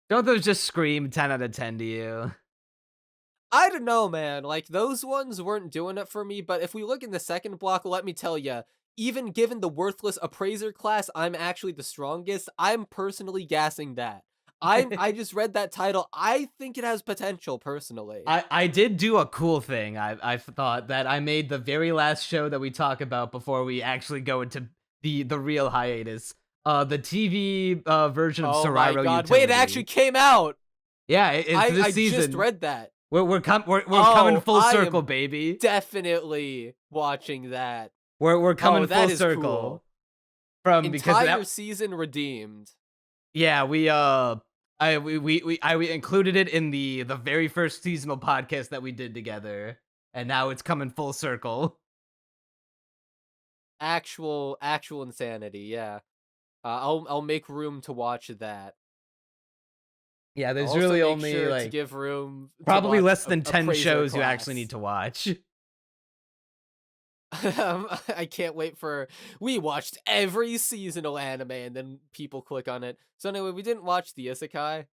Don't those just scream 10 out of 10 to you? I don't know, man. Like, those ones weren't doing it for me, but if we look in the second block, let me tell you, even given the worthless appraiser class, I'm actually the strongest. I'm personally gassing that. I just read that title. I think it has potential, personally. I did do a cool thing. I thought that I made the very last show that we talk about before we actually go into the real hiatus. The TV version of Sarairo Utility. Wait, it actually came out! Yeah, it's this season. I just read that. We're coming full circle, baby. Definitely watching that. We're coming full circle. Cool. From entire season redeemed. Yeah, we included it in the very first seasonal podcast that we did together, and now it's coming full circle. Actual insanity, yeah. I'll make room to watch that. Yeah, there's I'll also really make only sure to like give room to probably watch less than 10 Appraiser shows you Class. actually need to watch. I can't wait for. We watched every seasonal anime, and then people click on it. So anyway, we didn't watch the Isekai.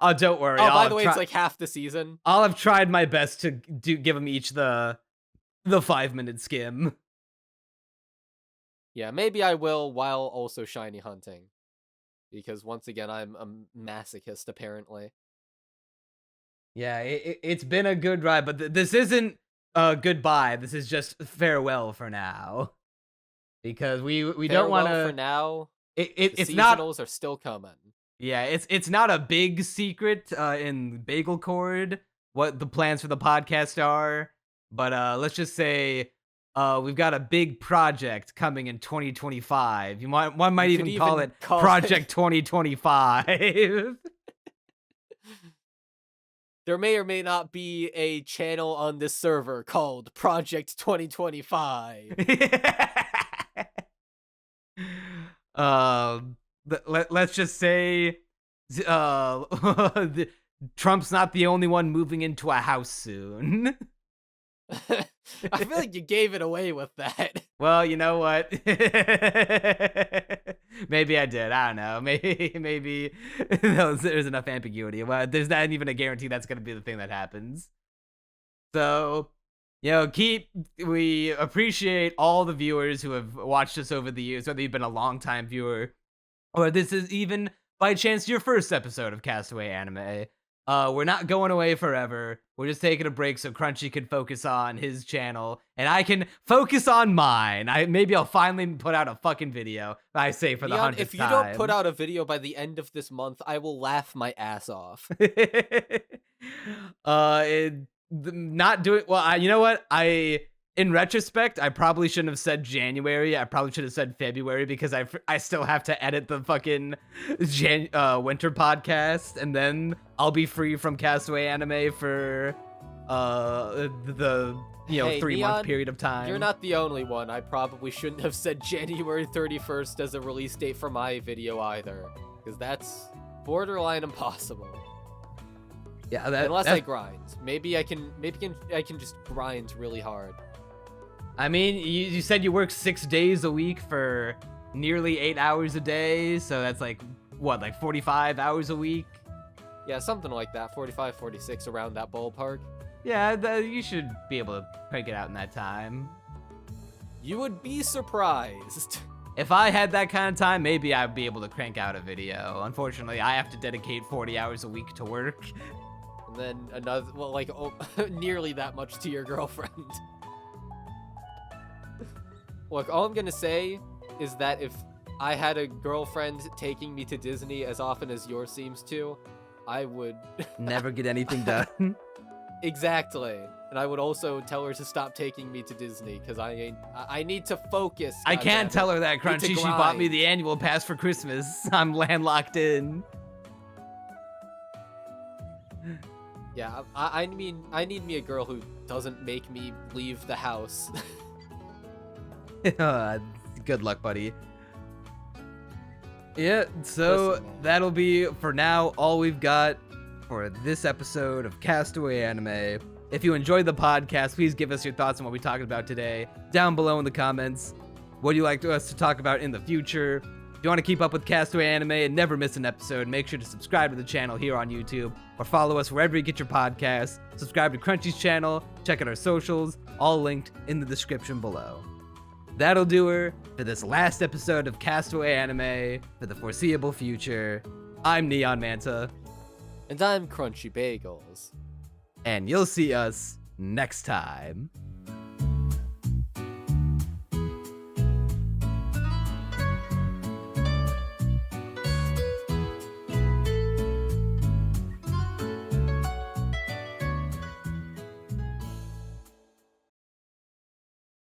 Oh, don't worry. Oh, by the way, it's like half the season. I'll have tried my best to give them each the 5-minute skim. Yeah, maybe I will while also shiny hunting, because once again, I'm a masochist apparently. Yeah, it's been a good ride, but this isn't goodbye. This is just farewell for now, because we don't want to. For now. It's seasonals not. Are still coming. Yeah, it's not a big secret in Bagel Cord what the plans for the podcast are, but let's just say we've got a big project coming in 2025. One might even call it Project 2025. There may or may not be a channel on this server called Project 2025. Let's just say Trump's not the only one moving into a house soon. I feel like you gave it away with that. Well, you know what? Maybe I did. I don't know. Maybe there's enough ambiguity. Well, there's not even a guarantee that's going to be the thing that happens. So, we appreciate all the viewers who have watched us over the years, whether you've been a long-time viewer or this is even by chance your first episode of Castaway Anime. We're not going away forever. We're just taking a break so Crunchy can focus on his channel and I can focus on mine. Maybe I'll finally put out a fucking video. I say for the 100th time. If you don't put out a video by the end of this month, I will laugh my ass off. Not doing well. You know what? In retrospect, I probably shouldn't have said January. I probably should have said February because I still have to edit the fucking winter podcast, and then I'll be free from Castaway Anime for the 3-month period of time. You're not the only one. I probably shouldn't have said January 31st as a release date for my video either, because that's borderline impossible. Yeah, unless I grind. Maybe I can just grind really hard. I mean, you said you work 6 days a week for nearly 8 hours a day, so that's like 45 hours a week? Yeah, something like that. 45, 46, around that ballpark. Yeah, you should be able to crank it out in that time. You would be surprised. If I had that kind of time, maybe I'd be able to crank out a video. Unfortunately, I have to dedicate 40 hours a week to work. And then another, nearly that much to your girlfriend. Look, all I'm gonna say is that if I had a girlfriend taking me to Disney as often as yours seems to, I would never get anything done. Exactly. And I would also tell her to stop taking me to Disney because I need to focus. I can't tell her that, Crunchy. She bought me the annual pass for Christmas. I'm landlocked in. Yeah, I mean, I need me a girl who doesn't make me leave the house. Good luck, buddy. Yeah, so that'll be, for now, all we've got for this episode of Castaway Anime. If you enjoyed the podcast, please give us your thoughts on what we talked about today down below in the comments. What do you like us to talk about in the future? If you want to keep up with Castaway Anime and never miss an episode, make sure to subscribe to the channel here on YouTube or follow us wherever you get your podcasts. Subscribe to Crunchy's channel, check out our socials, all linked in the description below. That'll do her for this last episode of Castaway Anime for the foreseeable future. I'm Neon Manta. And I'm Crunchy Bagels. And you'll see us next time.